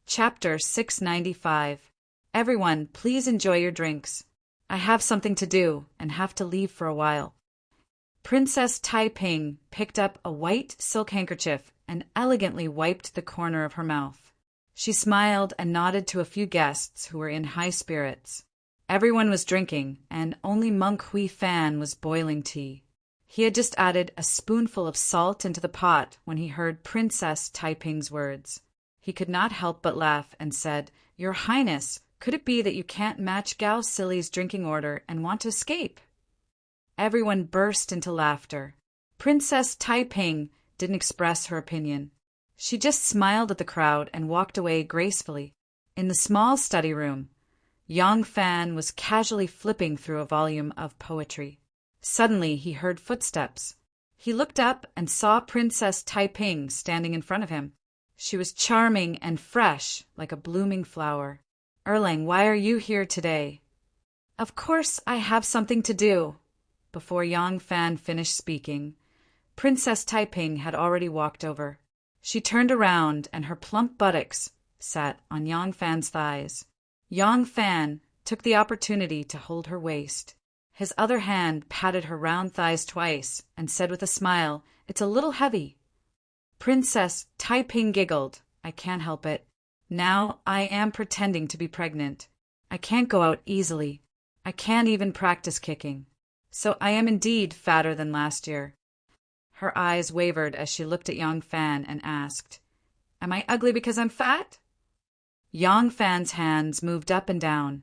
Chapter 695. Everyone, please enjoy your drinks. I have something to do and have to leave for a while. Princess Tai-ping picked up a white silk handkerchief and elegantly wiped the corner of her mouth. She smiled and nodded to a few guests who were in high spirits. Everyone was drinking, and only Monk Hui Fan was boiling tea. He had just added a spoonful of salt into the pot when he heard Princess Tai-ping's words. He could not help but laugh and said, "Your Highness, could it be that you can't match Gao Silly's drinking order and want to escape?" Everyone burst into laughter. Princess Tai-ping didn't express her opinion. She just smiled at the crowd and walked away gracefully. In the small study room, Yang Fan was casually flipping through a volume of poetry. Suddenly he heard footsteps. He looked up and saw Princess Tai-ping standing in front of him. She was charming and fresh, like a blooming flower. "Erlang, why are you here today?" "Of course I have something to do." Before Yang Fan finished speaking, Princess Tai-ping had already walked over. She turned around and her plump buttocks sat on Yang Fan's thighs. Yang Fan took the opportunity to hold her waist. His other hand patted her round thighs twice and said with a smile, "It's a little heavy." Princess Tai-ping giggled. "I can't help it. Now I am pretending to be pregnant. I can't go out easily. I can't even practice kicking. So I am indeed fatter than last year." Her eyes wavered as she looked at Yang Fan and asked, "Am I ugly because I'm fat?" Yang Fan's hands moved up and down,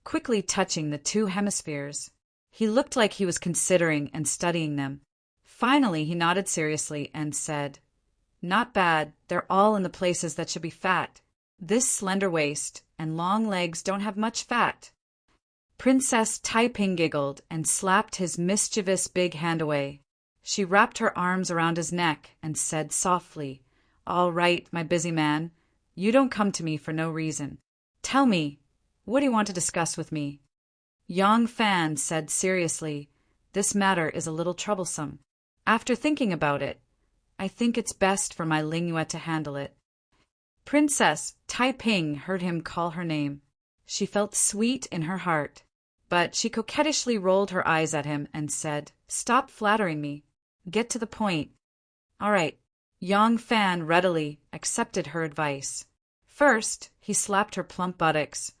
quickly touching the two hemispheres. He looked like he was considering and studying them. Finally he nodded seriously and said, "Not bad, they're all in the places that should be fat. This slender waist and long legs don't have much fat." Princess Tai-ping giggled and slapped his mischievous big hand away. She wrapped her arms around his neck and said softly, "All right, my busy man, you don't come to me for no reason. Tell me, what do you want to discuss with me?" Yang Fan said seriously, "This matter is a little troublesome. After thinking about it, I think it's best for my Lingyue to handle it." Princess Tai-ping heard him call her name. She felt sweet in her heart, but she coquettishly rolled her eyes at him and said, "Stop flattering me. Get to the point." "All right." Yang Fan readily accepted her advice. First, he slapped her plump buttocks,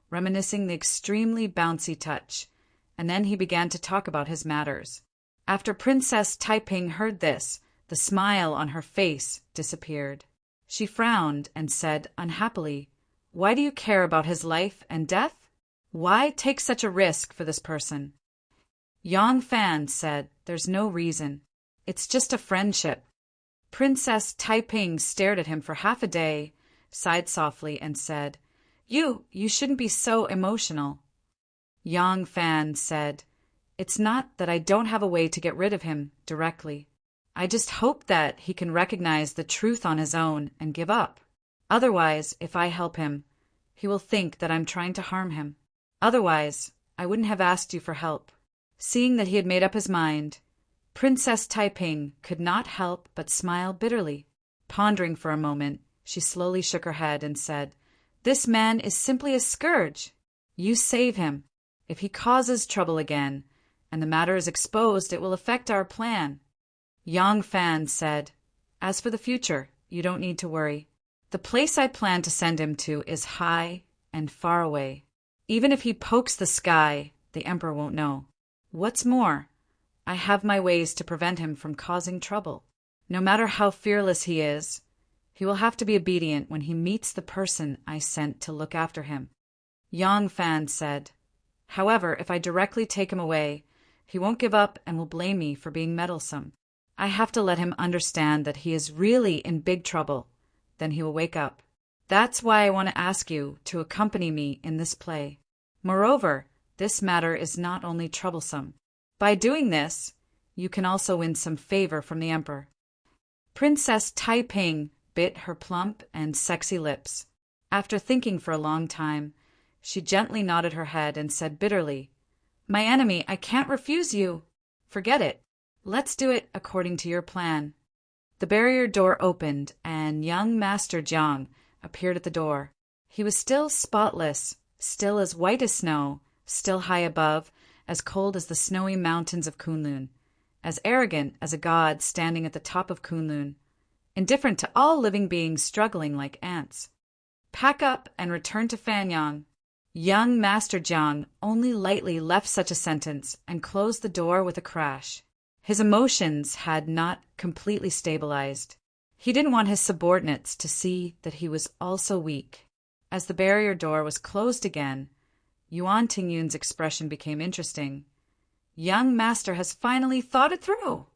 reminiscing the extremely bouncy touch, and then he began to talk about his matters. After Princess Tai-ping heard this, the smile on her face disappeared. She frowned and said unhappily, "Why do you care about his life and death? Why take such a risk for this person?" Yang Fan said, "There's no reason. It's just a friendship." Princess Tai-ping stared at him for half a day, sighed softly, and said, You shouldn't be so emotional." Yang Fan said, "It's not that I don't have a way to get rid of him directly. I just hope that he can recognize the truth on his own and give up. Otherwise, if I help him, he will think that I'm trying to harm him. Otherwise, I wouldn't have asked you for help." Seeing that he had made up his mind, Princess Tai-ping could not help but smile bitterly. Pondering for a moment, she slowly shook her head and said, "This man is simply a scourge. You save him. If he causes trouble again, and the matter is exposed, it will affect our plan." Yang Fan said, "As for the future, you don't need to worry. The place I plan to send him to is high and far away. Even if he pokes the sky, the Emperor won't know. What's more, I have my ways to prevent him from causing trouble. No matter how fearless he is, he will have to be obedient when he meets the person I sent to look after him." Yang Fan said, "However, if I directly take him away, he won't give up and will blame me for being meddlesome. I have to let him understand that he is really in big trouble. Then he will wake up. That's why I want to ask you to accompany me in this play. Moreover, this matter is not only troublesome. By doing this, you can also win some favor from the Emperor." Princess Tai-ping bit her plump and sexy lips. After thinking for a long time, she gently nodded her head and said bitterly, "My enemy, I can't refuse you. Forget it. Let's do it according to your plan." The barrier door opened, and young Master Jiang appeared at the door. He was still spotless, still as white as snow, still high above, as cold as the snowy mountains of Kunlun, as arrogant as a god standing at the top of Kunlun, indifferent to all living beings struggling like ants. Pack up and return to Fanyang. Young Master Jiang only lightly left such a sentence and closed the door with a crash. His emotions had not completely stabilized. He didn't want his subordinates to see that he was also weak. As the barrier door was closed again, Yuan Tingyun's expression became interesting. Young Master has finally thought it through.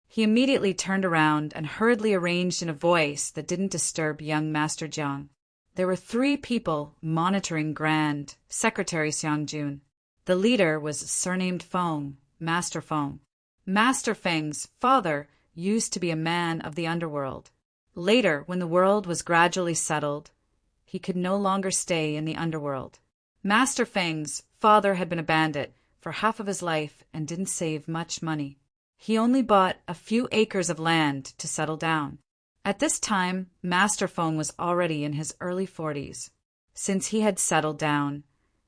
He immediately turned around and hurriedly arranged in a voice that didn't disturb young Master Jiang. There were 3 people monitoring Grand Secretary Xiangjun. The leader was surnamed Feng, Master Feng. Master Feng's father used to be a man of the underworld. Later, when the world was gradually settled, he could no longer stay in the underworld. Master Feng's father had been a bandit for half of his life and didn't save much money. He only bought a few acres of land to settle down. At this time, Master Feng was already in his early 40s. Since he had settled down,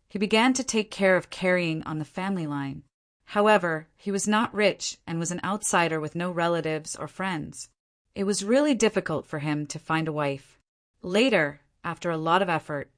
he began to take care of carrying on the family line. However, he was not rich and was an outsider with no relatives or friends. It was really difficult for him to find a wife. Later, after a lot of effort,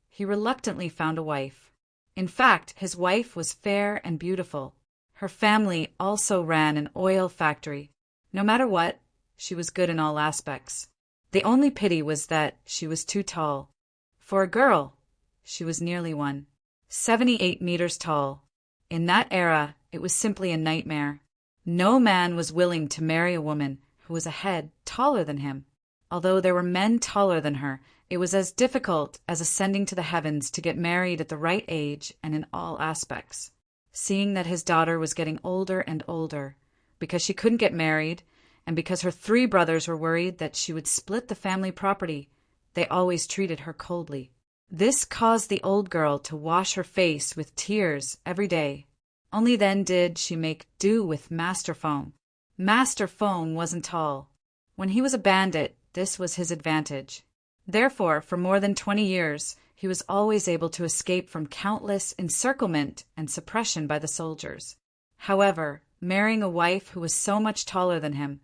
he reluctantly found a wife. In fact, his wife was fair and beautiful. Her family also ran an oil factory. No matter what, she was good in all aspects. The only pity was that she was too tall. For a girl, she was nearly 178 meters tall. In that era, it was simply a nightmare. No man was willing to marry a woman who was a head taller than him. Although there were men taller than her, it was as difficult as ascending to the heavens to get married at the right age and in all aspects. Seeing that his daughter was getting older and older, because she couldn't get married, and because her 3 brothers were worried that she would split the family property, they always treated her coldly. This caused the old girl to wash her face with tears every day. Only then did she make do with Master Feng. Master Feng wasn't tall. When he was a bandit, this was his advantage. Therefore, for more than 20 years, he was always able to escape from countless encirclement and suppression by the soldiers. However, marrying a wife who was so much taller than him,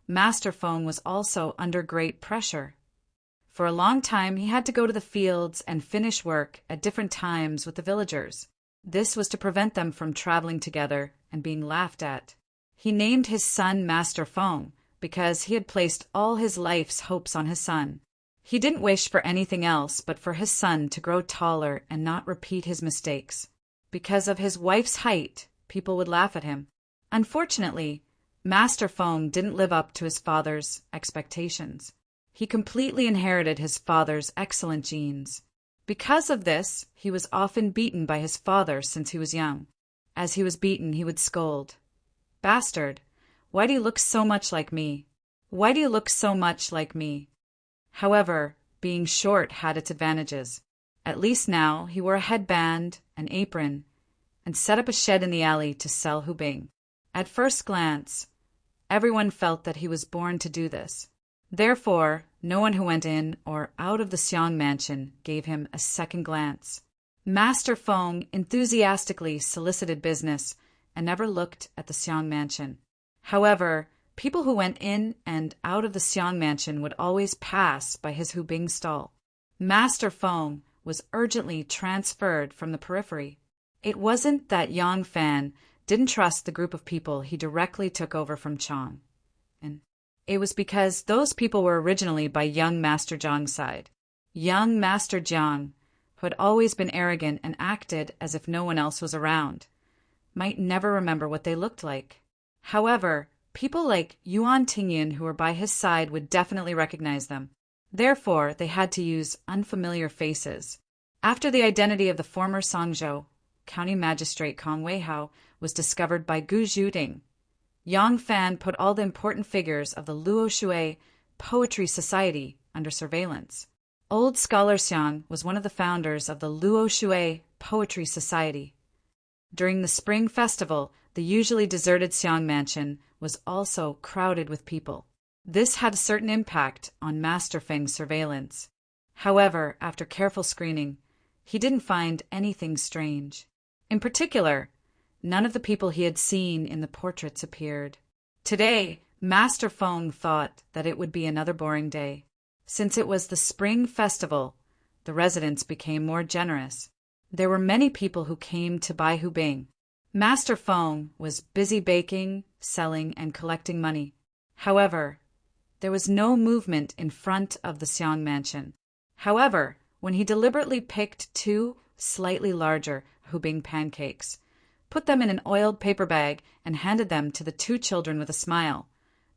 Master Feng was also under great pressure. For a long time, he had to go to the fields and finish work at different times with the villagers. This was to prevent them from traveling together and being laughed at. He named his son Master Feng because he had placed all his life's hopes on his son. He didn't wish for anything else but for his son to grow taller and not repeat his mistakes. Because of his wife's height, people would laugh at him. Unfortunately, Master Feng didn't live up to his father's expectations. He completely inherited his father's excellent genes. Because of this, he was often beaten by his father since he was young. As he was beaten, he would scold, "Bastard, why do you look so much like me? Why do you look so much like me?" However, being short had its advantages. At least now he wore a headband, an apron, and set up a shed in the alley to sell hubing. At first glance, everyone felt that he was born to do this. Therefore, no one who went in or out of the Xiang mansion gave him a second glance. Master Feng enthusiastically solicited business and never looked at the Xiang mansion. However, people who went in and out of the Xiang mansion would always pass by his hubing stall. Master Feng was urgently transferred from the periphery. It wasn't that Yang Fan didn't trust the group of people he directly took over from Chang. And it was because those people were originally by young Master Jiang's side. Young Master Jiang, who had always been arrogant and acted as if no one else was around, might never remember what they looked like. However, people like Yuan Tingyun who were by his side would definitely recognize them. Therefore, they had to use unfamiliar faces. After the identity of the former Songzhou, County Magistrate Kong Weihao, was discovered by Gu Zhuding, Yang Fan put all the important figures of the Luo Shui Poetry Society under surveillance. Old Scholar Xiang was one of the founders of the Luo Shui Poetry Society. During the spring festival, the usually deserted Xiang mansion was also crowded with people. This had a certain impact on Master Feng's surveillance. However, after careful screening, he didn't find anything strange. In particular, none of the people he had seen in the portraits appeared. Today, Master Feng thought that it would be another boring day. Since it was the spring festival, the residents became more generous. There were many people who came to buy Hubing. Master Feng was busy baking, selling, and collecting money. However, there was no movement in front of the Xiang mansion. However, when he deliberately picked 2 slightly larger Hubing pancakes, put them in an oiled paper bag, and handed them to the 2 children with a smile,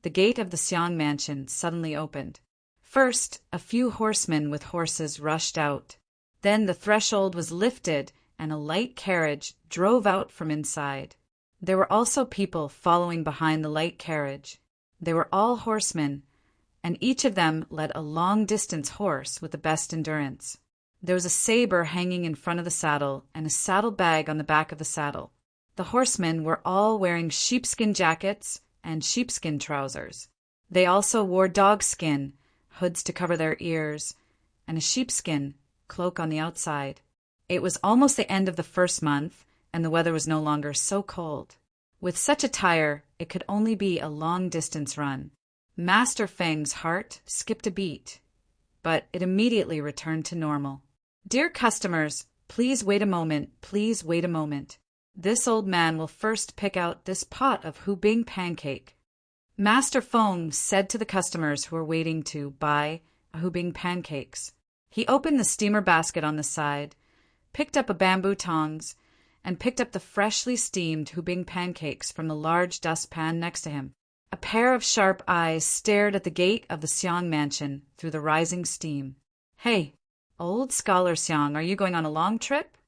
the gate of the Xiang mansion suddenly opened. First, a few horsemen with horses rushed out. Then the threshold was lifted, and a light carriage drove out from inside. There were also people following behind the light carriage. They were all horsemen, and each of them led a long-distance horse with the best endurance. There was a saber hanging in front of the saddle and a saddle bag on the back of the saddle. The horsemen were all wearing sheepskin jackets and sheepskin trousers. They also wore dogskin, hoods to cover their ears, and a sheepskin cloak on the outside. It was almost the end of the first month, and the weather was no longer so cold. With such attire, it could only be a long-distance run. Master Feng's heart skipped a beat, but it immediately returned to normal. "Dear customers, please wait a moment, please wait a moment. This old man will first pick out this pot of Hubing pancake." Master Feng said to the customers who were waiting to buy Hubing pancakes. He opened the steamer basket on the side, picked up a bamboo tongs, and picked up the freshly steamed Hubing pancakes from the large dustpan next to him. A pair of sharp eyes stared at the gate of the Xiang mansion through the rising steam. "Hey, old Scholar Xiang, are you going on a long trip?"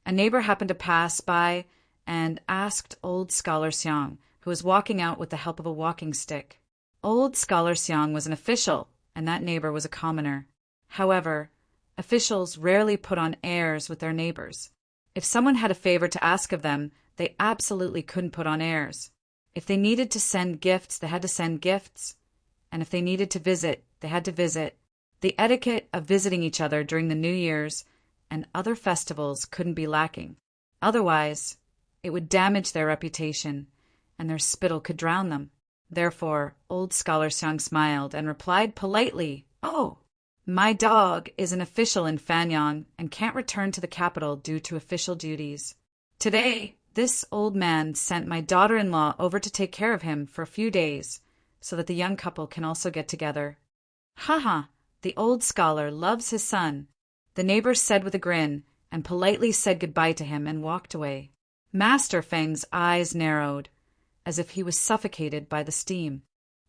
A neighbor happened to pass by and asked old Scholar Xiang, who was walking out with the help of a walking stick. Old Scholar Xiang was an official, and that neighbor was a commoner. However, officials rarely put on airs with their neighbors. If someone had a favor to ask of them, they absolutely couldn't put on airs. If they needed to send gifts, they had to send gifts, and if they needed to visit, they had to visit. The etiquette of visiting each other during the New Year's and other festivals couldn't be lacking. Otherwise, it would damage their reputation, and their spittle could drown them. Therefore, old Scholar Xiang smiled and replied politely, "Oh, my dog is an official in Fanyang and can't return to the capital due to official duties. Today, this old man sent my daughter-in-law over to take care of him for a few days, so that the young couple can also get together." "Ha, the old scholar loves his son," the neighbor said with a grin, and politely said goodbye to him and walked away. Master Feng's eyes narrowed, as if he was suffocated by the steam.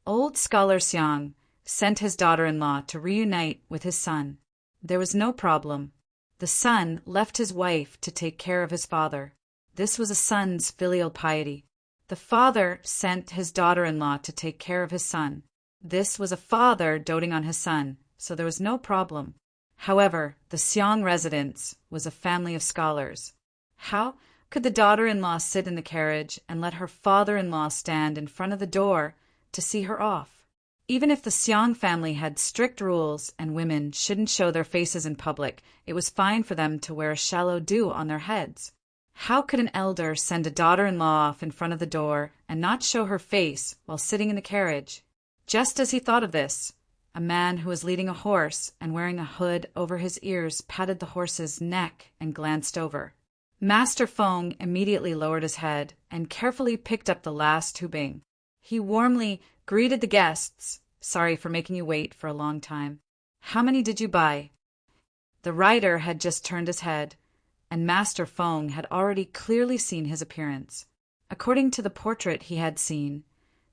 Old Scholar Xiang sent his daughter-in-law to reunite with his son. There was no problem. The son left his wife to take care of his father. This was a son's filial piety. The father sent his daughter-in-law to take care of his son. This was a father doting on his son, so there was no problem. However, the Xiang residence was a family of scholars. How could the daughter-in-law sit in the carriage and let her father-in-law stand in front of the door to see her off? Even if the Xiang family had strict rules and women shouldn't show their faces in public, it was fine for them to wear a shallow dew on their heads. How could an elder send a daughter-in-law off in front of the door and not show her face while sitting in the carriage? Just as he thought of this, a man who was leading a horse and wearing a hood over his ears patted the horse's neck and glanced over. Master Feng immediately lowered his head and carefully picked up the last Hubing. He warmly greeted the guests. "Sorry for making you wait for a long time. How many did you buy?" The rider had just turned his head, and Master Feng had already clearly seen his appearance. According to the portrait he had seen,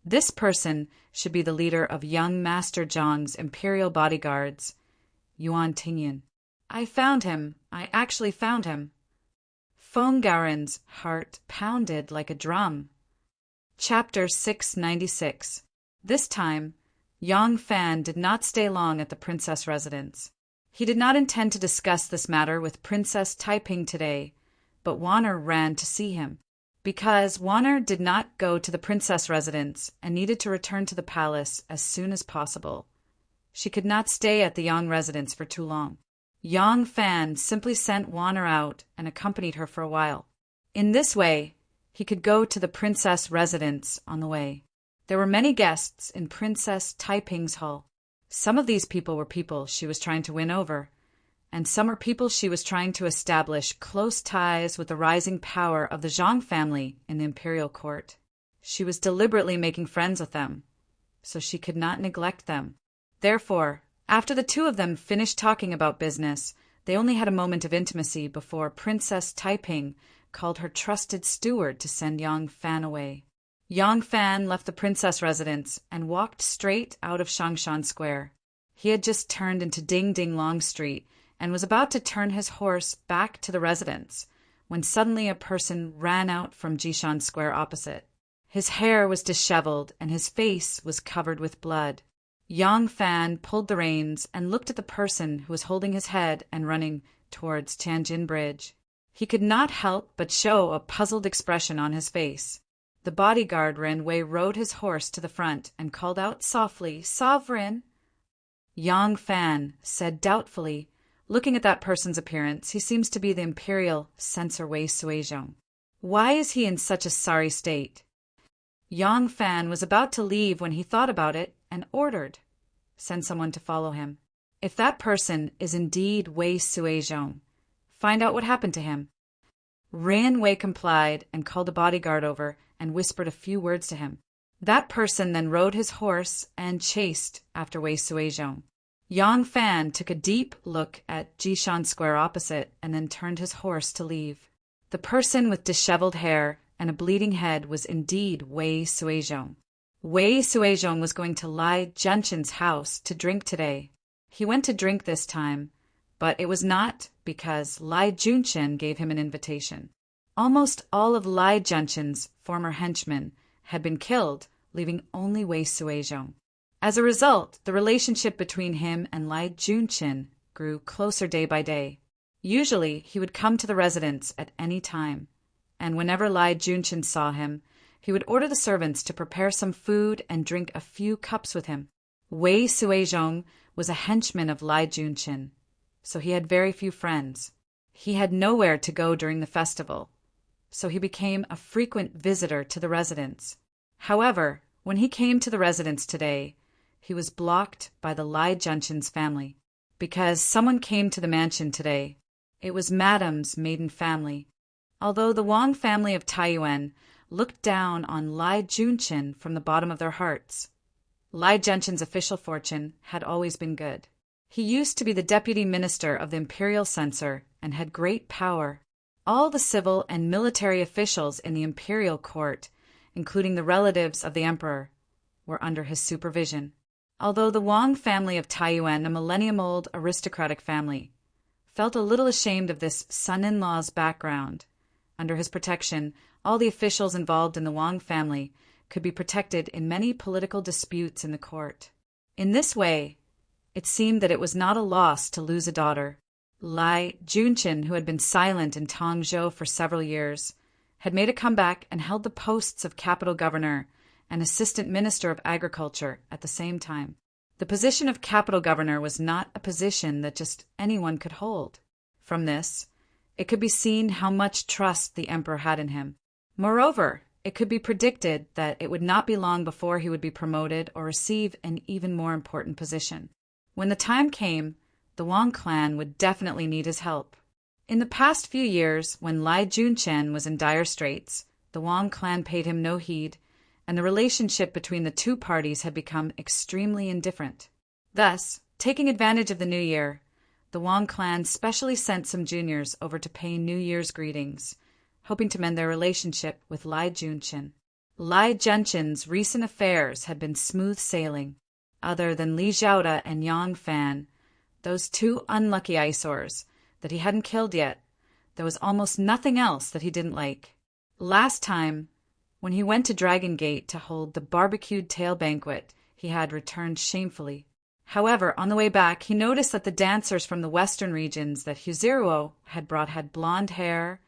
this person should be the leader of young Master Zhang's imperial bodyguards, Yuan Tingyan. "I found him. I actually found him." Feng Garen's heart pounded like a drum. Chapter 696. This time, Yang Fan did not stay long at the princess residence. He did not intend to discuss this matter with Princess Taiping today, but Wanner ran to see him. Because Wanner did not go to the princess residence and needed to return to the palace as soon as possible, She could not stay at the Yang residence for too long. Yang Fan simply sent Wanner out and accompanied her for a while. In this way, he could go to the princess residence on the way. There were many guests in Princess Taiping's hall. Some of these people were people she was trying to win over, and some were people she was trying to establish close ties with the rising power of the Zhang family in the imperial court. She was deliberately making friends with them, so she could not neglect them. Therefore, after the two of them finished talking about business, they only had a moment of intimacy before Princess Taiping called her trusted steward to send Yang Fan away. Yang Fan left the princess residence and walked straight out of Shangshan Square. He had just turned into Ding Ding Long Street and was about to turn his horse back to the residence when suddenly a person ran out from Jishan Square opposite. His hair was disheveled and his face was covered with blood. Yang Fan pulled the reins and looked at the person who was holding his head and running towards Tianjin Bridge. He could not help but show a puzzled expression on his face. The bodyguard Ren Wei rode his horse to the front and called out softly, "Sovereign!" Yang Fan said doubtfully, "Looking at that person's appearance, he seems to be the imperial censor Wei Suizhong. Why is he in such a sorry state?" Yang Fan was about to leave when he thought about it and ordered, "Send someone to follow him. If that person is indeed Wei Suizhong, find out what happened to him." Ren Wei complied and called a bodyguard over and whispered a few words to him. That person then rode his horse and chased after Wei Suizhong. Yang Fan took a deep look at Jishan Square opposite and then turned his horse to leave. The person with disheveled hair and a bleeding head was indeed Wei Suizhong. Wei Suizhong was going to Lai Junchen's house to drink today. He went to drink this time, but it was not because Lai Junchen gave him an invitation. Almost all of Lai Junchen's former henchmen had been killed, leaving only Wei Suizhong. As a result, the relationship between him and Lai Junchen grew closer day by day. Usually, he would come to the residence at any time, and whenever Lai Junchen saw him, he would order the servants to prepare some food and drink a few cups with him. Wei Suizhong was a henchman of Lai Junchen, so he had very few friends. He had nowhere to go during the festival, so he became a frequent visitor to the residence. However, when he came to the residence today, he was blocked by the Lai Junchen's family. Because someone came to the mansion today. It was Madame's maiden family. Although the Wang family of Taiyuan looked down on Lai Junchen from the bottom of their hearts, Lai Junchen's official fortune had always been good. He used to be the deputy minister of the imperial censor and had great power. All the civil and military officials in the imperial court, including the relatives of the emperor, were under his supervision. Although the Wang family of Taiyuan, a millennium-old aristocratic family, felt a little ashamed of this son-in-law's background, under his protection, all the officials involved in the Wang family could be protected in many political disputes in the court. In this way, it seemed that it was not a loss to lose a daughter. Lai Junchen, who had been silent in Tongzhou for several years, had made a comeback and held the posts of capital governor and assistant minister of agriculture at the same time. The position of capital governor was not a position that just anyone could hold. From this, it could be seen how much trust the emperor had in him. Moreover, it could be predicted that it would not be long before he would be promoted or receive an even more important position. When the time came, the Wang clan would definitely need his help. In the past few years, when Lai Junchen was in dire straits, the Wang clan paid him no heed, and the relationship between the two parties had become extremely indifferent. Thus, taking advantage of the new year, the Wang clan specially sent some juniors over to pay New Year's greetings, hoping to mend their relationship with Lai Junchen. Lai Junchen's recent affairs had been smooth sailing. Other than Li Zhaoda and Yang Fan, those two unlucky eyesores that he hadn't killed yet, there was almost nothing else that he didn't like. Last time, when he went to Dragon Gate to hold the barbecued tail banquet, he had returned shamefully. However, on the way back, he noticed that the dancers from the western regions that Huziruo had brought had blonde hair,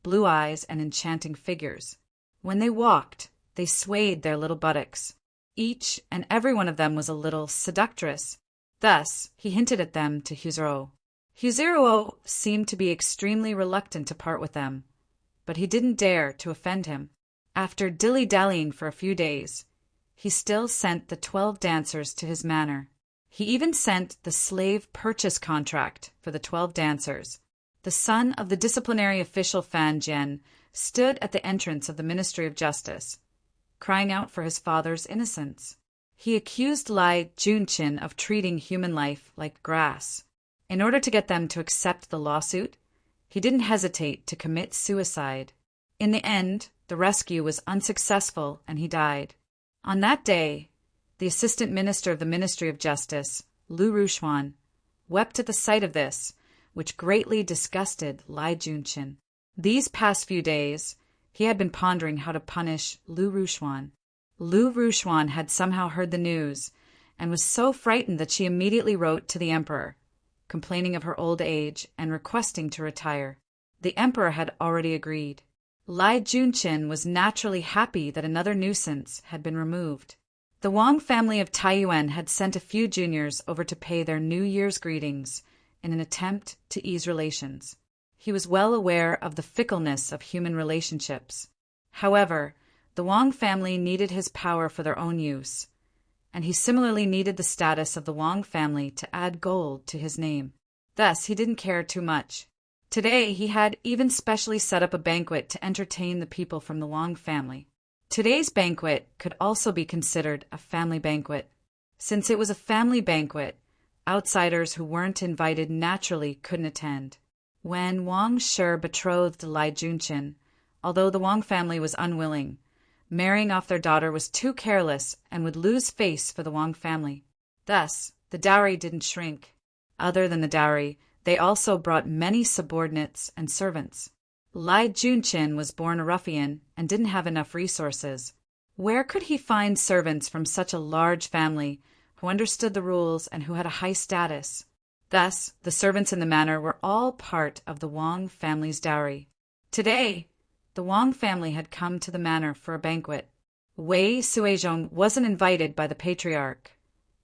blue eyes, and enchanting figures. When they walked, they swayed their little buttocks. Each and every one of them was a little seductress. Thus, he hinted at them to Huzuro. Huzuro seemed to be extremely reluctant to part with them, but he didn't dare to offend him. After dilly-dallying for a few days, he still sent the 12 dancers to his manor. He even sent the slave purchase contract for the 12 dancers. The son of the disciplinary official Fan Jian stood at the entrance of the Ministry of Justice, crying out for his father's innocence. He accused Lai Junqin of treating human life like grass. In order to get them to accept the lawsuit, he didn't hesitate to commit suicide. In the end, the rescue was unsuccessful and he died. On that day, the assistant minister of the Ministry of Justice, Lu Rushuan, wept at the sight of this, which greatly disgusted Lai Junqin. These past few days, he had been pondering how to punish Lu Rushuan. Lu Rushuan had somehow heard the news and was so frightened that she immediately wrote to the emperor, complaining of her old age and requesting to retire. The emperor had already agreed. Lai Junqin was naturally happy that another nuisance had been removed. The Wang family of Taiyuan had sent a few juniors over to pay their New Year's greetings in an attempt to ease relations. He was well aware of the fickleness of human relationships. However, the Wang family needed his power for their own use, and he similarly needed the status of the Wang family to add gold to his name. Thus, he didn't care too much. Today, he had even specially set up a banquet to entertain the people from the Wang family. Today's banquet could also be considered a family banquet. Since it was a family banquet, outsiders who weren't invited naturally couldn't attend. When Wang Shi betrothed Lai Junqin, although the Wang family was unwilling, marrying off their daughter was too careless and would lose face for the Wang family. Thus, the dowry didn't shrink. Other than the dowry, they also brought many subordinates and servants. Lai Junqin was born a ruffian and didn't have enough resources. Where could he find servants from such a large family who understood the rules and who had a high status? Thus, the servants in the manor were all part of the Wang family's dowry. Today, the Wang family had come to the manor for a banquet. Wei Suizhong wasn't invited by the patriarch,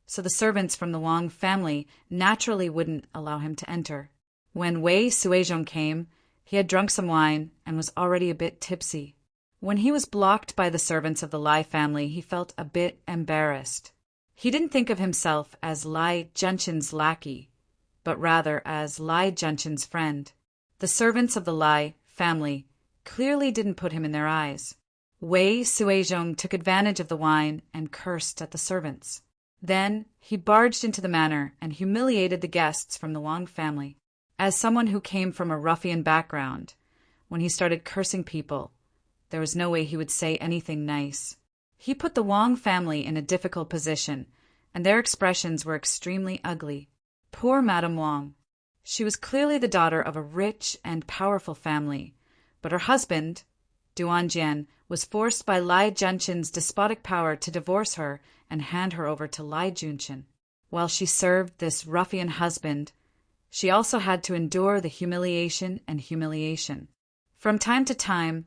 so the servants from the Wang family naturally wouldn't allow him to enter. When Wei Suizhong came, he had drunk some wine and was already a bit tipsy. When he was blocked by the servants of the Lai family, he felt a bit embarrassed. He didn't think of himself as Lai Junqin's lackey, but rather as Lai Junqin's friend. The servants of the Lai family clearly didn't put him in their eyes. Wei Suizhong took advantage of the wine and cursed at the servants. Then he barged into the manor and humiliated the guests from the Wang family. As someone who came from a ruffian background, when he started cursing people, there was no way he would say anything nice. He put the Wang family in a difficult position, and their expressions were extremely ugly. Poor Madame Wang. She was clearly the daughter of a rich and powerful family, but her husband, Duan Jian, was forced by Lai Junqin's despotic power to divorce her and hand her over to Lai Junqin. While she served this ruffian husband, she also had to endure the humiliation and humiliation. From time to time,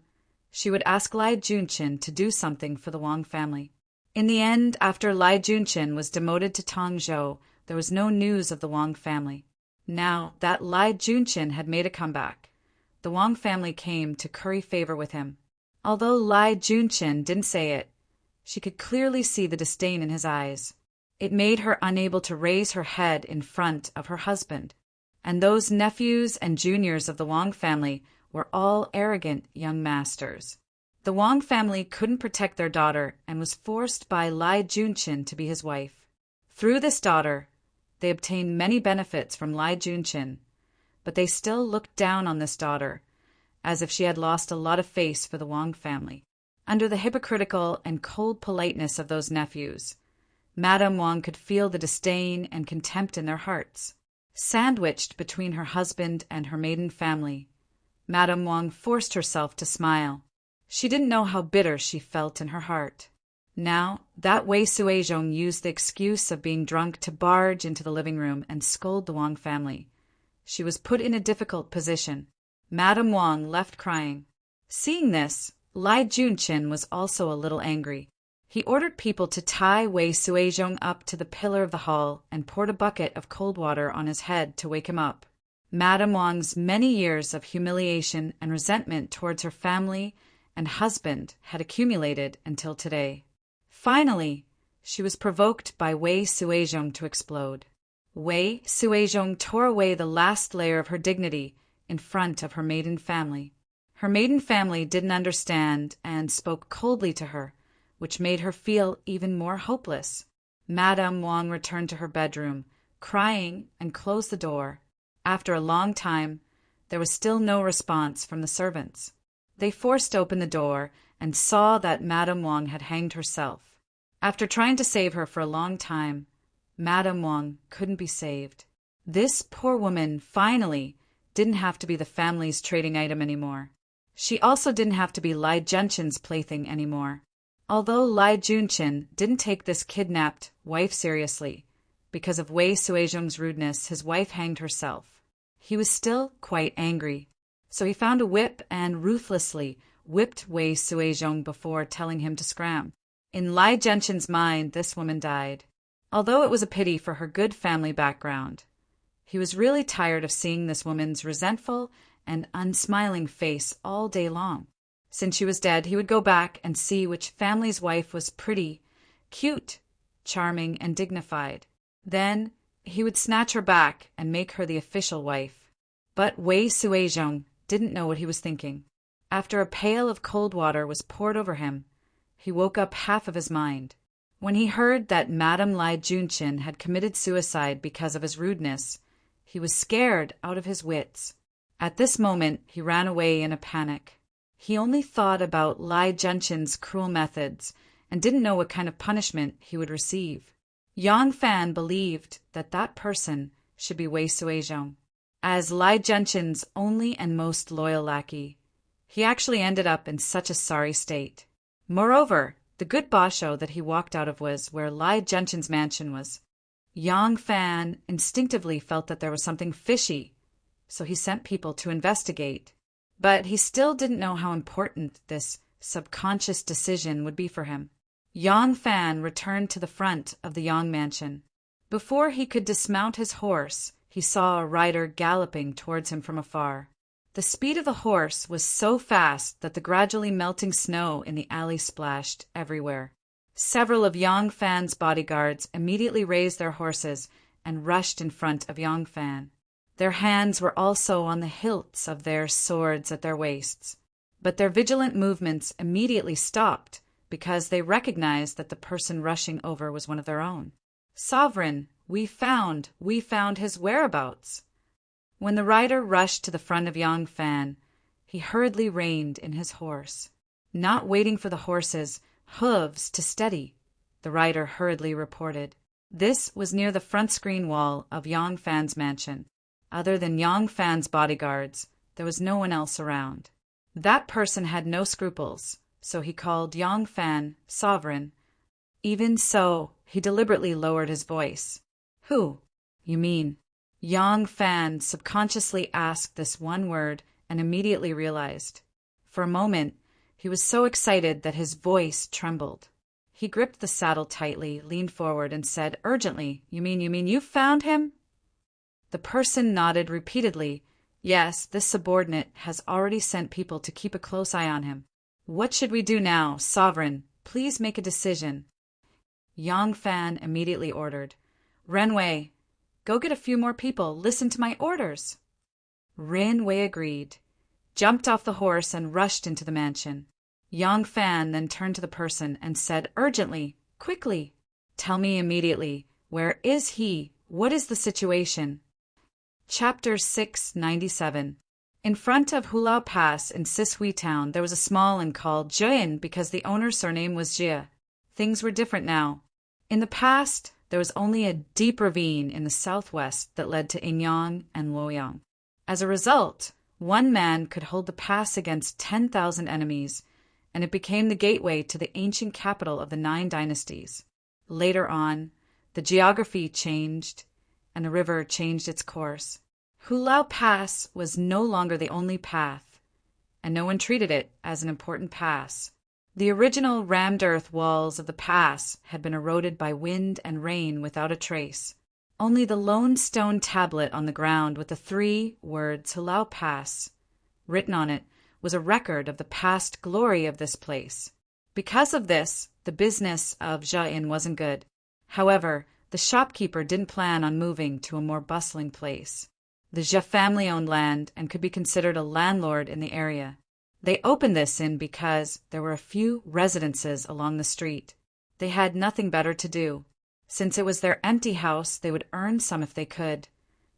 she would ask Lai Junqin to do something for the Wang family. In the end, after Lai Junqin was demoted to Tongzhou, there was no news of the Wang family. Now that Lai Junqin had made a comeback, the Wang family came to curry favor with him. Although Lai Junqin didn't say it, she could clearly see the disdain in his eyes. It made her unable to raise her head in front of her husband. And those nephews and juniors of the Wang family were all arrogant young masters. The Wang family couldn't protect their daughter and was forced by Lai Junqin to be his wife. Through this daughter, they obtained many benefits from Lai Junqin, but they still looked down on this daughter, as if she had lost a lot of face for the Wang family. Under the hypocritical and cold politeness of those nephews, Madame Wang could feel the disdain and contempt in their hearts. Sandwiched between her husband and her maiden family, Madame Wang forced herself to smile. She didn't know how bitter she felt in her heart. Now, that Wei Suizhong used the excuse of being drunk to barge into the living room and scold the Wang family. She was put in a difficult position. Madame Wang left crying. Seeing this, Lai Junqin was also a little angry. He ordered people to tie Wei Suizhong up to the pillar of the hall and poured a bucket of cold water on his head to wake him up. Madame Wang's many years of humiliation and resentment towards her family and husband had accumulated until today. Finally, she was provoked by Wei Suizhong to explode. Wei Suizhong tore away the last layer of her dignity in front of her maiden family. Her maiden family didn't understand and spoke coldly to her, which made her feel even more hopeless. Madame Wang returned to her bedroom, crying, and closed the door. After a long time, there was still no response from the servants. They forced open the door and saw that Madame Wang had hanged herself. After trying to save her for a long time, Madame Wang couldn't be saved. This poor woman finally didn't have to be the family's trading item anymore. She also didn't have to be Lai Junchen's plaything anymore. Although Lai Junchen didn't take this kidnapped wife seriously, because of Wei Suizhong's rudeness, his wife hanged herself. He was still quite angry, so he found a whip and ruthlessly whipped Wei Suizhong before telling him to scram. In Lai Junchen's mind, this woman died. Although it was a pity for her good family background, he was really tired of seeing this woman's resentful and unsmiling face all day long. Since she was dead, he would go back and see which family's wife was pretty, cute, charming, and dignified. Then he would snatch her back and make her the official wife. But Wei Suizhong didn't know what he was thinking. After a pail of cold water was poured over him, he woke up half of his mind. When he heard that Madame Lai Junchen had committed suicide because of his rudeness, he was scared out of his wits. At this moment, he ran away in a panic. He only thought about Lai Junchen's cruel methods and didn't know what kind of punishment he would receive. Yang Fan believed that that person should be Wei Suizhong. As Lai Junchen's only and most loyal lackey, he actually ended up in such a sorry state. Moreover, the good basho that he walked out of was where Lai Junchen's mansion was. Yang Fan instinctively felt that there was something fishy, so he sent people to investigate. But he still didn't know how important this subconscious decision would be for him. Yang Fan returned to the front of the Yang mansion. Before he could dismount his horse, he saw a rider galloping towards him from afar. The speed of the horse was so fast that the gradually melting snow in the alley splashed everywhere. Several of Yang Fan's bodyguards immediately raised their horses and rushed in front of Yang Fan. Their hands were also on the hilts of their swords at their waists, but their vigilant movements immediately stopped because they recognized that the person rushing over was one of their own. "Sovereign, we found his whereabouts." When the rider rushed to the front of Yang Fan, he hurriedly reined in his horse. Not waiting for the horse's hooves to steady, the rider hurriedly reported. This was near the front screen wall of Yang Fan's mansion. Other than Yang Fan's bodyguards, there was no one else around. That person had no scruples, so he called Yang Fan sovereign. Even so, he deliberately lowered his voice. "Who? You mean?" Yang Fan subconsciously asked this one word and immediately realized. For a moment, he was so excited that his voice trembled. He gripped the saddle tightly, leaned forward, and said urgently, You mean you found him?" The person nodded repeatedly. "Yes, this subordinate has already sent people to keep a close eye on him." "What should we do now, sovereign? Please make a decision." Yang Fan immediately ordered, "Ren Wei, go get a few more people. Listen to my orders." Ren Wei agreed, jumped off the horse, and rushed into the mansion. Yang Fan then turned to the person and said urgently, "Quickly, tell me immediately, where is he? What is the situation?" Chapter 697. In front of Hulao Pass in Sishui Town, there was a small inn called Jian because the owner's surname was Jie. Things were different now. In the past, there was only a deep ravine in the southwest that led to Yingyang and Luoyang. As a result, one man could hold the pass against 10,000 enemies, and it became the gateway to the ancient capital of the 9 dynasties. Later on, the geography changed, and the river changed its course. Hulao Pass was no longer the only path, and no one treated it as an important pass. The original rammed earth walls of the pass had been eroded by wind and rain without a trace. Only the lone stone tablet on the ground with the 3 words Halal Pass written on it was a record of the past glory of this place. Because of this, the business of Jain wasn't good. However, the shopkeeper didn't plan on moving to a more bustling place. The Jia family owned land and could be considered a landlord in the area. They opened this inn because there were a few residences along the street. They had nothing better to do. Since it was their empty house, they would earn some if they could.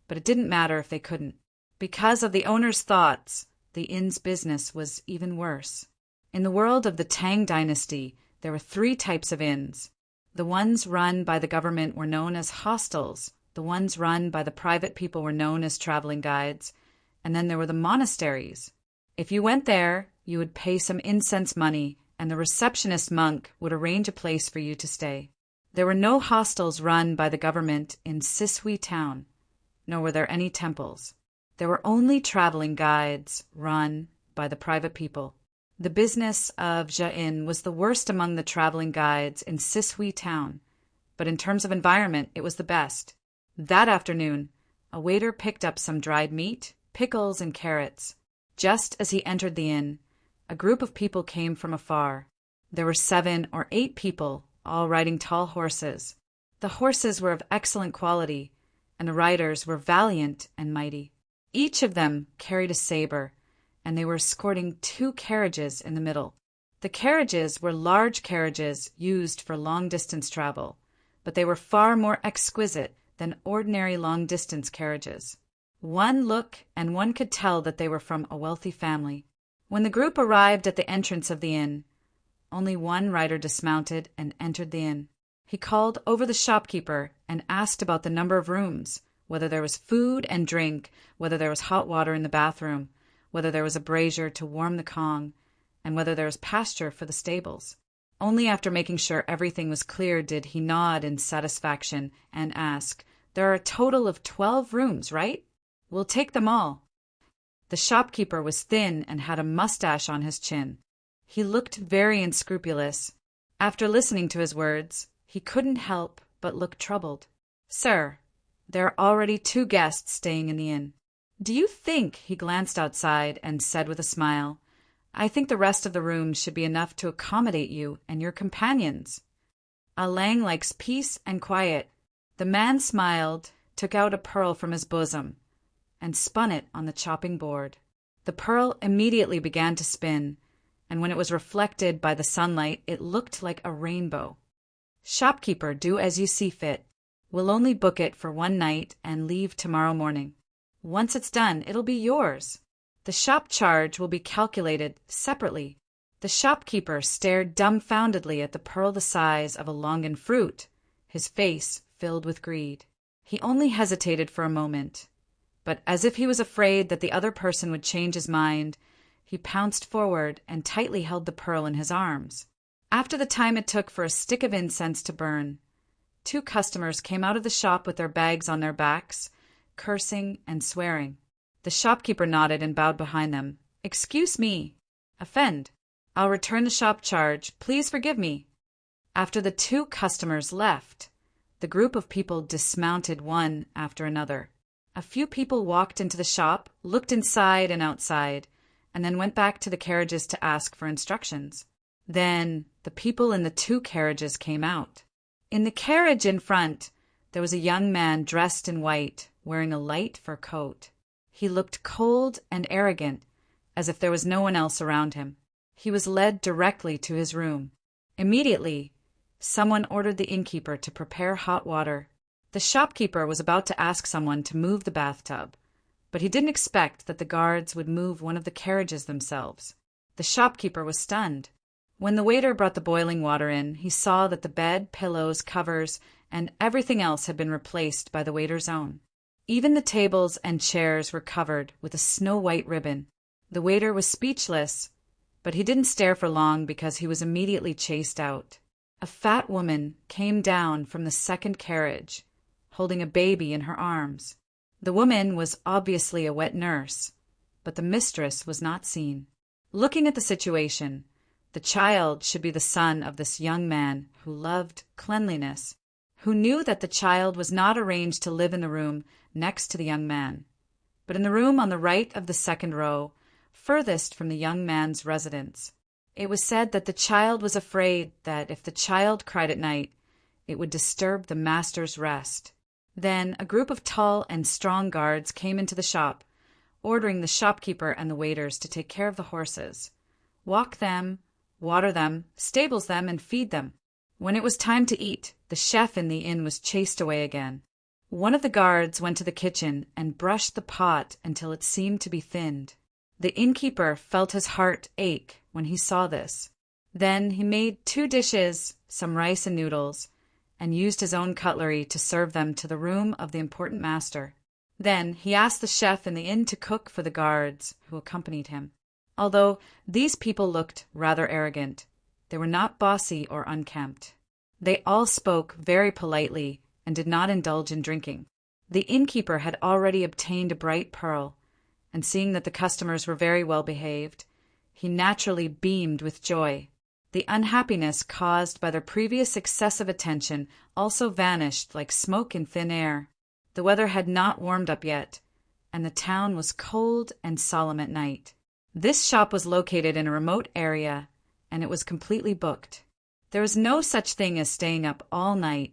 But it didn't matter if they couldn't. Because of the owner's thoughts, the inn's business was even worse. In the world of the Tang dynasty, there were 3 types of inns. The ones run by the government were known as hostels. The ones run by the private people were known as traveling guides. And then there were the monasteries. If you went there, you would pay some incense money, and the receptionist monk would arrange a place for you to stay. There were no hostels run by the government in Sisui town, nor were there any temples. There were only traveling guides run by the private people. The business of Jain was the worst among the traveling guides in Sisui town, but in terms of environment, it was the best. That afternoon, a waiter picked up some dried meat, pickles, and carrots. Just as he entered the inn, a group of people came from afar. There were 7 or 8 people, all riding tall horses. The horses were of excellent quality, and the riders were valiant and mighty. Each of them carried a saber, and they were escorting 2 carriages in the middle. The carriages were large carriages used for long-distance travel, but they were far more exquisite than ordinary long-distance carriages. One look, and one could tell that they were from a wealthy family. When the group arrived at the entrance of the inn, only one rider dismounted and entered the inn. He called over the shopkeeper and asked about the number of rooms, whether there was food and drink, whether there was hot water in the bathroom, whether there was a brazier to warm the Kong, and whether there was pasture for the stables. Only after making sure everything was clear did he nod in satisfaction and ask, "There are a total of 12 rooms, right? We'll take them all." The shopkeeper was thin and had a mustache on his chin. He looked very unscrupulous. After listening to his words, he couldn't help but look troubled. "Sir, there are already 2 guests staying in the inn. Do you think," he glanced outside and said with a smile, "I think the rest of the rooms should be enough to accommodate you and your companions. A Lang likes peace and quiet." The man smiled, took out a pearl from his bosom, and spun it on the chopping board. The pearl immediately began to spin, and when it was reflected by the sunlight, it looked like a rainbow. "Shopkeeper, do as you see fit. We'll only book it for 1 night and leave tomorrow morning. Once it's done, it'll be yours. The shop charge will be calculated separately." The shopkeeper stared dumbfoundedly at the pearl the size of a longan fruit, his face filled with greed. He only hesitated for a moment, but as if he was afraid that the other person would change his mind, he pounced forward and tightly held the pearl in his arms. After the time it took for a stick of incense to burn, 2 customers came out of the shop with their bags on their backs, cursing and swearing. The shopkeeper nodded and bowed behind them. "Excuse me. Offend. I'll return the shop charge. Please forgive me." After the 2 customers left, the group of people dismounted one after another. A few people walked into the shop, looked inside and outside, and then went back to the carriages to ask for instructions. Then the people in the 2 carriages came out. In the carriage in front, there was a young man dressed in white, wearing a light fur coat. He looked cold and arrogant, as if there was no one else around him. He was led directly to his room. Immediately, someone ordered the innkeeper to prepare hot water. The shopkeeper was about to ask someone to move the bathtub, but he didn't expect that the guards would move one of the carriages themselves. The shopkeeper was stunned. When the waiter brought the boiling water in, he saw that the bed, pillows, covers, and everything else had been replaced by the waiter's own. Even the tables and chairs were covered with a snow-white ribbon. The waiter was speechless, but he didn't stare for long because he was immediately chased out. A fat woman came down from the second carriage, holding a baby in her arms. The woman was obviously a wet nurse, but the mistress was not seen. Looking at the situation, The child should be the son of this young man who loved cleanliness, who knew that the child was not arranged to live in the room next to the young man, but in the room on the right of the second row, furthest from the young man's residence. It was said that the child was afraid that if the child cried at night, it would disturb the master's rest. Then a group of tall and strong guards came into the shop, ordering the shopkeeper and the waiters to take care of the horses, walk them, water them, stables them, and feed them. When it was time to eat, the chef in the inn was chased away again. One of the guards went to the kitchen and brushed the pot until it seemed to be thinned. The innkeeper felt his heart ache when he saw this. Then he made 2 dishes, some rice and noodles, and used his own cutlery to serve them to the room of the important master. Then he asked the chef in the inn to cook for the guards who accompanied him. Although these people looked rather arrogant, they were not bossy or unkempt. They all spoke very politely and did not indulge in drinking. The innkeeper had already obtained a bright pearl, and seeing that the customers were very well behaved, he naturally beamed with joy. The unhappiness caused by their previous excessive attention also vanished like smoke in thin air. The weather had not warmed up yet, and the town was cold and solemn at night. This shop was located in a remote area, and it was completely booked. There was no such thing as staying up all night,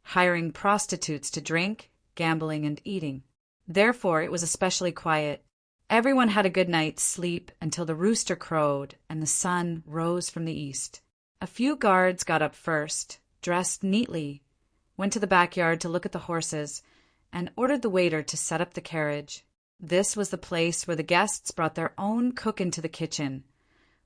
hiring prostitutes to drink, gambling, and eating. Therefore, it was especially quiet. Everyone had a good night's sleep until the rooster crowed and the sun rose from the east. A few guards got up first, dressed neatly, went to the backyard to look at the horses, and ordered the waiter to set up the carriage. This was the place where the guests brought their own cook into the kitchen,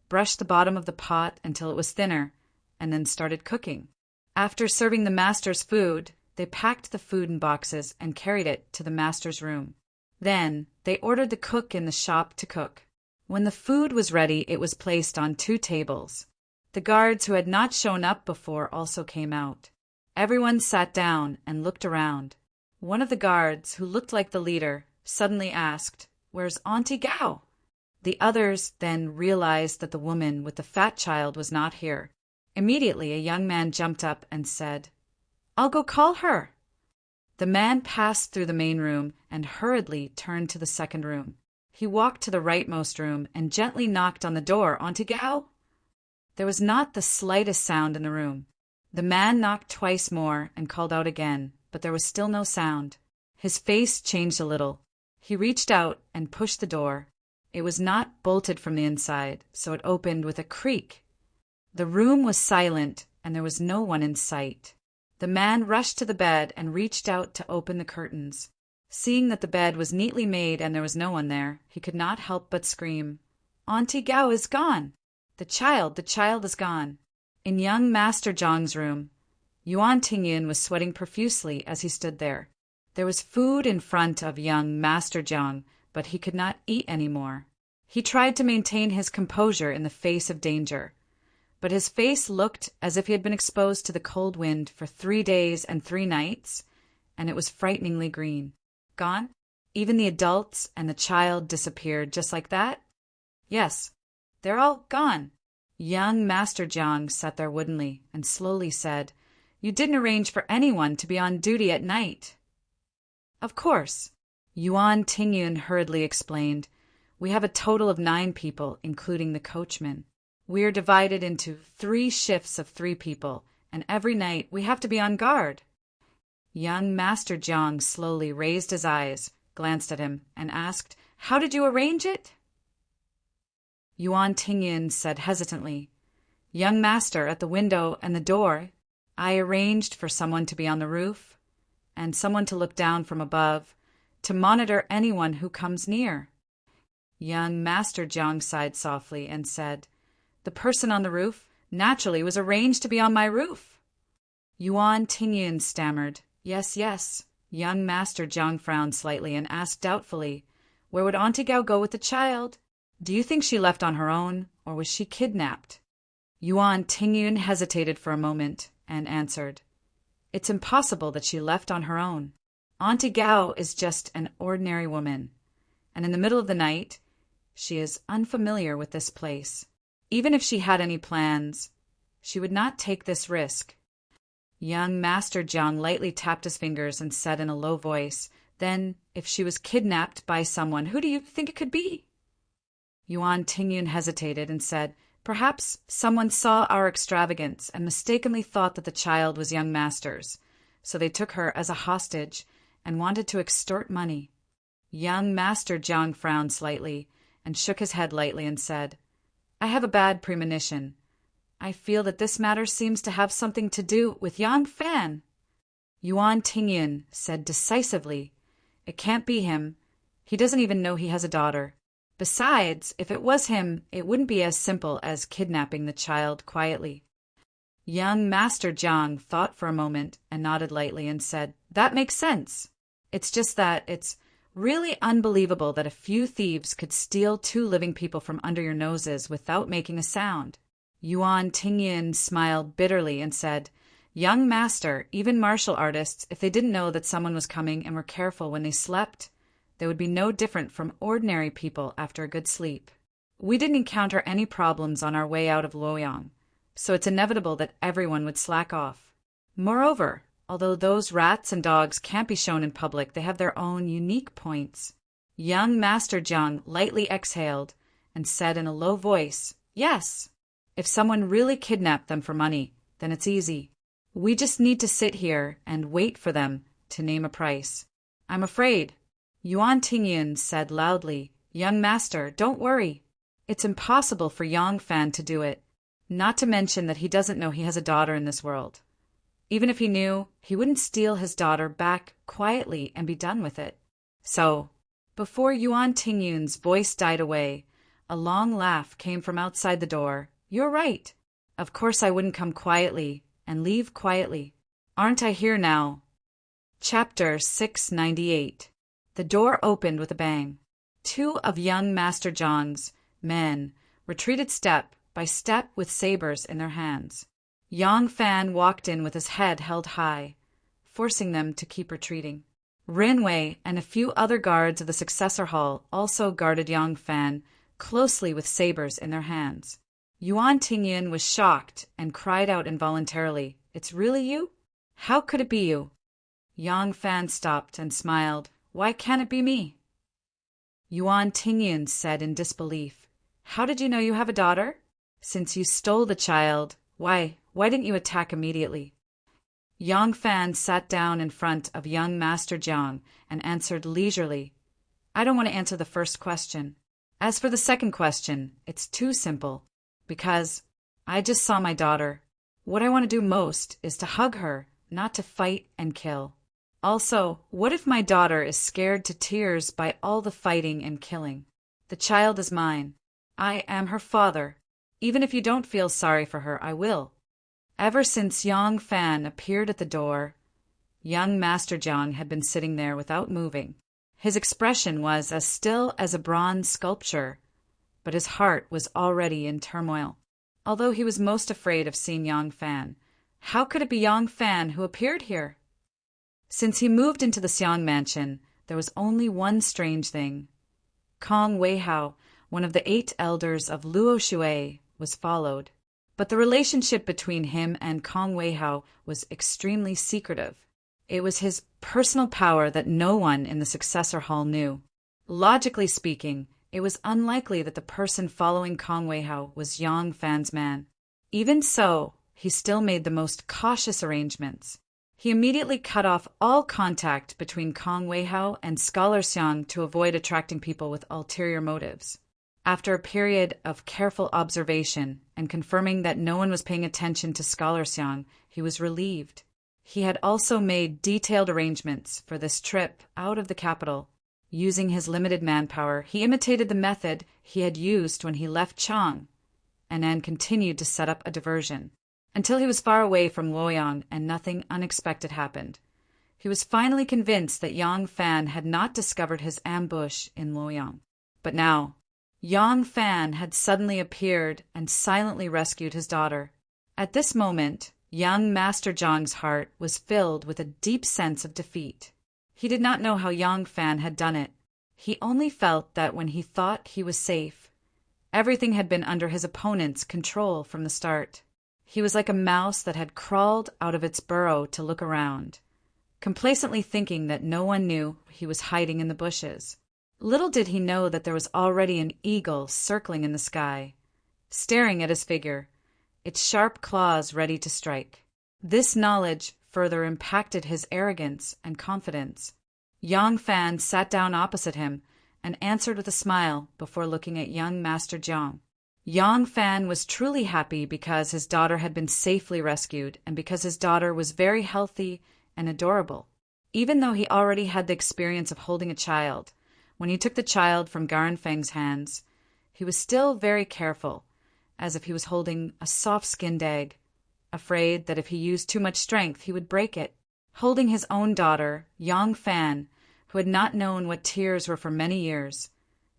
brushed the bottom of the pot until it was thinner, and then started cooking. After serving the master's food, they packed the food in boxes and carried it to the master's room. Then they ordered the cook in the shop to cook. When the food was ready, it was placed on 2 tables. The guards who had not shown up before also came out. Everyone sat down and looked around. One of the guards, who looked like the leader, suddenly asked, "Where's Auntie Gao?" The others then realized that the woman with the fat child was not here. Immediately a young man jumped up and said, "I'll go call her." The man passed through the main room and hurriedly turned to the second room. He walked to the rightmost room and gently knocked on the door. "Auntie Gao?" There was not the slightest sound in the room. The man knocked twice more and called out again, but there was still no sound. His face changed a little. He reached out and pushed the door. It was not bolted from the inside, so it opened with a creak. The room was silent, and there was no one in sight. The man rushed to the bed and reached out to open the curtains. Seeing that the bed was neatly made and there was no one there, he could not help but scream, "Auntie Gao is gone! The child is gone!" In young Master Zhang's room, Yuan Tingyun was sweating profusely as he stood there. There was food in front of young Master Zhang, but he could not eat any more. He tried to maintain his composure in the face of danger, but his face looked as if he had been exposed to the cold wind for 3 days and 3 nights, and it was frighteningly green. Gone? Even the adults and the child disappeared just like that? Yes, they're all gone. Young Master Zhang sat there woodenly and slowly said, "You didn't arrange for anyone to be on duty at night." "Of course," Yuan Tingyun hurriedly explained. "We have a total of 9 people, including the coachman. We are divided into 3 shifts of 3 people, and every night we have to be on guard." Young Master Zhang slowly raised his eyes, glanced at him, and asked, "How did you arrange it?" Yuan Tingyun said hesitantly, "Young Master, at the window and the door, I arranged for someone to be on the roof, and someone to look down from above, to monitor anyone who comes near." Young Master Zhang sighed softly and said, "The person on the roof naturally was arranged to be on my roof." Yuan Tingyun stammered, "Yes, yes." Young Master Zhang frowned slightly and asked doubtfully, "Where would Auntie Gao go with the child? Do you think she left on her own, or was she kidnapped?" Yuan Tingyun hesitated for a moment and answered, "It's impossible that she left on her own. Auntie Gao is just an ordinary woman, and in the middle of the night she is unfamiliar with this place. Even if she had any plans, she would not take this risk. Young Master Jiang lightly tapped his fingers and said in a low voice, "Then, if she was kidnapped by someone, who do you think it could be?" Yuan Tingyun hesitated and said, "Perhaps someone saw our extravagance and mistakenly thought that the child was young master's, so they took her as a hostage and wanted to extort money." Young Master Jiang frowned slightly and shook his head lightly and said, "I have a bad premonition. I feel that this matter seems to have something to do with Yang Fan." Yuan Tingyun said decisively, "It can't be him. He doesn't even know he has a daughter. Besides, if it was him, it wouldn't be as simple as kidnapping the child quietly." Young Master Jiang thought for a moment and nodded lightly and said, "That makes sense. It's just that it's really unbelievable that a few thieves could steal 2 living people from under your noses without making a sound." Yuan Tingyun smiled bitterly and said, "Young master, even martial artists, if they didn't know that someone was coming and were careful when they slept, they would be no different from ordinary people after a good sleep. We didn't encounter any problems on our way out of Luoyang, so it's inevitable that everyone would slack off. Moreover, although those rats and dogs can't be shown in public, they have their own unique points." Young Master Jiang lightly exhaled and said in a low voice, "Yes. If someone really kidnapped them for money, then it's easy. We just need to sit here and wait for them to name a price." "I'm afraid," Yuan Tingyun said loudly, "Young master, don't worry. It's impossible for Yang Fan to do it, not to mention that he doesn't know he has a daughter in this world. Even if he knew, he wouldn't steal his daughter back quietly and be done with it." So, before Yuan Tingyun's voice died away, a long laugh came from outside the door. "You're right. Of course I wouldn't come quietly and leave quietly. Aren't I here now?" Chapter 698. The door opened with a bang. 2 of young Master Jiang's men retreated step by step with sabers in their hands. Yang Fan walked in with his head held high, forcing them to keep retreating. Rinwei and a few other guards of the successor hall also guarded Yang Fan closely with sabers in their hands. Yuan Tingyun was shocked and cried out involuntarily, "It's really you? How could it be you?" Yang Fan stopped and smiled. "Why can't it be me?" Yuan Tingyun said in disbelief, "How did you know you have a daughter? Since you stole the child, why didn't you attack immediately?" Yang Fan sat down in front of young Master Jiang and answered leisurely, "I don't want to answer the first question. As for the second question, it's too simple. Because I just saw my daughter. What I want to do most is to hug her, not to fight and kill. Also, what if my daughter is scared to tears by all the fighting and killing? The child is mine. I am her father. Even if you don't feel sorry for her, I will." Ever since Yang Fan appeared at the door, young Master Jiang had been sitting there without moving. His expression was as still as a bronze sculpture, but his heart was already in turmoil. Although he was most afraid of seeing Yang Fan, how could it be Yang Fan who appeared here? Since he moved into the Xiang mansion, there was only one strange thing. Kong Weihao, one of the 8 elders of Luo Shui, was followed. But the relationship between him and Kong Weihao was extremely secretive. It was his personal power that no one in the successor hall knew. Logically speaking, it was unlikely that the person following Kong Weihao was Yang Fan's man. Even so, he still made the most cautious arrangements. He immediately cut off all contact between Kong Weihao and Scholar Xiang to avoid attracting people with ulterior motives. After a period of careful observation and confirming that no one was paying attention to Scholar Xiang, he was relieved. He had also made detailed arrangements for this trip out of the capital. Using his limited manpower, he imitated the method he had used when he left Chang, and then continued to set up a diversion, until he was far away from Luoyang and nothing unexpected happened. He was finally convinced that Yang Fan had not discovered his ambush in Luoyang. But now, Yang Fan had suddenly appeared and silently rescued his daughter. At this moment, young Master Jiang's heart was filled with a deep sense of defeat. He did not know how Yang Fan had done it. He only felt that when he thought he was safe, Everything had been under his opponent's control from the start. He was like a mouse that had crawled out of its burrow to look around, complacently thinking that no one knew he was hiding in the bushes. Little did he know that there was already an eagle circling in the sky, staring at his figure, its sharp claws ready to strike. This knowledge further impacted his arrogance and confidence. Yang Fan sat down opposite him and answered with a smile before looking at young Master Jiang. Yang Fan was truly happy because his daughter had been safely rescued and because his daughter was very healthy and adorable. Even though he already had the experience of holding a child, when he took the child from Garenfeng's hands, he was still very careful, as if he was holding a soft-skinned egg, afraid that if he used too much strength he would break it. Holding his own daughter, Yang Fan, who had not known what tears were for many years,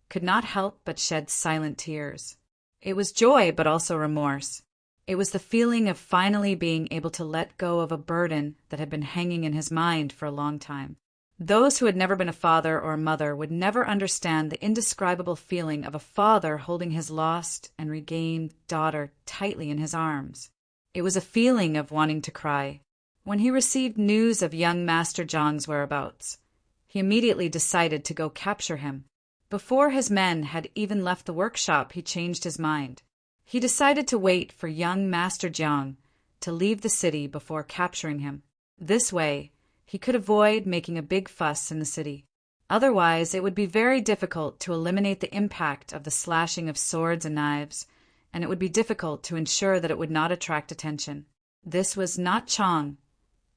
could not help but shed silent tears. It was joy but also remorse. It was the feeling of finally being able to let go of a burden that had been hanging in his mind for a long time. Those who had never been a father or a mother would never understand the indescribable feeling of a father holding his lost and regained daughter tightly in his arms. It was a feeling of wanting to cry. When he received news of young Master Jiang's whereabouts, he immediately decided to go capture him. Before his men had even left the workshop, he changed his mind. He decided to wait for young Master Jiang to leave the city before capturing him. This way, he could avoid making a big fuss in the city. Otherwise, it would be very difficult to eliminate the impact of the slashing of swords and knives, and it would be difficult to ensure that it would not attract attention. This was not Chang,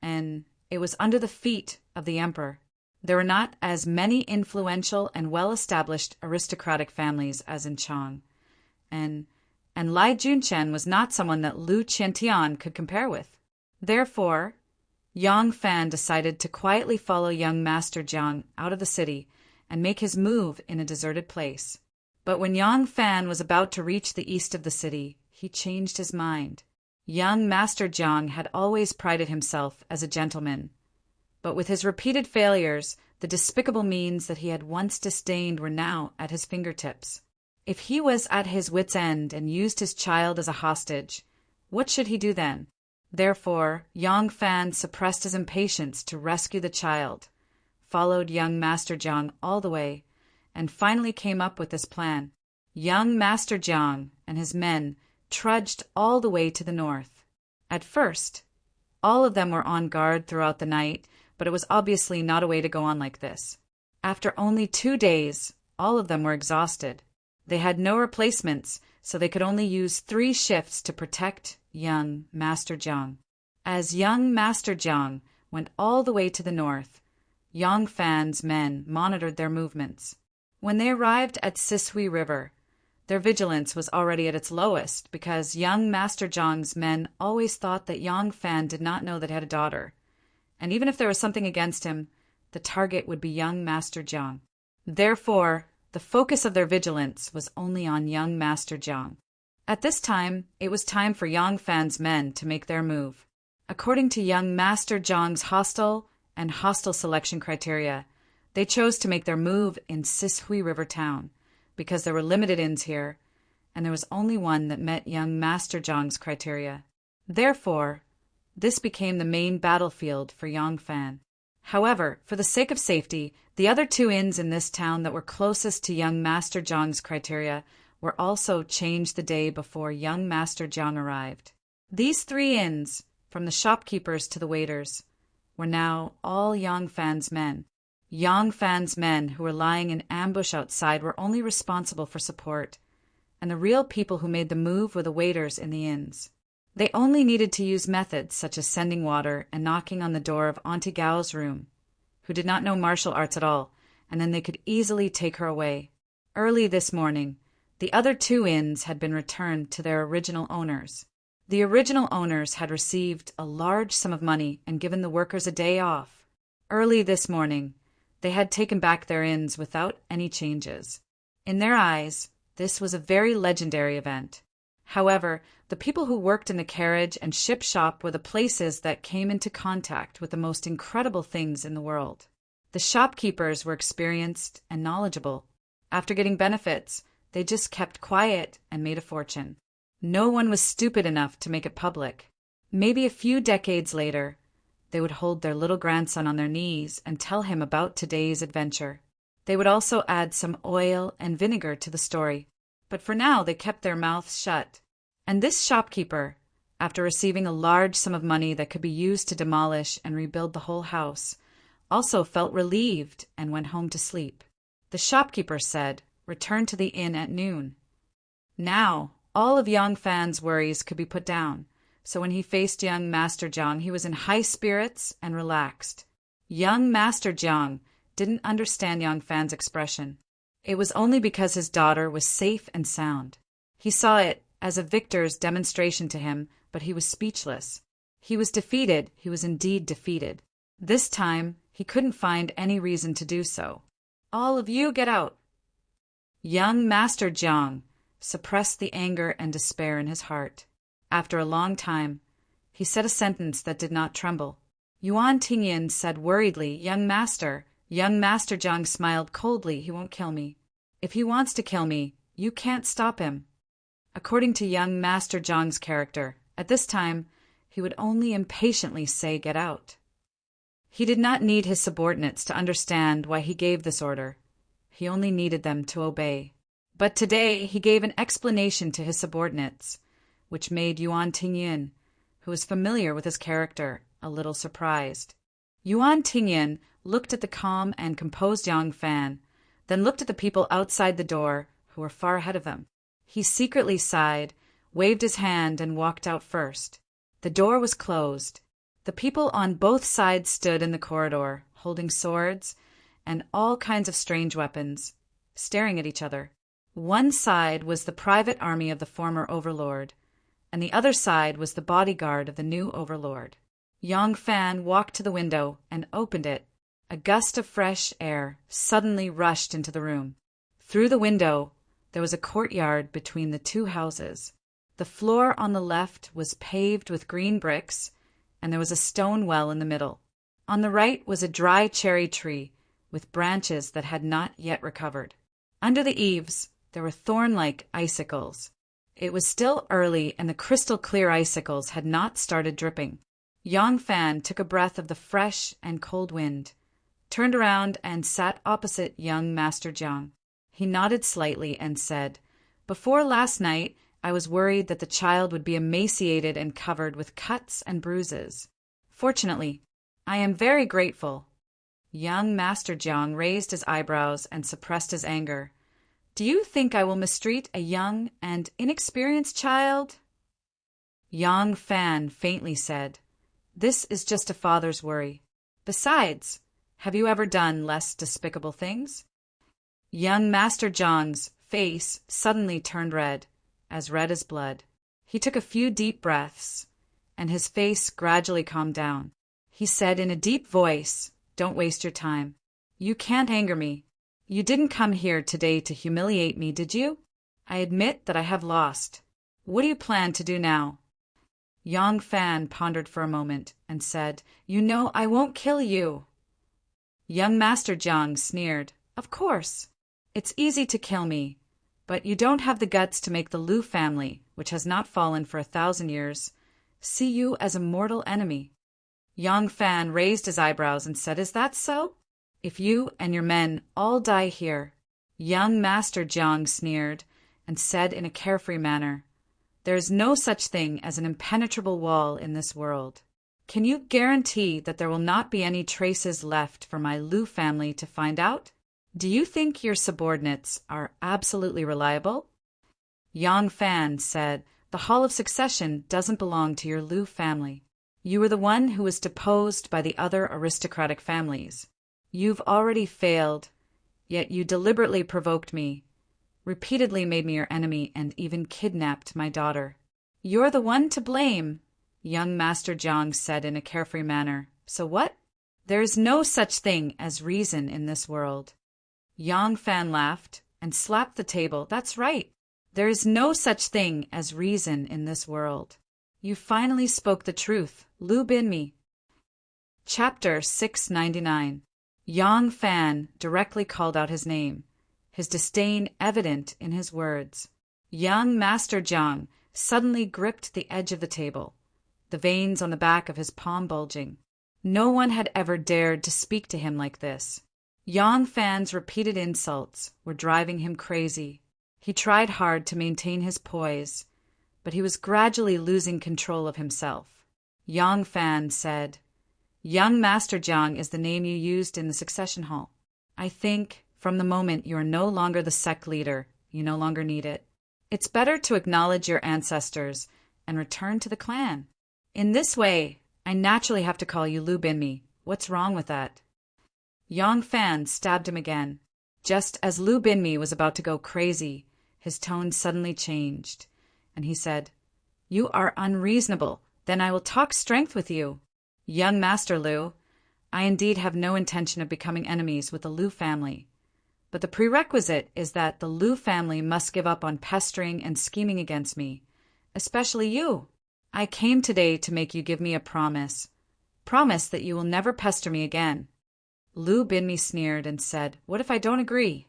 and it was under the feet of the emperor. There were not as many influential and well-established aristocratic families as in Chang, and Lai Junchen was not someone that Lu Qiantian could compare with. Therefore, Yang Fan decided to quietly follow young Master Jiang out of the city and make his move in a deserted place. But when Yang Fan was about to reach the east of the city, he changed his mind. Young Master Jiang had always prided himself as a gentleman, but with his repeated failures, the despicable means that he had once disdained were now at his fingertips. If he was at his wit's end and used his child as a hostage, what should he do then? Therefore, Yang Fan suppressed his impatience to rescue the child, followed young Master Jiang all the way, and finally came up with this plan. Young Master Jiang and his men trudged all the way to the north. At first, all of them were on guard throughout the night, but it was obviously not a way to go on like this. After only 2 days, all of them were exhausted. They had no replacements, so they could only use 3 shifts to protect young Master Jiang. As young Master Jiang went all the way to the north, Yang Fan's men monitored their movements. When they arrived at Sishui River, their vigilance was already at its lowest because young Master Jiang's men always thought that Yang Fan did not know that he had a daughter, and even if there was something against him, the target would be young Master Jiang. Therefore, the focus of their vigilance was only on young Master Jiang. At this time, it was time for Yang Fan's men to make their move. According to young Master Jiang's hostile and hostile selection criteria, they chose to make their move in Sishui River Town, because there were limited inns here, and there was only one that met young Master Jiang's criteria. Therefore, this became the main battlefield for Yang Fan. However, for the sake of safety, the other 2 inns in this town that were closest to young Master Jiang's criteria were also changed the day before young Master Jiang arrived. These 3 inns, from the shopkeepers to the waiters, were now all Yang Fan's men. Yang Fan's men who were lying in ambush outside were only responsible for support, and the real people who made the move were the waiters in the inns. They only needed to use methods such as sending water and knocking on the door of Auntie Gao's room, who did not know martial arts at all, and then they could easily take her away. Early this morning, the other 2 inns had been returned to their original owners. The original owners had received a large sum of money and given the workers a day off. Early this morning, they had taken back their inns without any changes. In their eyes, this was a very legendary event. However, the people who worked in the carriage and ship shop were the places that came into contact with the most incredible things in the world. The shopkeepers were experienced and knowledgeable. After getting benefits, They just kept quiet and made a fortune. No one was stupid enough to make it public. Maybe a few decades later, they would hold their little grandson on their knees and tell him about today's adventure. They would also add some oil and vinegar to the story. But for now, they kept their mouths shut. And this shopkeeper, after receiving a large sum of money that could be used to demolish and rebuild the whole house, also felt relieved and went home to sleep. The shopkeeper said, "Return to the inn at noon." Now, all of Yang Fan's worries could be put down, so when he faced young Master Jiang, he was in high spirits and relaxed. Young Master Jiang didn't understand Yang Fan's expression. It was only because his daughter was safe and sound. He saw it as a victor's demonstration to him, but he was speechless. He was defeated. He was indeed defeated. This time, he couldn't find any reason to do so. "All of you get out!" Young Master Jiang suppressed the anger and despair in his heart. After a long time, he said a sentence that did not tremble. Yuan Tingyin said worriedly, "Young Master." Young Master Jiang smiled coldly. "He won't kill me. If he wants to kill me, you can't stop him." According to young Master Jiang's character, at this time, he would only impatiently say, "Get out." He did not need his subordinates to understand why he gave this order. He only needed them to obey. But today he gave an explanation to his subordinates, which made Yuan Tingyin, who was familiar with his character, a little surprised. Yuan Tingyin looked at the calm and composed Yang Fan, then looked at the people outside the door, who were far ahead of them. He secretly sighed, waved his hand, and walked out first. The door was closed. The people on both sides stood in the corridor, holding swords and all kinds of strange weapons, staring at each other. One side was the private army of the former overlord, and the other side was the bodyguard of the new overlord. Yang Fan walked to the window and opened it. A gust of fresh air suddenly rushed into the room. Through the window, there was a courtyard between the two houses. The floor on the left was paved with green bricks, and there was a stone well in the middle. On the right was a dry cherry tree with branches that had not yet recovered. Under the eaves, there were thorn-like icicles. It was still early, and the crystal-clear icicles had not started dripping. Yang Fan took a breath of the fresh and cold wind, turned around and sat opposite young Master Jiang. He nodded slightly and said, "Before last night, I was worried that the child would be emaciated and covered with cuts and bruises. Fortunately, I am very grateful." Young Master Jiang raised his eyebrows and suppressed his anger. "Do you think I will mistreat a young and inexperienced child?" Yang Fan faintly said, "This is just a father's worry. Besides, have you ever done less despicable things?" Young Master Jiang's face suddenly turned red as blood. He took a few deep breaths, and his face gradually calmed down. He said in a deep voice, "Don't waste your time. You can't anger me. You didn't come here today to humiliate me, did you? I admit that I have lost. What do you plan to do now?" Yang Fan pondered for a moment and said, "You know I won't kill you." Young Master Jiang sneered, "Of course. It's easy to kill me, but you don't have the guts to make the Lu family, which has not fallen for 1,000 years, see you as a mortal enemy." Yang Fan raised his eyebrows and said, "Is that so? If you and your men all die here," young Master Jiang sneered and said in a carefree manner, "There is no such thing as an impenetrable wall in this world. Can you guarantee that there will not be any traces left for my Lu family to find out? Do you think your subordinates are absolutely reliable?" Yang Fan said, "The Hall of Succession doesn't belong to your Lu family. You were the one who was deposed by the other aristocratic families. You've already failed, yet you deliberately provoked me, repeatedly made me your enemy, and even kidnapped my daughter. You're the one to blame," young Master Jiang said in a carefree manner. "So what? There is no such thing as reason in this world." Yang Fan laughed and slapped the table. "That's right. There is no such thing as reason in this world. You finally spoke the truth, Lu Binmi." Chapter 699. Yang Fan directly called out his name. his disdain evident in his words. Young Master Jiang suddenly gripped the edge of the table, the veins on the back of his palm bulging. No one had ever dared to speak to him like this. Yang Fan's repeated insults were driving him crazy. He tried hard to maintain his poise, but he was gradually losing control of himself. Yang Fan said, "Young Master Jiang is the name you used in the succession hall. I think, from the moment you are no longer the sect leader, you no longer need it. It's better to acknowledge your ancestors and return to the clan. In this way, I naturally have to call you Lu Binmi. What's wrong with that?" Yang Fan stabbed him again. Just as Lu Binmi was about to go crazy, his tone suddenly changed, and he said, "You are unreasonable. Then I will talk strength with you. Young Master Lu, I indeed have no intention of becoming enemies with the Lu family. But the prerequisite is that the Lu family must give up on pestering and scheming against me, especially you. I came today to make you give me a promise. Promise that you will never pester me again." Lu Binmi sneered and said, "What if I don't agree?"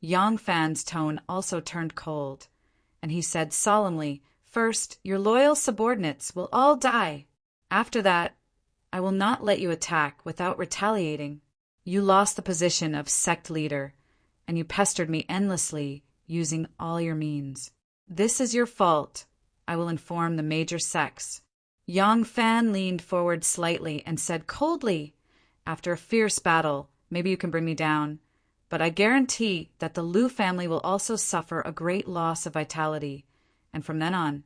Yang Fan's tone also turned cold, and he said solemnly, "First, your loyal subordinates will all die. After that, I will not let you attack without retaliating. You lost the position of sect leader, and you pestered me endlessly, using all your means. This is your fault. I will inform the major sects." Yang Fan leaned forward slightly and said coldly, "After a fierce battle, maybe you can bring me down, but I guarantee that the Lu family will also suffer a great loss of vitality, and from then on,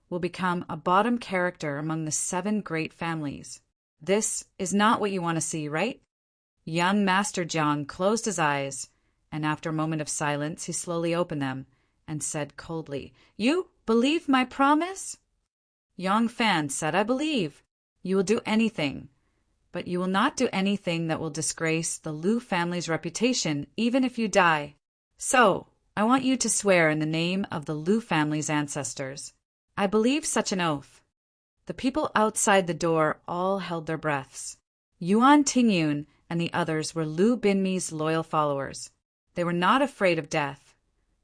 will become a bottom character among the 7 great families. This is not what you want to see, right?" Young Master Jiang closed his eyes, and after a moment of silence, he slowly opened them and said coldly, "You believe my promise?" Yang Fan said, "I believe. You will do anything, but you will not do anything that will disgrace the Lu family's reputation, even if you die. So, I want you to swear in the name of the Lu family's ancestors." "I believe such an oath." The people outside the door all held their breaths. Yuan Tingyun and the others were Lu Binmi's loyal followers. They were not afraid of death,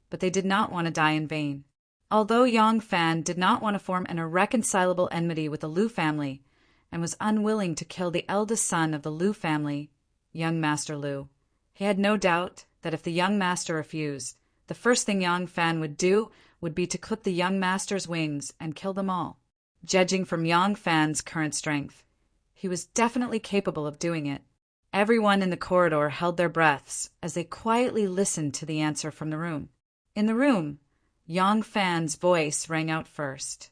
but they did not want to die in vain. Although Yang Fan did not want to form an irreconcilable enmity with the Lu family, and was unwilling to kill the eldest son of the Lu family, young Master Lu, he had no doubt that if the young master refused, the first thing Yang Fan would do would be to clip the young master's wings and kill them all. Judging from Yang Fan's current strength, he was definitely capable of doing it. Everyone in the corridor held their breaths as they quietly listened to the answer from the room. In the room, Yang Fan's voice rang out first.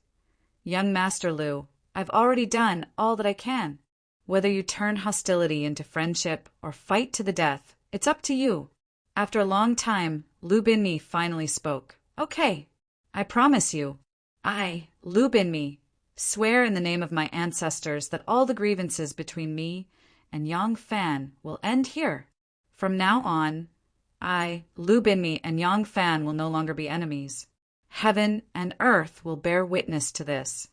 "Young Master Lu, I've already done all that I can. Whether you turn hostility into friendship or fight to the death, it's up to you." After a long time, Lu Binmi finally spoke. "Okay, I promise you. I, Lu Binmi, swear in the name of my ancestors that all the grievances between me and Yang Fan will end here. From now on, I, Lu Binmi, and Yang Fan will no longer be enemies. Heaven and earth will bear witness to this."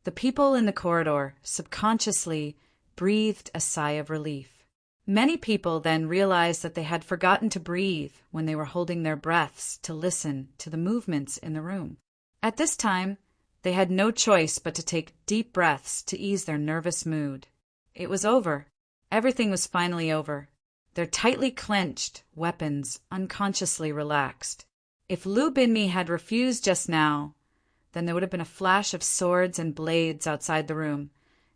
The people in the corridor subconsciously breathed a sigh of relief. Many people then realized that they had forgotten to breathe when they were holding their breaths to listen to the movements in the room. At this time, they had no choice but to take deep breaths to ease their nervous mood. It was over. Everything was finally over. Their tightly clenched weapons unconsciously relaxed. If Lu Binmi had refused just now, then there would have been a flash of swords and blades outside the room,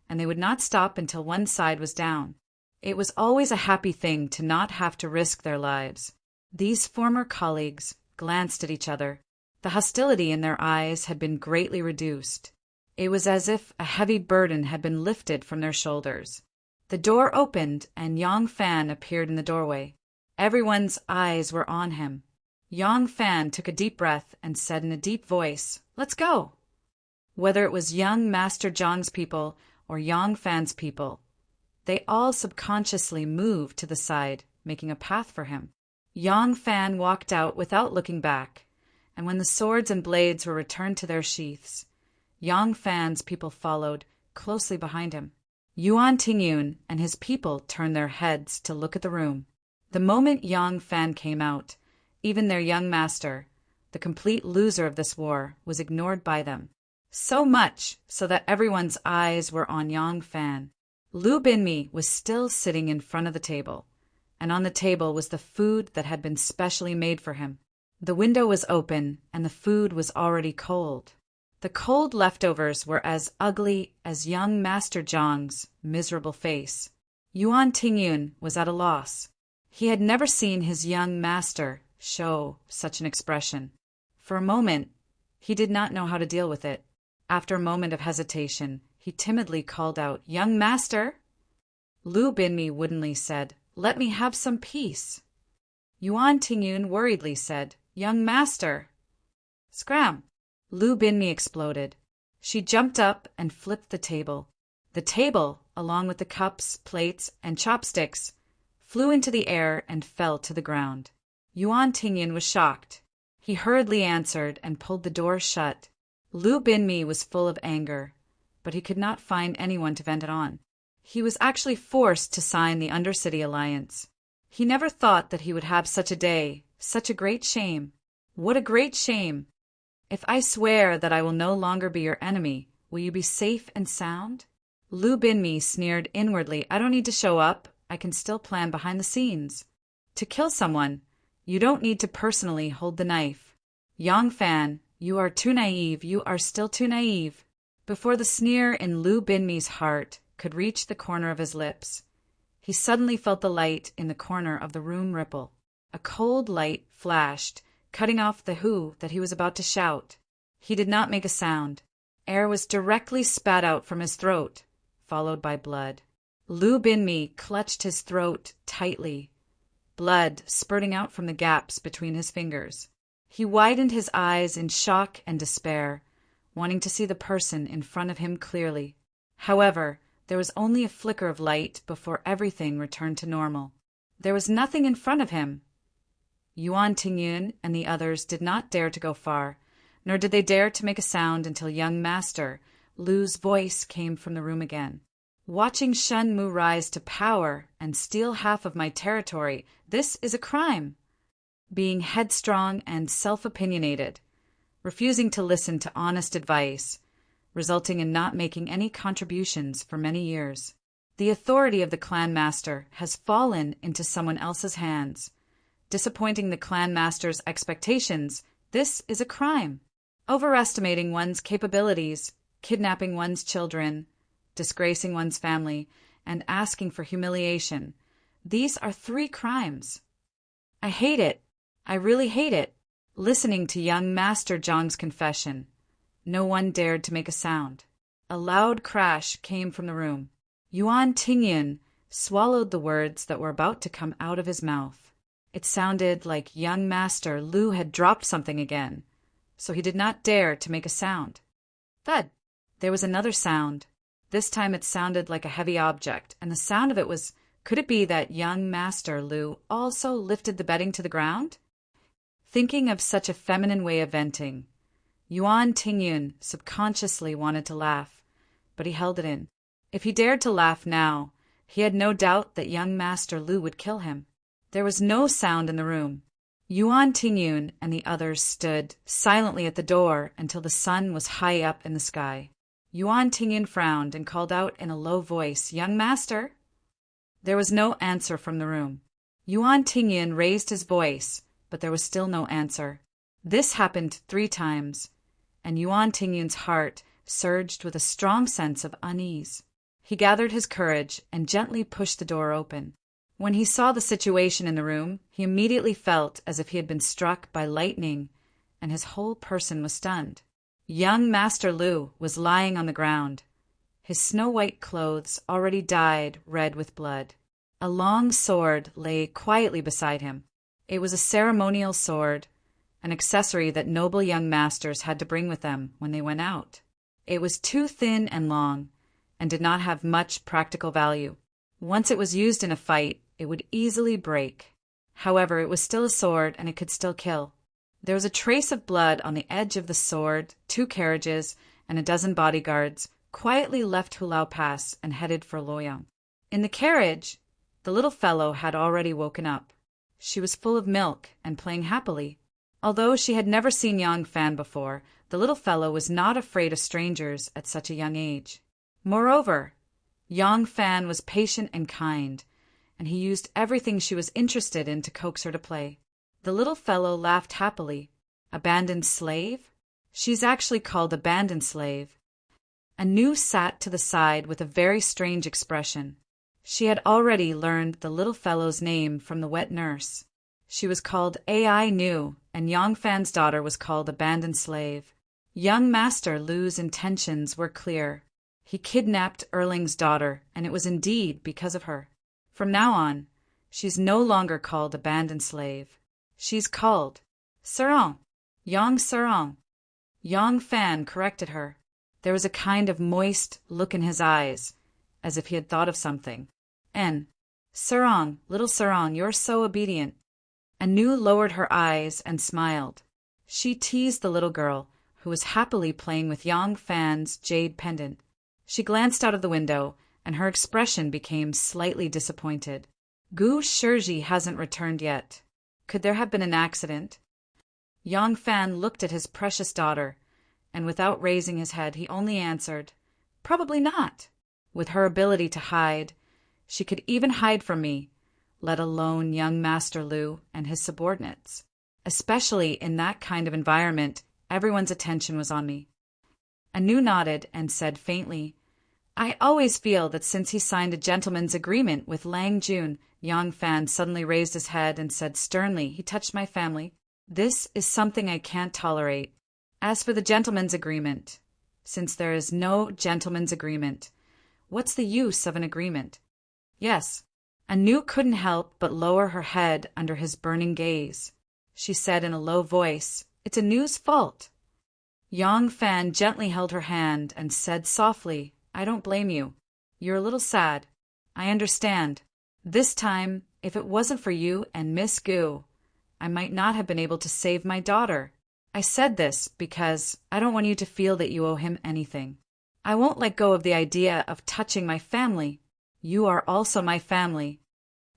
and they would not stop until one side was down. It was always a happy thing to not have to risk their lives. These former colleagues glanced at each other. The hostility in their eyes had been greatly reduced. It was as if a heavy burden had been lifted from their shoulders. The door opened, and Yang Fan appeared in the doorway. Everyone's eyes were on him. Yang Fan took a deep breath and said in a deep voice, "Let's go." Whether it was young Master Jiang's people or Yang Fan's people, they all subconsciously moved to the side, making a path for him. Yang Fan walked out without looking back, and when the swords and blades were returned to their sheaths, Yang Fan's people followed closely behind him. Yuan Tingyun and his people turned their heads to look at the room. The moment Yang Fan came out, even their young master, the complete loser of this war, was ignored by them. So much so that everyone's eyes were on Yang Fan. Lu Binmi was still sitting in front of the table, and on the table was the food that had been specially made for him. The window was open, and the food was already cold. The cold leftovers were as ugly as young Master Zhang's miserable face. Yuan Tingyun was at a loss. He had never seen his young master show such an expression. For a moment, he did not know how to deal with it. After a moment of hesitation, he timidly called out, "Young master!" Lu Binmi woodenly said, "Let me have some peace." Yuan Tingyun worriedly said, "Young master!" Scram! Lu Binmi exploded. She jumped up and flipped the table. The table, along with the cups, plates, and chopsticks, flew into the air and fell to the ground. Yuan Tingyun was shocked. He hurriedly answered and pulled the door shut. Lu Binmi was full of anger, but he could not find anyone to vent it on. He was actually forced to sign the Undercity Alliance. He never thought that he would have such a day, such a great shame. What a great shame! If I swear that I will no longer be your enemy, will you be safe and sound? Lu Binmi sneered inwardly. I don't need to show up. I can still plan behind the scenes. To kill someone, you don't need to personally hold the knife. Yang Fan, you are too naive. You are still too naive. Before the sneer in Lu Binmi's heart could reach the corner of his lips, he suddenly felt the light in the corner of the room ripple. A cold light flashed, cutting off the "who" that he was about to shout. He did not make a sound. Air was directly spat out from his throat, followed by blood. Lu Binmi clutched his throat tightly, blood spurting out from the gaps between his fingers. He widened his eyes in shock and despair, wanting to see the person in front of him clearly. However, there was only a flicker of light before everything returned to normal. There was nothing in front of him. Yuan Tingyun and the others did not dare to go far, nor did they dare to make a sound until young master Lu's voice came from the room again. Watching Shen Mu rise to power and steal half of my territory, this is a crime. Being headstrong and self-opinionated, refusing to listen to honest advice, resulting in not making any contributions for many years. The authority of the clan master has fallen into someone else's hands. Disappointing the clan master's expectations, this is a crime. Overestimating one's capabilities, kidnapping one's children, disgracing one's family, and asking for humiliation. These are 3 crimes. I hate it. I really hate it. Listening to young Master Zhang's confession, no one dared to make a sound. A loud crash came from the room. Yuan Tingyun swallowed the words that were about to come out of his mouth. It sounded like young Master Lu had dropped something again, so he did not dare to make a sound. Thud! There was another sound. This time it sounded like a heavy object, and the sound of it was, could it be that young Master Lu also lifted the bedding to the ground? Thinking of such a feminine way of venting, Yuan Tingyun subconsciously wanted to laugh, but he held it in. If he dared to laugh now, he had no doubt that young Master Lu would kill him. There was no sound in the room. Yuan Tingyun and the others stood silently at the door until the sun was high up in the sky. Yuan Tingyun frowned and called out in a low voice, "Young master!" There was no answer from the room. Yuan Tingyun raised his voice, but there was still no answer. This happened 3 times, and Yuan Tingyun's heart surged with a strong sense of unease. He gathered his courage and gently pushed the door open. When he saw the situation in the room, he immediately felt as if he had been struck by lightning, and his whole person was stunned. Young Master Lu was lying on the ground, his snow-white clothes already dyed red with blood. A long sword lay quietly beside him. It was a ceremonial sword, an accessory that noble young masters had to bring with them when they went out. It was too thin and long, and did not have much practical value. Once it was used in a fight, it would easily break. However, it was still a sword, and it could still kill. There was a trace of blood on the edge of the sword. 2 carriages and a dozen bodyguards quietly left Hulao Pass and headed for Luoyang. In the carriage, the little fellow had already woken up. She was full of milk and playing happily. Although she had never seen Yang Fan before, the little fellow was not afraid of strangers at such a young age. Moreover, Yang Fan was patient and kind, and he used everything she was interested in to coax her to play. The little fellow laughed happily. Abandoned slave? She's actually called Abandoned Slave. Anu sat to the side with a very strange expression. She had already learned the little fellow's name from the wet nurse. She was called Ai Nu, and Yang Fan's daughter was called Abandoned Slave. Young Master Lu's intentions were clear. He kidnapped Erling's daughter, and it was indeed because of her. From now on, she's no longer called Abandoned Slave. She's called Sarong. Yang Sarong. Yang Fan corrected her. There was a kind of moist look in his eyes, as if he had thought of something. Sarong, little Sarong, you're so obedient. Anu lowered her eyes and smiled. She teased the little girl, who was happily playing with Yang Fan's jade pendant. She glanced out of the window, and her expression became slightly disappointed. Gu Shirji hasn't returned yet. Could there have been an accident? Yang Fan looked at his precious daughter, and without raising his head, he only answered, "Probably not. With her ability to hide, she could even hide from me, let alone young Master Lu and his subordinates. Especially in that kind of environment, everyone's attention was on me." Anu nodded and said faintly, "I always feel that since he signed a gentleman's agreement with Lang Jun." Yang Fan suddenly raised his head and said sternly, "He touched my family. This is something I can't tolerate. As for the gentleman's agreement, since there is no gentleman's agreement, what's the use of an agreement?" Yes. Anu couldn't help but lower her head under his burning gaze. She said in a low voice, "It's Anu's fault." Yang Fan gently held her hand and said softly, "I don't blame you. You're a little sad. I understand. This time, if it wasn't for you and Miss Gu, I might not have been able to save my daughter. I said this because I don't want you to feel that you owe him anything. I won't let go of the idea of touching my family. You are also my family."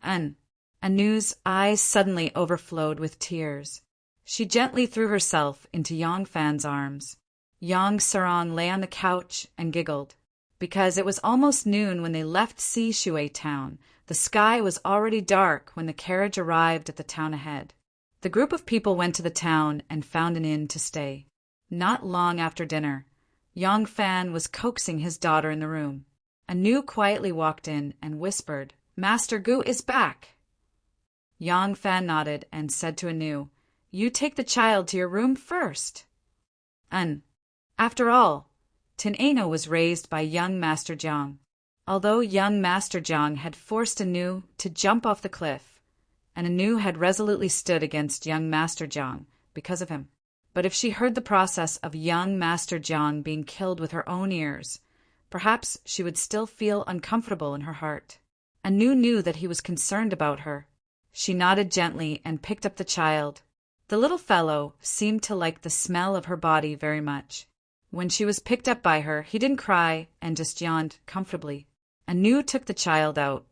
Anu's eyes suddenly overflowed with tears. She gently threw herself into Yang Fan's arms. Yang Sarong lay on the couch and giggled. Because it was almost noon when they left Sishui town, the sky was already dark when the carriage arrived at the town ahead. The group of people went to the town and found an inn to stay. Not long after dinner, Yang Fan was coaxing his daughter in the room. Anu quietly walked in and whispered, "Master Gu is back." Yang Fan nodded and said to Anu, "You take the child to your room first." After all, Tin Ano was raised by young Master Jiang. Although young Master Jiang had forced Anu to jump off the cliff, and Anu had resolutely stood against young Master Jiang because of him. But if she heard the process of young Master Jiang being killed with her own ears, perhaps she would still feel uncomfortable in her heart. Anu knew that he was concerned about her. She nodded gently and picked up the child. The little fellow seemed to like the smell of her body very much. When she was picked up by her, he didn't cry and just yawned comfortably. Anu took the child out.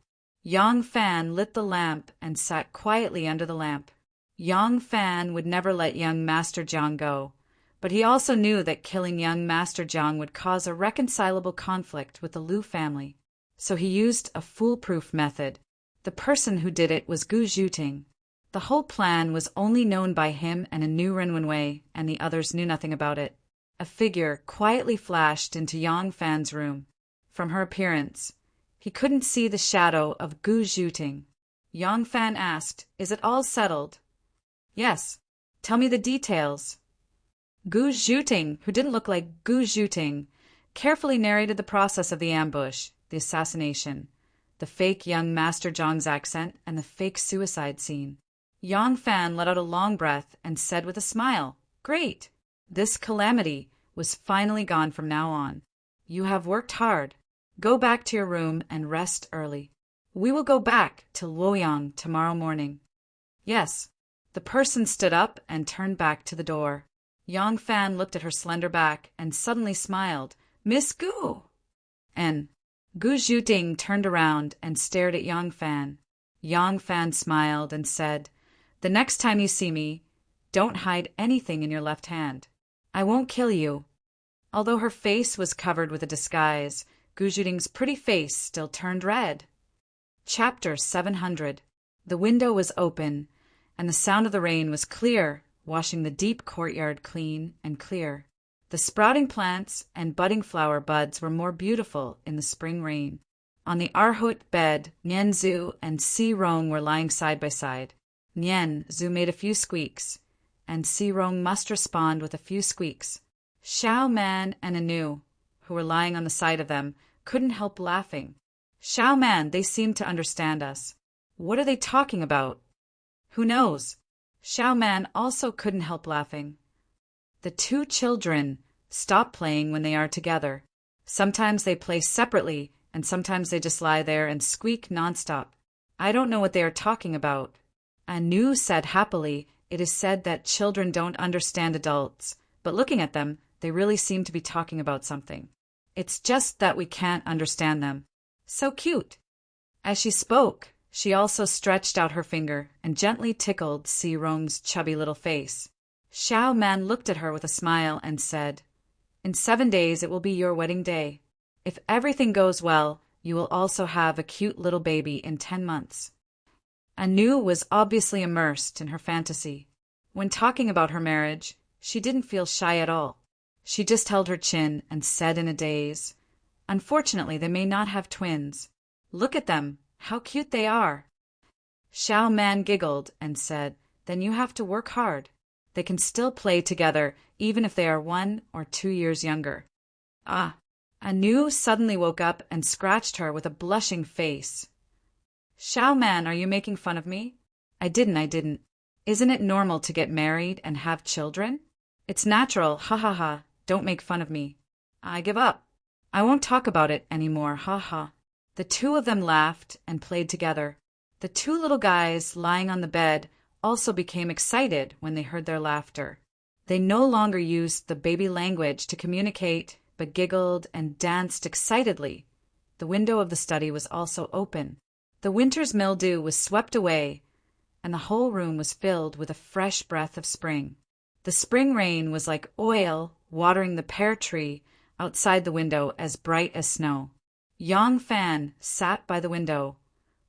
Yang Fan lit the lamp and sat quietly under the lamp. Yang Fan would never let young Master Jiang go, but he also knew that killing young Master Jiang would cause a reconcilable conflict with the Lu family. So he used a foolproof method. The person who did it was Gu Zhuting. The whole plan was only known by him and Anu Renwenwei, and the others knew nothing about it. A figure quietly flashed into Yang Fan's room. From her appearance, he couldn't see the shadow of Gu Zhuting. Yang Fan asked, "Is it all settled?" "Yes. Tell me the details." Gu Zhuting, who didn't look like Gu Zhuting, carefully narrated the process of the ambush, the assassination, the fake young Master Jiang's accent, and the fake suicide scene. Yang Fan let out a long breath and said with a smile, "Great! This calamity was finally gone from now on. You have worked hard. Go back to your room and rest early. We will go back to Luoyang tomorrow morning." "Yes." The person stood up and turned back to the door. Yang Fan looked at her slender back and suddenly smiled. "Miss Gu!" And Gu Zhuting turned around and stared at Yang Fan. Yang Fan smiled and said, The next time you see me, don't hide anything in your left hand. I won't kill you." Although her face was covered with a disguise, Gujuding's pretty face still turned red. Chapter 700. The window was open, and the sound of the rain was clear, washing the deep courtyard clean and clear. The sprouting plants and budding flower buds were more beautiful in the spring rain. On the arhut bed, Nien Zhu and Si Rong were lying side by side. Nien Zhu made a few squeaks, and Si Rong must respond with a few squeaks. Xiao Man and Anu, who were lying on the side of them, couldn't help laughing. "Xiao Man, they seem to understand us. What are they talking about?" "Who knows?" Xiao Man also couldn't help laughing. The two children stop playing when they are together. Sometimes they play separately, and sometimes they just lie there and squeak nonstop. "I don't know what they are talking about." Anu said happily, "It is said that children don't understand adults, but looking at them, they really seem to be talking about something. It's just that we can't understand them. So cute." As she spoke, she also stretched out her finger and gently tickled Si Rong's chubby little face. Xiao Man looked at her with a smile and said, "In 7 days it will be your wedding day. If everything goes well, you will also have a cute little baby in 10 months. Anu was obviously immersed in her fantasy. When talking about her marriage, she didn't feel shy at all. She just held her chin and said in a daze, "Unfortunately, they may not have twins. Look at them, how cute they are." Xiao Man giggled and said, "Then you have to work hard. They can still play together even if they are 1 or 2 years younger." Ah! Anu suddenly woke up and scratched her with a blushing face. "Xiao Man, are you making fun of me?" I didn't. Isn't it normal to get married and have children?" "It's natural, ha ha ha. Don't make fun of me." "I give up. I won't talk about it anymore, ha ha." The two of them laughed and played together. The two little guys lying on the bed also became excited when they heard their laughter. They no longer used the baby language to communicate, but giggled and danced excitedly. The window of the study was also open. The winter's mildew was swept away, and the whole room was filled with a fresh breath of spring. The spring rain was like oil watering the pear tree outside the window, as bright as snow. Yang Fan sat by the window,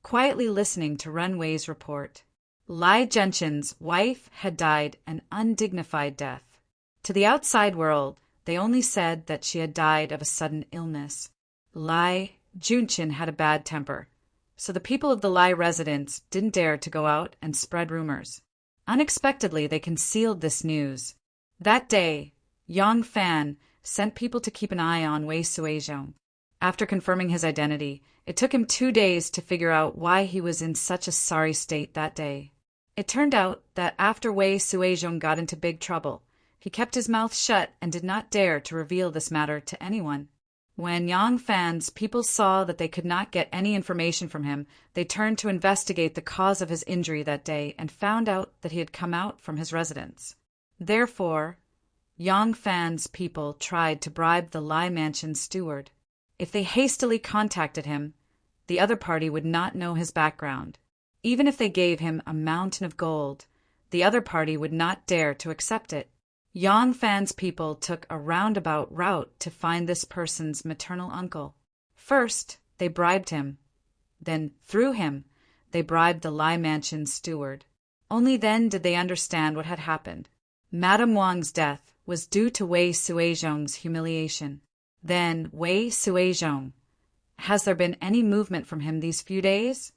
quietly listening to Ren Wei's report. Lai Genshin's wife had died an undignified death. To the outside world, they only said that she had died of a sudden illness. Lai Junshin had a bad temper, so the people of the Lai residence didn't dare to go out and spread rumors. Unexpectedly, they concealed this news. That day, Yang Fan sent people to keep an eye on Wei Suizhong. After confirming his identity, it took him 2 days to figure out why he was in such a sorry state that day. It turned out that after Wei Suizhong got into big trouble, he kept his mouth shut and did not dare to reveal this matter to anyone. When Yang Fan's people saw that they could not get any information from him, they turned to investigate the cause of his injury that day and found out that he had come out from his residence. Therefore, Yang Fan's people tried to bribe the Lai Mansion's steward. If they hastily contacted him, the other party would not know his background. Even if they gave him a mountain of gold, the other party would not dare to accept it. Yang Fan's people took a roundabout route to find this person's maternal uncle. First, they bribed him. Then, through him, they bribed the Lai Mansion's steward. Only then did they understand what had happened. Madame Wang's death was due to Wei Suizhong's humiliation. Then Wei Suizhong. Has there been any movement from him these few days?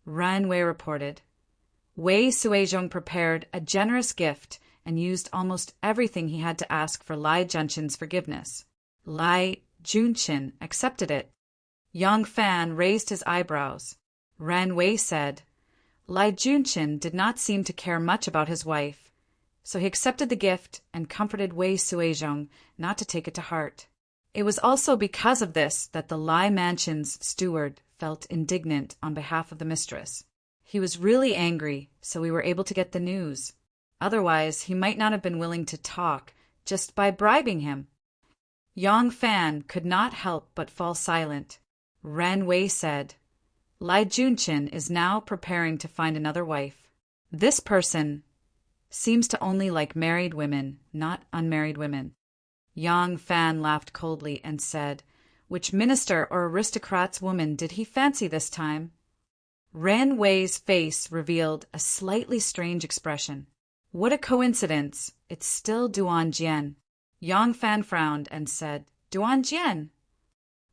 Ren Wei reported. Wei Suizhong prepared a generous gift and used almost everything he had to ask for Lai Junshin's forgiveness. Lai Junshin accepted it. Yang Fan raised his eyebrows. Ren Wei said, Lai Junshin did not seem to care much about his wife, so he accepted the gift and comforted Wei Suizhong not to take it to heart. It was also because of this that the Lai Mansion's steward felt indignant on behalf of the mistress. He was really angry, so we were able to get the news. Otherwise, he might not have been willing to talk just by bribing him. Yang Fan could not help but fall silent. Ren Wei said, Lai Junshin is now preparing to find another wife. This person seems to only like married women, not unmarried women. Yang Fan laughed coldly and said, "Which minister or aristocrat's woman did he fancy this time?" Ren Wei's face revealed a slightly strange expression. "What a coincidence! It's still Duan Jian." Yang Fan frowned and said, "Duan Jian?"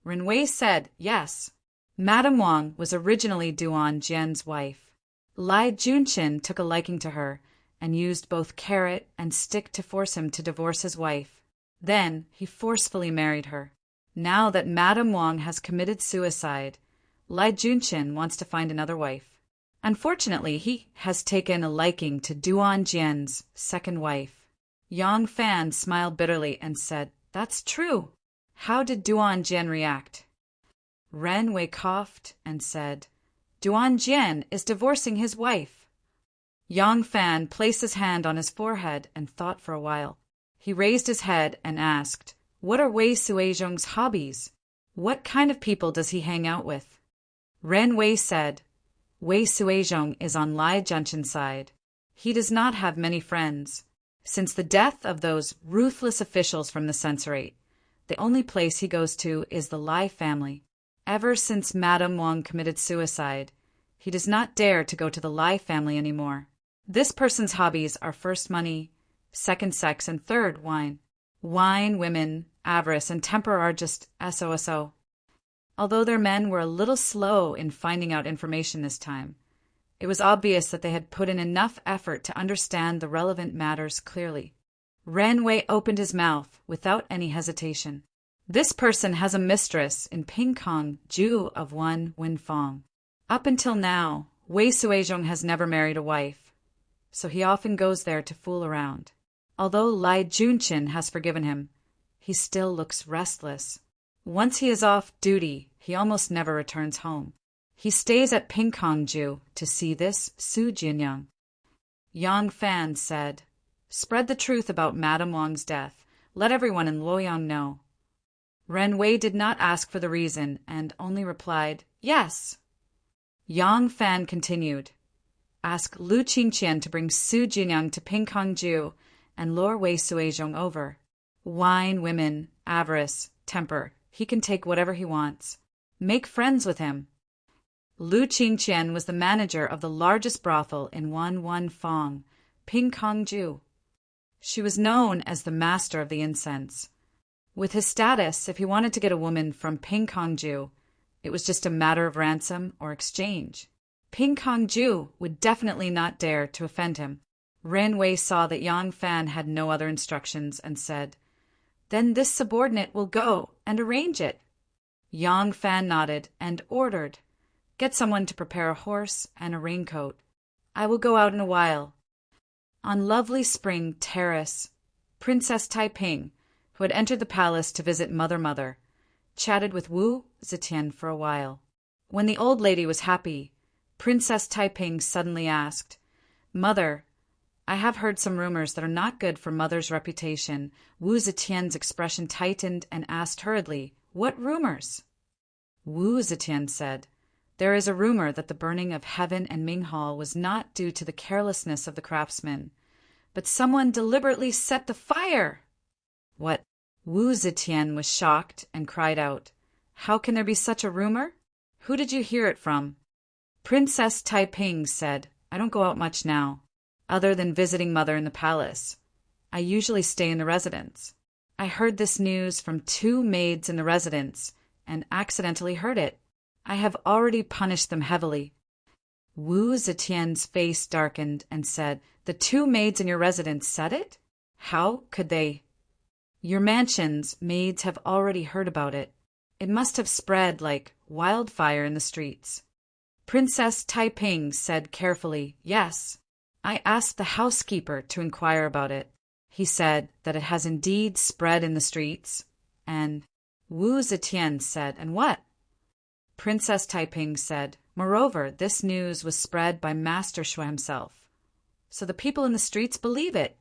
Ren Wei said, "Yes." Madame Wang was originally Duan Jian's wife. Lai Junqin took a liking to her and used both carrot and stick to force him to divorce his wife. Then he forcefully married her. Now that Madame Wang has committed suicide, Lai Junqin wants to find another wife. Unfortunately, he has taken a liking to Duan Jian's second wife. Yang Fan smiled bitterly and said, "That's true." How did Duan Jian react? Ren Wei coughed and said, "Duan Jian is divorcing his wife." Yang Fan placed his hand on his forehead and thought for a while. He raised his head and asked, "What are Wei Suizhong's hobbies? What kind of people does he hang out with?" Ren Wei said, "Wei Suizhong is on Lai Junqin's side. He does not have many friends. Since the death of those ruthless officials from the censorate, the only place he goes to is the Lai family. Ever since Madame Wang committed suicide, he does not dare to go to the Lai family anymore. This person's hobbies are first money, second sex, and third wine. Wine, women, avarice, and temper are just SOSO." Although their men were a little slow in finding out information this time, it was obvious that they had put in enough effort to understand the relevant matters clearly. Ren Wei opened his mouth without any hesitation. "This person has a mistress in Pingkong Ju of one Winfang. Up until now, Wei Suizhong has never married a wife, so he often goes there to fool around. Although Lai Junqin has forgiven him, he still looks restless. Once he is off duty, he almost never returns home. He stays at Pingkongju to see this Su Jinyang." Yang Fan said, "Spread the truth about Madame Wang's death. Let everyone in Luoyang know." Ren Wei did not ask for the reason and only replied, "Yes." Yang Fan continued, "Ask Lu Qingqian to bring Su Jinyang to Pingkongju and lure Wei Suizhong over. Wine, women, avarice, temper. He can take whatever he wants. Make friends with him." Lu Qingqian was the manager of the largest brothel in Wanwanfang, Pingkongju. She was known as the master of the incense. With his status, if he wanted to get a woman from Pingkongju, it was just a matter of ransom or exchange. Pingkongju would definitely not dare to offend him. Ren Wei saw that Yang Fan had no other instructions and said, "Then this subordinate will go and arrange it." Yang Fan nodded and ordered, "Get someone to prepare a horse and a raincoat. I will go out in a while." On lovely spring terrace, Princess Taiping, who had entered the palace to visit Mother, chatted with Wu Zetian for a while. When the old lady was happy, Princess Taiping suddenly asked, "Mother, I have heard some rumors that are not good for Mother's reputation." Wu Zetian's expression tightened and asked hurriedly, "What rumors?" Wu Zetian said, "There is a rumor that the burning of Heaven and Ming Hall was not due to the carelessness of the craftsmen, but someone deliberately set the fire." "What?" Wu Zetian was shocked and cried out, "How can there be such a rumor? Who did you hear it from?" Princess Taiping said, "I don't go out much now, other than visiting Mother in the palace. I usually stay in the residence. I heard this news from 2 maids in the residence and accidentally heard it. I have already punished them heavily." Wu Zetian's face darkened and said, "The 2 maids in your residence said it? How could they?" "Your mansion's maids have already heard about it. It must have spread like wildfire in the streets." Princess Taiping said carefully, "Yes. I asked the housekeeper to inquire about it. He said that it has indeed spread in the streets, and—" Wu Zetian said, "And what?" Princess Taiping said, "Moreover, this news was spread by Master Shui himself, so the people in the streets believe it."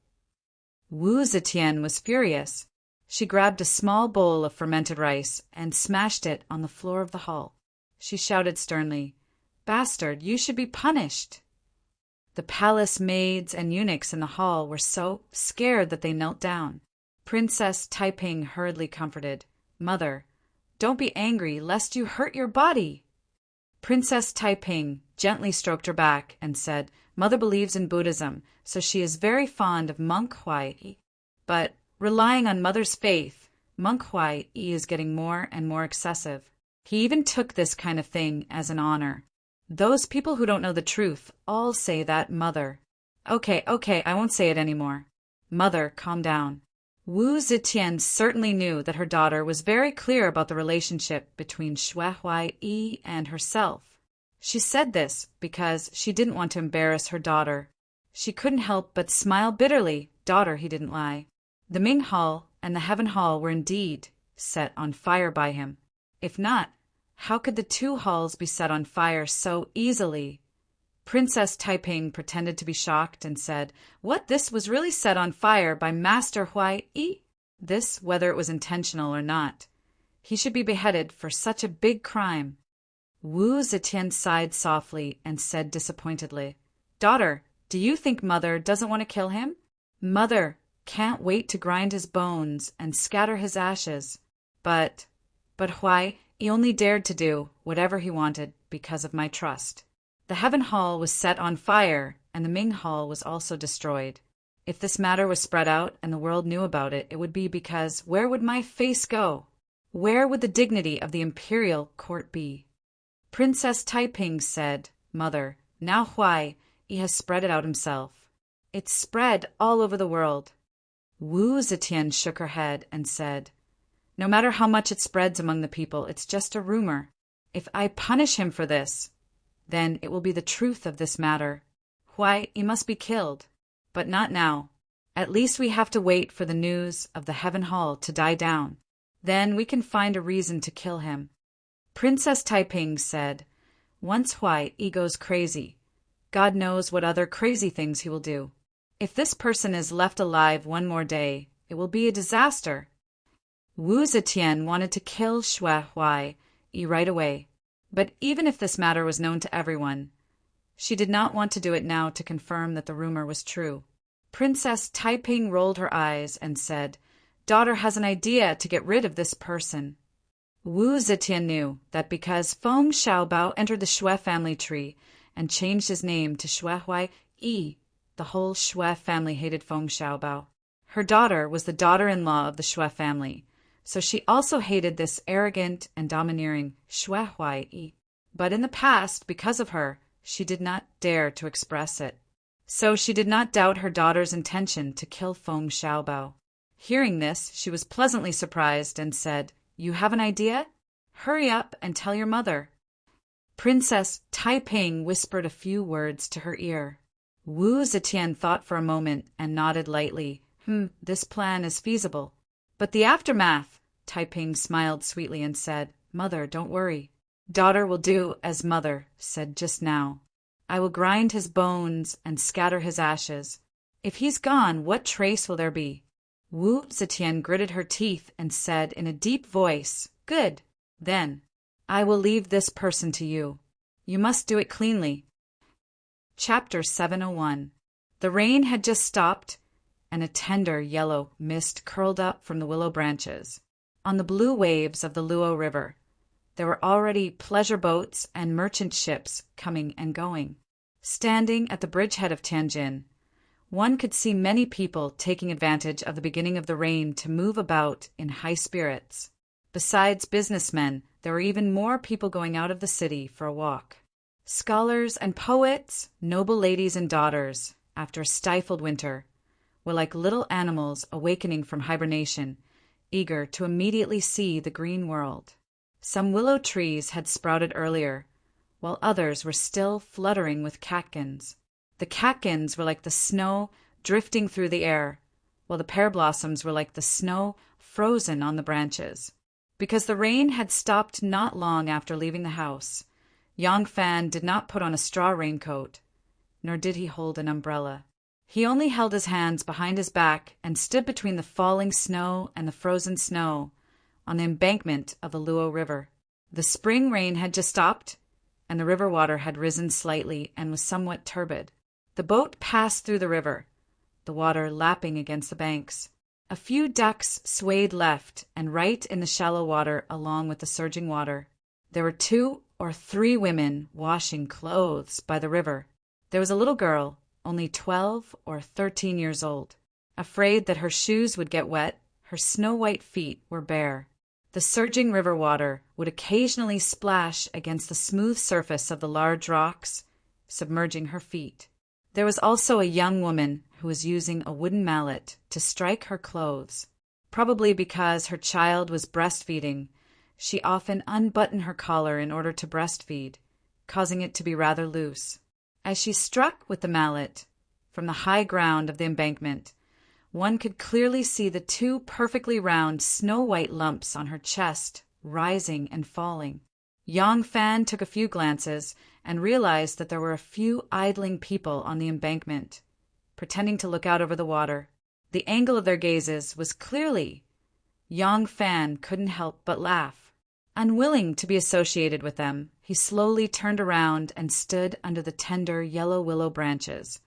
Wu Zetian was furious. She grabbed a small bowl of fermented rice and smashed it on the floor of the hall. She shouted sternly, "Bastard, you should be punished." The palace maids and eunuchs in the hall were so scared that they knelt down. Princess Taiping hurriedly comforted, "Mother, don't be angry lest you hurt your body." Princess Taiping gently stroked her back and said, "Mother believes in Buddhism, so she is very fond of Monk Huai. But, relying on Mother's faith, Monk Huai is getting more and more excessive. He even took this kind of thing as an honor. Those people who don't know the truth all say that, Mother." Okay, I won't say it anymore. Mother, calm down." Wu Zetian certainly knew that her daughter was very clear about the relationship between Xue Huai and herself. She said this because she didn't want to embarrass her daughter. She couldn't help but smile bitterly. Daughter, he didn't lie. The Ming Hall and the Heaven Hall were indeed set on fire by him. If not, how could the two halls be set on fire so easily? Princess Taiping pretended to be shocked and said, "What, this was really set on fire by Master Huai Yi? This, whether it was intentional or not. He should be beheaded for such a big crime." Wu Zetian sighed softly and said disappointedly, "Daughter, do you think Mother doesn't want to kill him? Mother can't wait to grind his bones and scatter his ashes. But Huai, he only dared to do whatever he wanted because of my trust. The Heaven Hall was set on fire, and the Ming Hall was also destroyed. If this matter was spread out and the world knew about it, it would be because where would my face go? Where would the dignity of the imperial court be?" Princess Taiping said, "Mother, now Huai, he has spread it out himself. It's spread all over the world." Wu Zetian shook her head and said, "No matter how much it spreads among the people, it's just a rumor. If I punish him for this, then it will be the truth of this matter. Why, he must be killed. But not now. At least we have to wait for the news of the Heaven Hall to die down. Then we can find a reason to kill him." Princess Taiping said, "Once Huai goes crazy, God knows what other crazy things he will do. If this person is left alive one more day, it will be a disaster." Wu Zetian wanted to kill Xue Huai right away. But even if this matter was known to everyone, she did not want to do it now to confirm that the rumor was true. Princess Taiping rolled her eyes and said, "Daughter has an idea to get rid of this person." Wu Zetian knew that because Feng Xiaobao entered the Xue family tree and changed his name to Xue Huai Yi, the whole Xue family hated Feng Xiaobao. Her daughter was the daughter-in-law of the Xue family, so she also hated this arrogant and domineering Xue Huai. But in the past, because of her, she did not dare to express it. So she did not doubt her daughter's intention to kill Feng Xiaobao. Hearing this, she was pleasantly surprised and said, "You have an idea? Hurry up and tell your mother." Princess Taiping whispered a few words to her ear. Wu Zetian thought for a moment and nodded lightly. This plan is feasible. But the aftermath? Taiping smiled sweetly and said, "Mother, don't worry. Daughter will do as Mother said just now. I will grind his bones and scatter his ashes. If he's gone, what trace will there be?" Wu Zetian gritted her teeth and said in a deep voice, "Good. Then I will leave this person to you. You must do it cleanly." Chapter 701. The rain had just stopped, and a tender yellow mist curled up from the willow branches. On the blue waves of the Luo River, there were already pleasure boats and merchant ships coming and going. Standing at the bridgehead of Tianjin, one could see many people taking advantage of the beginning of the rain to move about in high spirits. Besides businessmen, there were even more people going out of the city for a walk. Scholars and poets, noble ladies and daughters, after a stifled winter, were like little animals awakening from hibernation, eager to immediately see the green world. Some willow trees had sprouted earlier, while others were still fluttering with catkins. The catkins were like the snow drifting through the air, while the pear blossoms were like the snow frozen on the branches. Because the rain had stopped not long after leaving the house, Yang Fan did not put on a straw raincoat, nor did he hold an umbrella. He only held his hands behind his back and stood between the falling snow and the frozen snow on the embankment of the Luo River. The spring rain had just stopped, and the river water had risen slightly and was somewhat turbid. The boat passed through the river, the water lapping against the banks. A few ducks swayed left and right in the shallow water along with the surging water. There were 2 or 3 women washing clothes by the river. There was a little girl, only 12 or 13 years old. Afraid that her shoes would get wet, her snow-white feet were bare. The surging river water would occasionally splash against the smooth surface of the large rocks, submerging her feet. There was also a young woman who was using a wooden mallet to strike her clothes. Probably because her child was breastfeeding, she often unbuttoned her collar in order to breastfeed, causing it to be rather loose. As she struck with the mallet, from the high ground of the embankment, one could clearly see the 2 perfectly round snow-white lumps on her chest rising and falling. Yang Fan took a few glances and realized that there were a few idling people on the embankment, pretending to look out over the water. The angle of their gazes was clearly. Yang Fan couldn't help but laugh. Unwilling to be associated with them, he slowly turned around and stood under the tender yellow willow branches,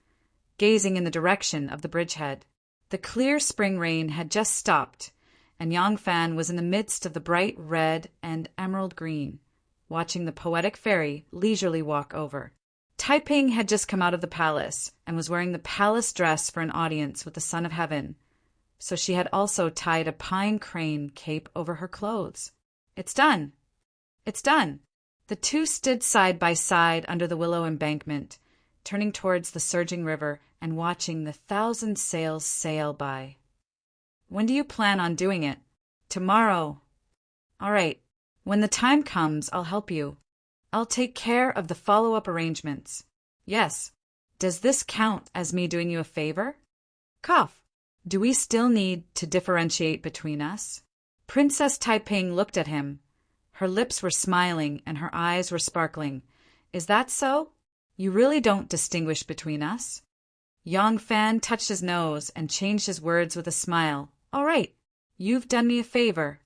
gazing in the direction of the bridgehead. The clear spring rain had just stopped, and Yang Fan was in the midst of the bright red and emerald green, watching the poetic fairy leisurely walk over. Taiping had just come out of the palace and was wearing the palace dress for an audience with the Son of Heaven, so she had also tied a pine crane cape over her clothes. "It's done! It's done!" The 2 stood side by side under the willow embankment, turning towards the surging river and watching the 1,000 sails sail by. "When do you plan on doing it?" "Tomorrow." "All right. When the time comes, I'll help you. I'll take care of the follow-up arrangements." "Yes. Does this count as me doing you a favor?" "Cough. Do we still need to differentiate between us?" Princess Taiping looked at him. Her lips were smiling and her eyes were sparkling. "Is that so? You really don't distinguish between us?" Yang Fan touched his nose and changed his words with a smile. "All right. You've done me a favor."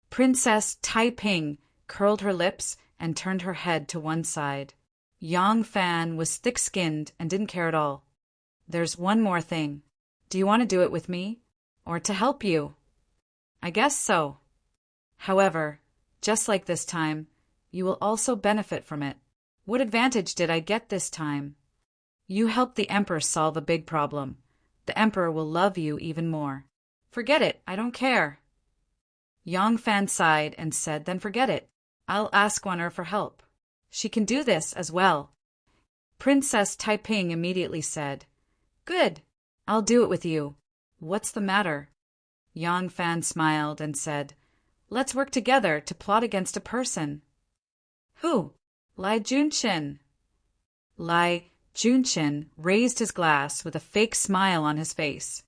Princess Taiping curled her lips and turned her head to one side. Yang Fan was thick-skinned and didn't care at all. "There's one more thing. Do you want to do it with me? Or to help you?" "I guess so. However, just like this time, you will also benefit from it." "What advantage did I get this time?" "You helped the Emperor solve a big problem. The Emperor will love you even more." "Forget it. I don't care." Yang Fan sighed and said, "Then forget it. I'll ask Wan'er for help. She can do this as well." Princess Taiping immediately said, "Good. I'll do it with you. What's the matter?" Yang Fan smiled and said, "Let's work together to plot against a person." "Who?" "Lai Junchen." Lai Junchen raised his glass with a fake smile on his face.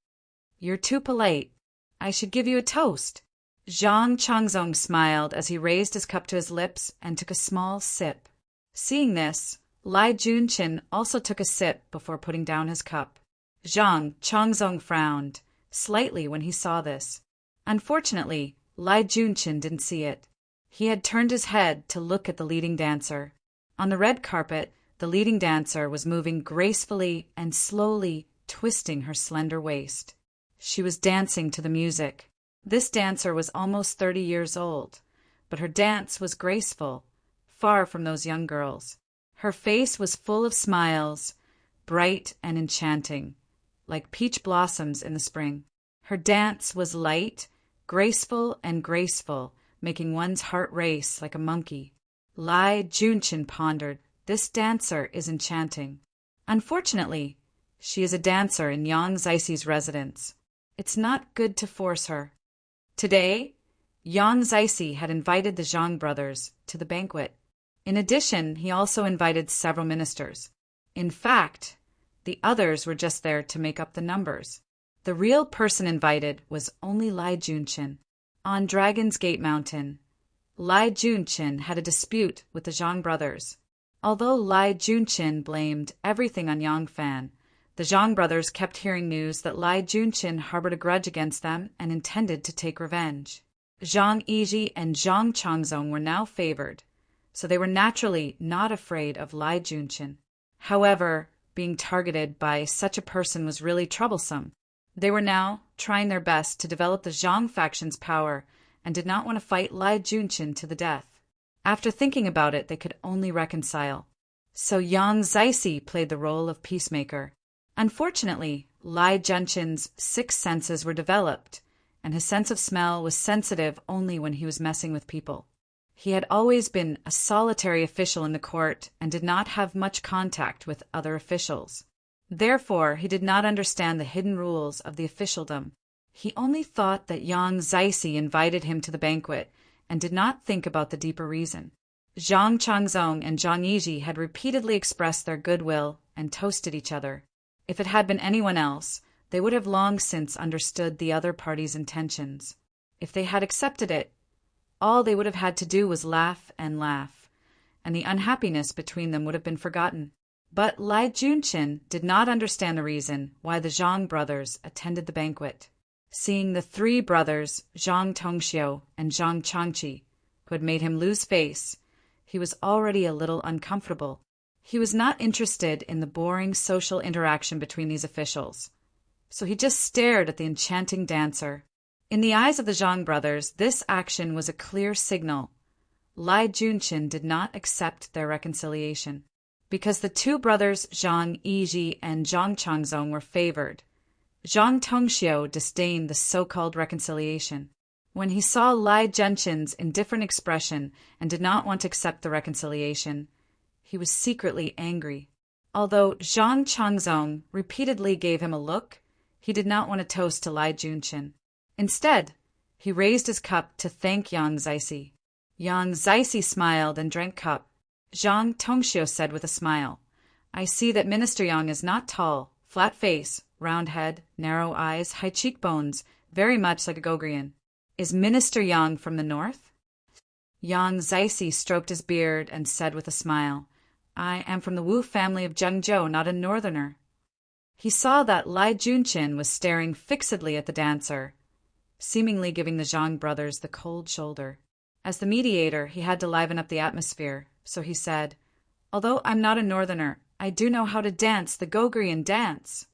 "You're too polite. I should give you a toast." Zhang Changzong smiled as he raised his cup to his lips and took a small sip. Seeing this, Lai Junchen also took a sip before putting down his cup. Zhang Changzong frowned slightly when he saw this. Unfortunately, Lai Junchen didn't see it. He had turned his head to look at the leading dancer. On the red carpet, the leading dancer was moving gracefully and slowly twisting her slender waist. She was dancing to the music. This dancer was almost 30 years old, but her dance was graceful, far from those young girls. Her face was full of smiles, bright and enchanting, like peach blossoms in the spring. Her dance was light, graceful, making one's heart race like a monkey. Lai Junchen pondered, "This dancer is enchanting. Unfortunately, she is a dancer in Yang Zaixi's residence. It's not good to force her." Today, Yang Zaixi had invited the Zhang brothers to the banquet. In addition, he also invited several ministers. In fact, the others were just there to make up the numbers. The real person invited was only Lai Junchen. On Dragon's Gate Mountain, Lai Junchen had a dispute with the Zhang brothers. Although Lai Junchen blamed everything on Yang Fan, the Zhang brothers kept hearing news that Lai Junchen harbored a grudge against them and intended to take revenge. Zhang Yiji and Zhang Changzong were now favored, so they were naturally not afraid of Lai Junchen. However, Being targeted by such a person was really troublesome. They were now trying their best to develop the Zhang faction's power and did not want to fight Lai Junqin to the death. After thinking about it, they could only reconcile. So Yang Zixi played the role of peacemaker. Unfortunately, Lai Junqin's sixth senses were developed, and his sense of smell was sensitive only when he was messing with people. He had always been a solitary official in the court and did not have much contact with other officials. Therefore, he did not understand the hidden rules of the officialdom. He only thought that Yang Zixi invited him to the banquet and did not think about the deeper reason. Zhang Changzong and Zhang Yiji had repeatedly expressed their goodwill and toasted each other. If it had been anyone else, they would have long since understood the other party's intentions. If they had accepted it, all they would have had to do was laugh, and the unhappiness between them would have been forgotten. But Lai Junqin did not understand the reason why the Zhang brothers attended the banquet. Seeing the three brothers, Zhang Tongxiu and Zhang Changqi, who had made him lose face, he was already a little uncomfortable. He was not interested in the boring social interaction between these officials, so he just stared at the enchanting dancer. In the eyes of the Zhang brothers, this action was a clear signal. Lai Junqin did not accept their reconciliation. Because the two brothers Zhang Yiji and Zhang Changzong were favored, Zhang Tongxiu disdained the so-called reconciliation. When he saw Lai Junqin's indifferent expression and did not want to accept the reconciliation, he was secretly angry. Although Zhang Changzong repeatedly gave him a look, he did not want to toast to Lai Junqin. Instead, he raised his cup to thank Yang Zixi. Yang Zixi smiled and drank cup. Zhang Tongxiu said with a smile, "I see that Minister Yang is not tall, flat face, round head, narrow eyes, high cheekbones, very much like a Gogrian. Is Minister Yang from the north?" Yang Zixi stroked his beard and said with a smile, "I am from the Wu family of Zhengzhou, not a northerner." He saw that Lai Junqin was staring fixedly at the dancer, seemingly giving the Zhang brothers the cold shoulder. As the mediator, he had to liven up the atmosphere, so he said, "Although I'm not a northerner, I do know how to dance the Gogrian dance."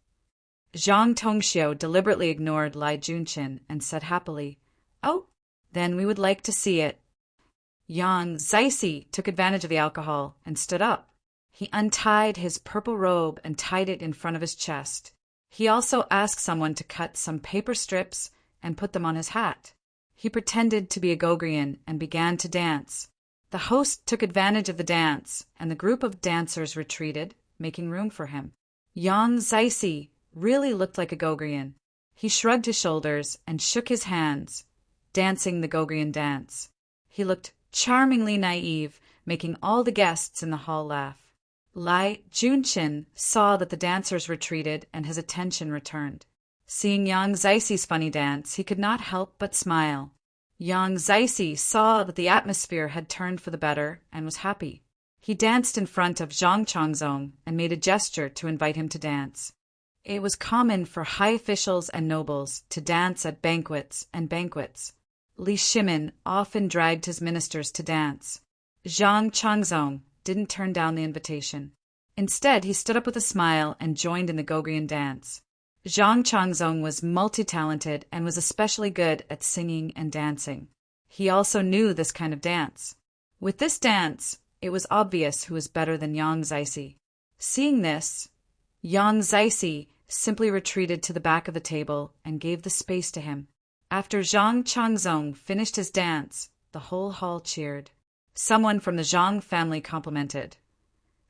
Zhang Tongxiu deliberately ignored Lai Junqin and said happily, "Oh, then we would like to see it." Yang Zixi took advantage of the alcohol and stood up. He untied his purple robe and tied it in front of his chest. He also asked someone to cut some paper strips and put them on his hat. He pretended to be a Gogrian and began to dance. The host took advantage of the dance, and the group of dancers retreated, making room for him. Yang Zixi really looked like a Gogrian. He shrugged his shoulders and shook his hands, dancing the Gogrian dance. He looked charmingly naive, making all the guests in the hall laugh. Lai Junqin saw that the dancers retreated and his attention returned. Seeing Yang Zixi's funny dance, he could not help but smile. Yang Zixi saw that the atmosphere had turned for the better and was happy. He danced in front of Zhang Changzong and made a gesture to invite him to dance. It was common for high officials and nobles to dance at banquets and banquets. Li Shimin often dragged his ministers to dance. Zhang Changzong didn't turn down the invitation. Instead, he stood up with a smile and joined in the Gogrian dance. Zhang Changzong was multi-talented and was especially good at singing and dancing. He also knew this kind of dance. With this dance, it was obvious who was better than Yang Zixi. Seeing this, Yang Zixi simply retreated to the back of the table and gave the space to him. After Zhang Changzong finished his dance, the whole hall cheered. Someone from the Zhang family complimented.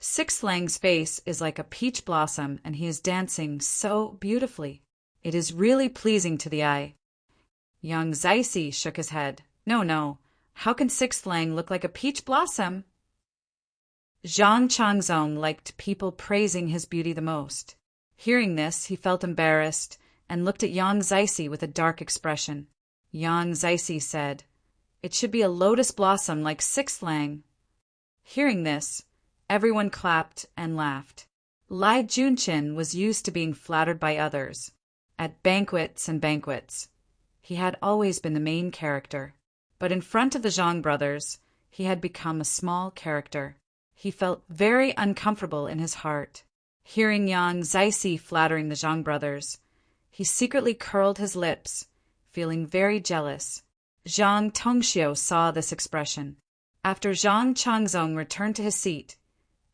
Six Lang's face is like a peach blossom, and he is dancing so beautifully. It is really pleasing to the eye. Yang Zixi shook his head. No. How can Sixth Lang look like a peach blossom? Zhang Changzong liked people praising his beauty the most. Hearing this, he felt embarrassed and looked at Yang Zixi with a dark expression. Yang Zixi said, "It should be a lotus blossom like Sixth Lang." Hearing this, everyone clapped and laughed. Lai Junqin was used to being flattered by others. At banquets and banquets, he had always been the main character. But in front of the Zhang brothers, he had become a small character. He felt very uncomfortable in his heart. Hearing Yang Zixi flattering the Zhang brothers, he secretly curled his lips, feeling very jealous. Zhang Tongxiu saw this expression. After Zhang Changzong returned to his seat,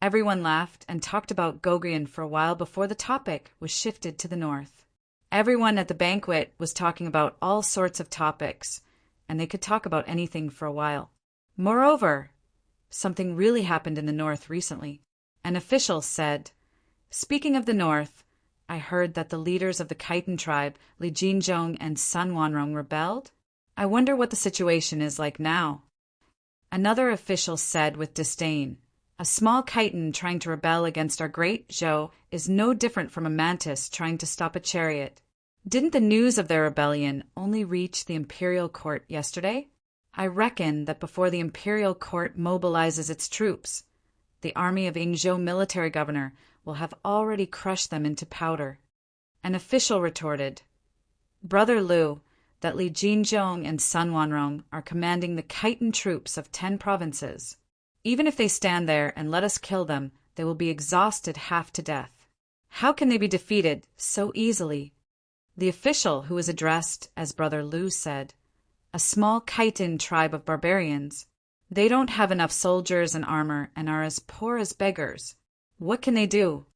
everyone laughed and talked about Gogrian for a while before the topic was shifted to the north. Everyone at the banquet was talking about all sorts of topics, and they could talk about anything for a while. Moreover, something really happened in the north recently. An official said, "Speaking of the north, I heard that the leaders of the Khitan tribe, Li Jinzhong and Sun Wanrong, rebelled. I wonder what the situation is like now." Another official said with disdain, "A small chiton trying to rebel against our great Zhou is no different from a mantis trying to stop a chariot. Didn't the news of their rebellion only reach the imperial court yesterday? I reckon that before the imperial court mobilizes its troops, the army of Yingzhou military governor will have already crushed them into powder." An official retorted, "Brother Liu, that Li Jinzhong and Sun Wanrong are commanding the Khitan troops of 10 provinces. Even if they stand there and let us kill them, they will be exhausted half to death. How can they be defeated so easily?" The official, who was addressed as Brother Liu, said, "A small Khitan tribe of barbarians. They don't have enough soldiers and armor and are as poor as beggars. What can they do?"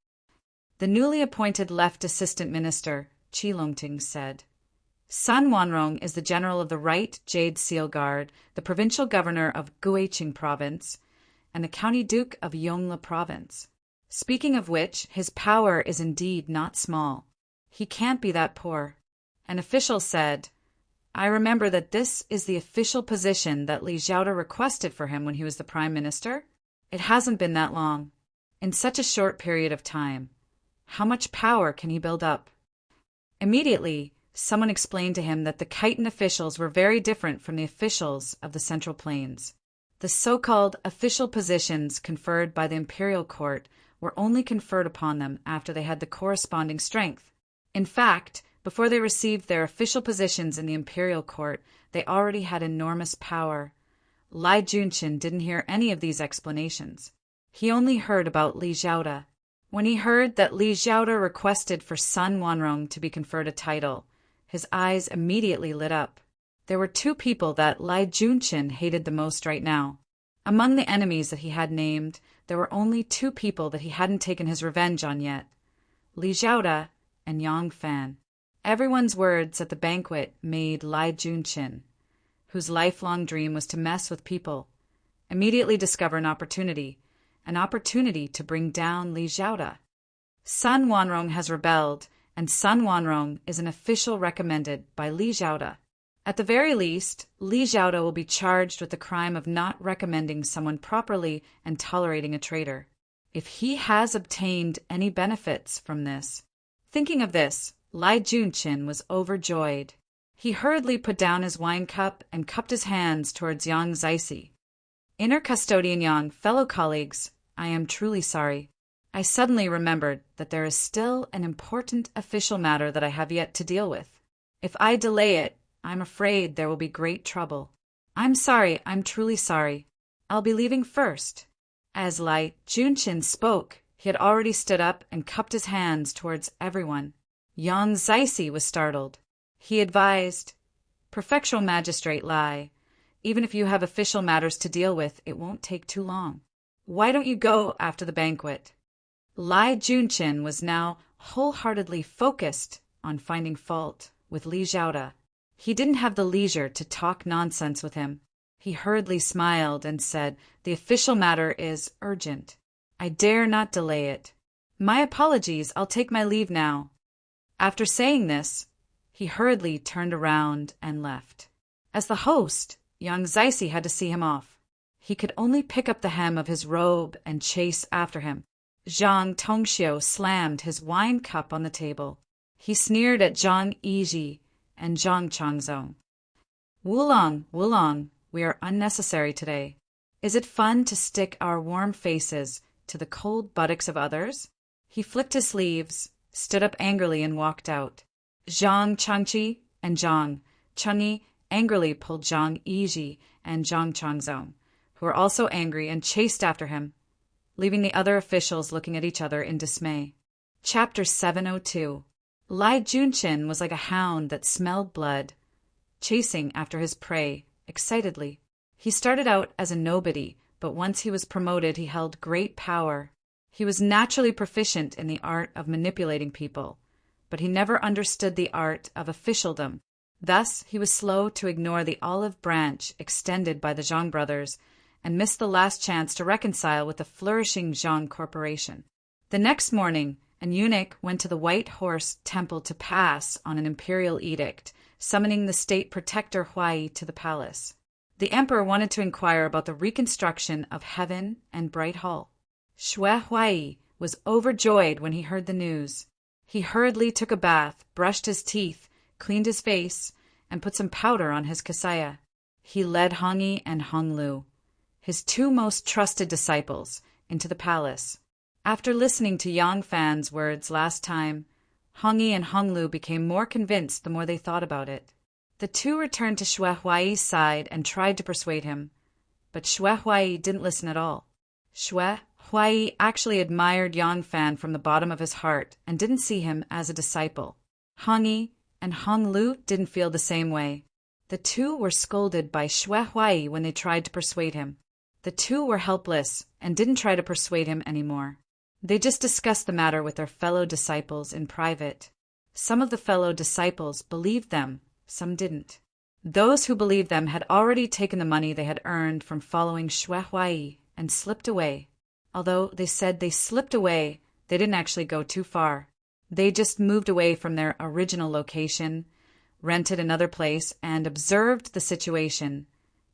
The newly appointed left assistant minister, Qi Longting, said, "Sun Wanrong is the general of the Right Jade Seal Guard, the provincial governor of Guiqing province, and the county duke of Yongla province. Speaking of which, his power is indeed not small. He can't be that poor." An official said, "I remember that this is the official position that Li Zhaoda requested for him when he was the prime minister. It hasn't been that long. In such a short period of time, how much power can he build up?" Immediately, someone explained to him that the Khitan officials were very different from the officials of the Central Plains. The so-called official positions conferred by the imperial court were only conferred upon them after they had the corresponding strength. In fact, before they received their official positions in the imperial court, they already had enormous power. Lai Junqin didn't hear any of these explanations. He only heard about Li Zhaoda. When he heard that Li Zhaoda requested for Sun Wanrong to be conferred a title, his eyes immediately lit up. There were 2 people that Lai Junqin hated the most right now. Among the enemies that he had named, there were only 2 people that he hadn't taken his revenge on yet, Li Zhaoda and Yang Fan. Everyone's words at the banquet made Lai Junqin, whose lifelong dream was to mess with people, immediately discover an opportunity to bring down Li Zhaoda. Sun Wanrong has rebelled, and Sun Wanrong is an official recommended by Li Zhaoda. At the very least, Li Zhaoda will be charged with the crime of not recommending someone properly and tolerating a traitor. If he has obtained any benefits from this. Thinking of this, Lai Junqin was overjoyed. He hurriedly put down his wine cup and cupped his hands towards Yang Zixi. "Inner Custodian Yang, fellow colleagues, I am truly sorry. I suddenly remembered that there is still an important official matter that I have yet to deal with. If I delay it, I'm afraid there will be great trouble. I'm sorry, I'm truly sorry. I'll be leaving first." As Lai Junqin spoke, he had already stood up and cupped his hands towards everyone. Yang Zixi was startled. He advised, "Prefectural Magistrate Lai, even if you have official matters to deal with, it won't take too long. Why don't you go after the banquet?" Lai Junqin was now wholeheartedly focused on finding fault with Li Zhaoda. He didn't have the leisure to talk nonsense with him. He hurriedly smiled and said, "The official matter is urgent. I dare not delay it. My apologies, I'll take my leave now." After saying this, he hurriedly turned around and left. As the host, Yang Zixi had to see him off. He could only pick up the hem of his robe and chase after him. Zhang Tongxiu slammed his wine cup on the table. He sneered at Zhang Yizhi and Zhang Changzong. Wulong, Wulong, we are unnecessary today. Is it fun to stick our warm faces to the cold buttocks of others?" He flicked his sleeves, stood up angrily, and walked out. Zhang Changqi and Zhang Chengyi angrily pulled Zhang Yizhi and Zhang Changzong, who were also angry, and chased after him, leaving the other officials looking at each other in dismay. Chapter 702. Lai Junshin was like a hound that smelled blood, chasing after his prey excitedly. He started out as a nobody, but once he was promoted he held great power. He was naturally proficient in the art of manipulating people, but he never understood the art of officialdom. Thus he was slow to ignore the olive branch extended by the Zhang brothers and missed the last chance to reconcile with the flourishing Zhang corporation. The next morning, an eunuch went to the White Horse Temple to pass on an imperial edict, summoning the state protector Huai to the palace. The emperor wanted to inquire about the reconstruction of Heaven and Bright Hall. Xue Huai was overjoyed when he heard the news. He hurriedly took a bath, brushed his teeth, cleaned his face, and put some powder on his kasaya. He led Hongyi and Honglu, his two most trusted disciples, into the palace. After listening to Yang Fan's words last time, Hongyi and Honglu became more convinced the more they thought about it. The two returned to Xue Huai's side and tried to persuade him, but Xue Huai didn't listen at all. Xue Huai actually admired Yang Fan from the bottom of his heart and didn't see him as a disciple. Hongyi and Honglu didn't feel the same way. The two were scolded by Xue Huai when they tried to persuade him. The two were helpless and didn't try to persuade him anymore. They just discussed the matter with their fellow disciples in private. Some of the fellow disciples believed them, some didn't. Those who believed them had already taken the money they had earned from following Xue Huai and slipped away. Although they said they slipped away, they didn't actually go too far. They just moved away from their original location, rented another place, and observed the situation,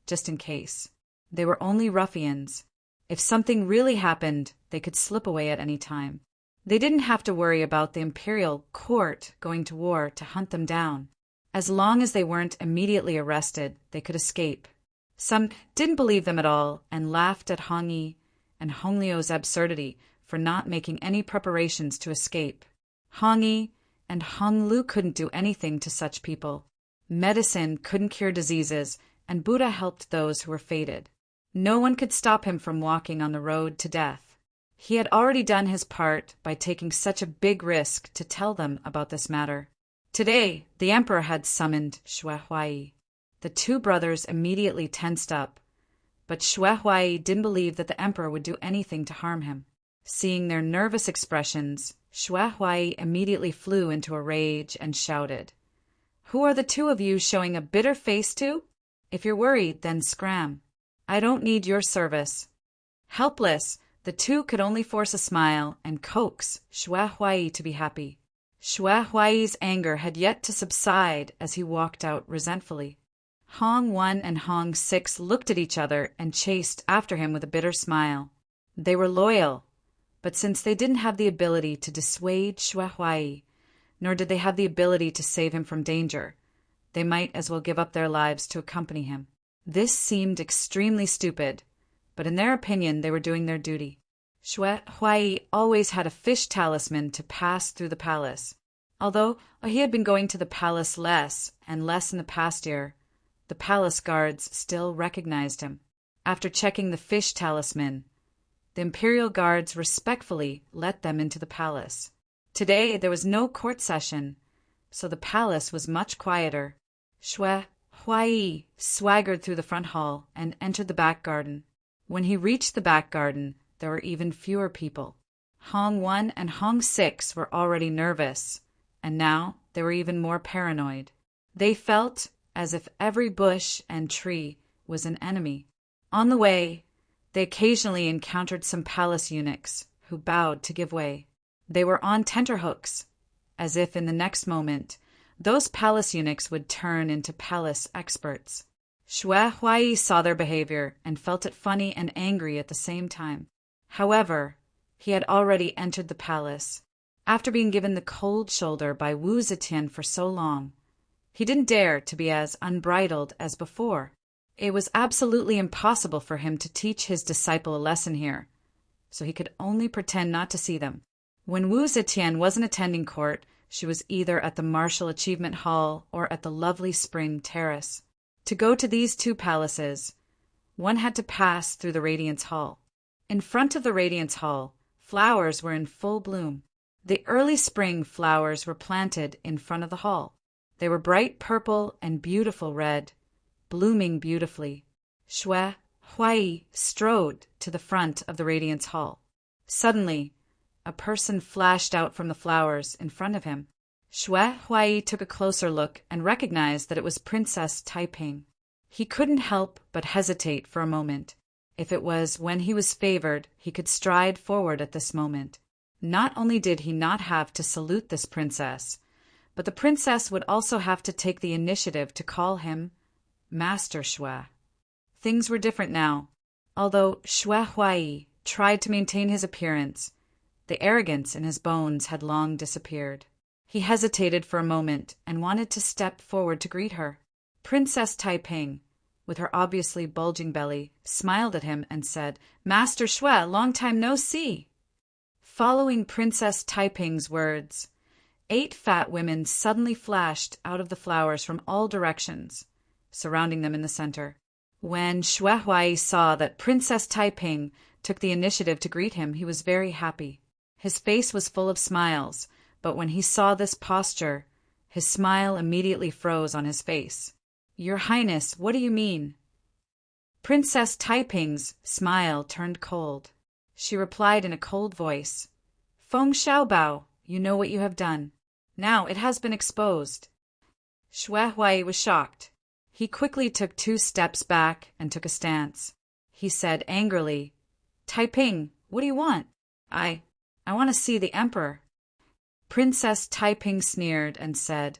just in case. They were only ruffians. If something really happened, they could slip away at any time. They didn't have to worry about the imperial court going to war to hunt them down. As long as they weren't immediately arrested, they could escape. Some didn't believe them at all and laughed at Hongyi and Hongliu's absurdity for not making any preparations to escape. Hongyi and Honglu couldn't do anything to such people. Medicine couldn't cure diseases, and Buddha helped those who were fated. No one could stop him from walking on the road to death. He had already done his part by taking such a big risk to tell them about this matter. Today, the emperor had summoned Xue Huai. The two brothers immediately tensed up, but Xue Huai didn't believe that the emperor would do anything to harm him. Seeing their nervous expressions, Xue Huai immediately flew into a rage and shouted, "Who are the two of you showing a bitter face to? If you're worried, then scram. I don't need your service." Helpless, the two could only force a smile and coax Xue Huai to be happy. Xue Huai's anger had yet to subside as he walked out resentfully. Hong 1 and Hong 6 looked at each other and chased after him with a bitter smile. They were loyal, but since they didn't have the ability to dissuade Xue Huai, nor did they have the ability to save him from danger, they might as well give up their lives to accompany him. This seemed extremely stupid, but in their opinion they were doing their duty. Xue Huai always had a fish talisman to pass through the palace. Although he had been going to the palace less and less in the past year, the palace guards still recognized him. After checking the fish talisman, the imperial guards respectfully let them into the palace. Today there was no court session, so the palace was much quieter. Xue Huai swaggered through the front hall and entered the back garden. When he reached the back garden, there were even fewer people. Hong 1 and Hong 6 were already nervous, and now they were even more paranoid. They felt as if every bush and tree was an enemy. On the way, they occasionally encountered some palace eunuchs who bowed to give way. They were on tenterhooks, as if in the next moment those palace eunuchs would turn into palace experts. Xue Huai saw their behavior and felt it funny and angry at the same time. However, he had already entered the palace. After being given the cold shoulder by Wu Zetian for so long, he didn't dare to be as unbridled as before. It was absolutely impossible for him to teach his disciple a lesson here, so he could only pretend not to see them. When Wu Zetian wasn't attending court, she was either at the Martial Achievement Hall or at the lovely Spring Terrace. To go to these two palaces, one had to pass through the Radiance Hall. In front of the Radiance Hall, flowers were in full bloom. The early spring flowers were planted in front of the hall. They were bright purple and beautiful red, blooming beautifully. Xue Huai strode to the front of the Radiance Hall. Suddenly, a person flashed out from the flowers in front of him. Xue Huai took a closer look and recognized that it was Princess Taiping. He couldn't help but hesitate for a moment. If it was when he was favored, he could stride forward at this moment. Not only did he not have to salute this princess, but the princess would also have to take the initiative to call him Master Xue. Things were different now. Although Xue Huai tried to maintain his appearance, the arrogance in his bones had long disappeared. He hesitated for a moment and wanted to step forward to greet her. Princess Taiping, with her obviously bulging belly, smiled at him and said, "Master Xue, long time no see." Following Princess Taiping's words, 8 fat women suddenly flashed out of the flowers from all directions, surrounding them in the center. When Xue Huai saw that Princess Taiping took the initiative to greet him, he was very happy. His face was full of smiles, but when he saw this posture, his smile immediately froze on his face. "Your Highness, what do you mean?" Princess Taiping's smile turned cold. She replied in a cold voice, "Feng Xiaobao, you know what you have done. Now it has been exposed." Xue Huai was shocked. He quickly took 2 steps back and took a stance. He said angrily, "Taiping, what do you want?" I want to see the emperor." Princess Taiping sneered and said,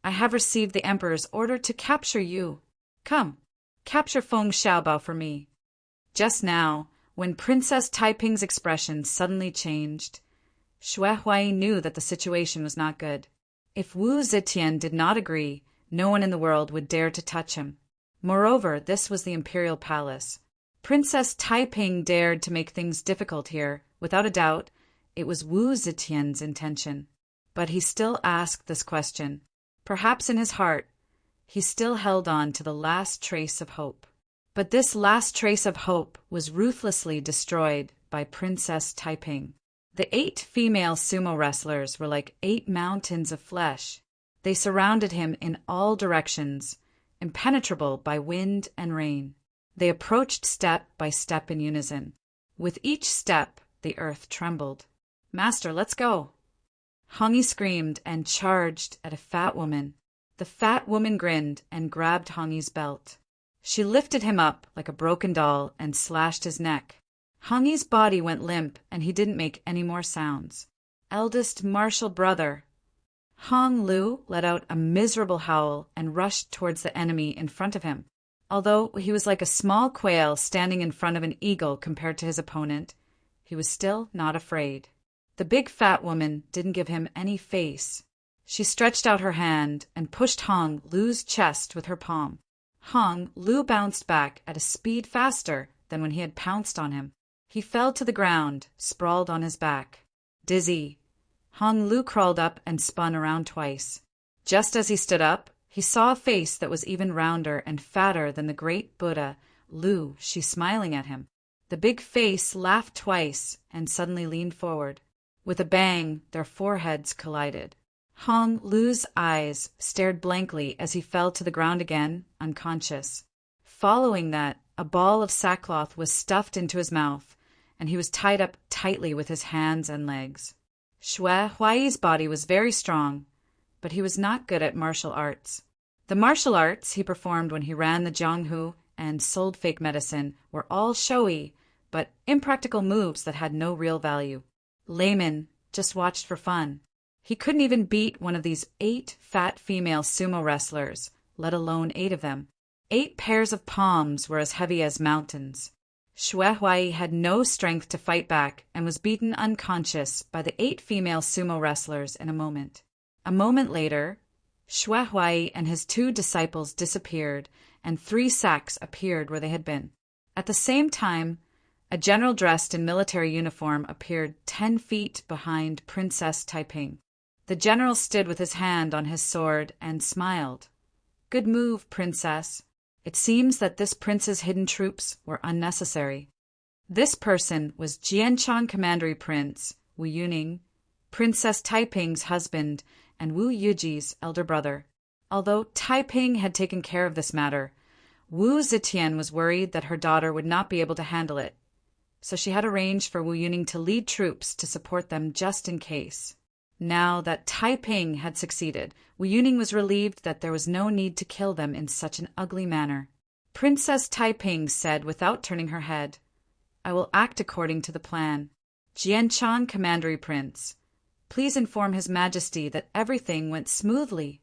"I have received the emperor's order to capture you. Come, capture Feng Xiaobao for me." Just now, when Princess Taiping's expression suddenly changed, Xue Huai knew that the situation was not good. If Wu Zetian did not agree, no one in the world would dare to touch him. Moreover, this was the imperial palace. Princess Taiping dared to make things difficult here. Without a doubt, it was Wu Zetian's intention. But he still asked this question. Perhaps in his heart, he still held on to the last trace of hope. But this last trace of hope was ruthlessly destroyed by Princess Taiping. The 8 female sumo wrestlers were like 8 mountains of flesh. They surrounded him in all directions, impenetrable by wind and rain. They approached step by step in unison. With each step, the earth trembled. "Master, let's go." Hongi screamed and charged at a fat woman. The fat woman grinned and grabbed Hongi's belt. She lifted him up like a broken doll and slashed his neck. Hongi's body went limp and he didn't make any more sounds. Eldest martial brother. Hong Lu let out a miserable howl and rushed towards the enemy in front of him. Although he was like a small quail standing in front of an eagle compared to his opponent, he was still not afraid. The big fat woman didn't give him any face. She stretched out her hand and pushed Hong Lu's chest with her palm. Hong Lu bounced back at a speed faster than when he had pounced on him. He fell to the ground, sprawled on his back. Dizzy, Hong Lu crawled up and spun around twice. Just as he stood up, he saw a face that was even rounder and fatter than the great Buddha, Lu, she smiling at him. The big face laughed twice and suddenly leaned forward. With a bang, their foreheads collided. Hong Lu's eyes stared blankly as he fell to the ground again, unconscious. Following that, a ball of sackcloth was stuffed into his mouth, and he was tied up tightly with his hands and legs. Xue Huai's body was very strong, but he was not good at martial arts. The martial arts he performed when he ran the Jianghu and sold fake medicine were all showy, but impractical moves that had no real value. Layman just watched for fun. He couldn't even beat one of these 8 fat female sumo wrestlers, let alone 8 of them. 8 pairs of palms were as heavy as mountains. Xue Huai had no strength to fight back and was beaten unconscious by the 8 female sumo wrestlers in a moment. A moment later, Xue Huai and his 2 disciples disappeared, and 3 sacks appeared where they had been. At the same time, a general dressed in military uniform appeared 10 feet behind Princess Taiping. The general stood with his hand on his sword and smiled. "Good move, princess. It seems that this prince's hidden troops were unnecessary." This person was Jianchang Commandery Prince Wu Yuning, Princess Taiping's husband and Wu Yuji's elder brother. Although Taiping had taken care of this matter, Wu Zetian was worried that her daughter would not be able to handle it, so she had arranged for Wu Yuning to lead troops to support them just in case. Now that Taiping had succeeded, Wu Yuning was relieved that there was no need to kill them in such an ugly manner. Princess Taiping said without turning her head, "I will act according to the plan. Jianchang, Commandery Prince, please inform His Majesty that everything went smoothly."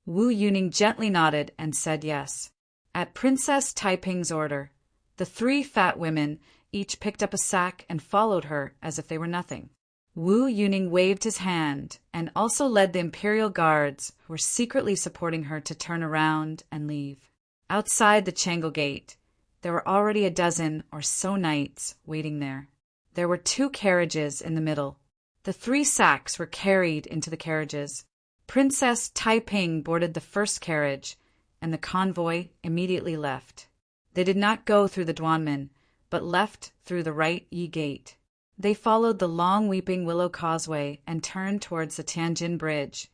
Wu Yuning gently nodded and said yes. At Princess Taiping's order, the 3 fat women each picked up a sack and followed her as if they were nothing. Wu Yuning waved his hand and also led the imperial guards who were secretly supporting her to turn around and leave. Outside the Changle Gate, there were already a dozen or so knights waiting there. There were 2 carriages in the middle. The 3 sacks were carried into the carriages. Princess Taiping boarded the first carriage, and the convoy immediately left. They did not go through the Duanmen, but left through the right Yi Gate. They followed the long Weeping Willow Causeway and turned towards the Tianjin Bridge,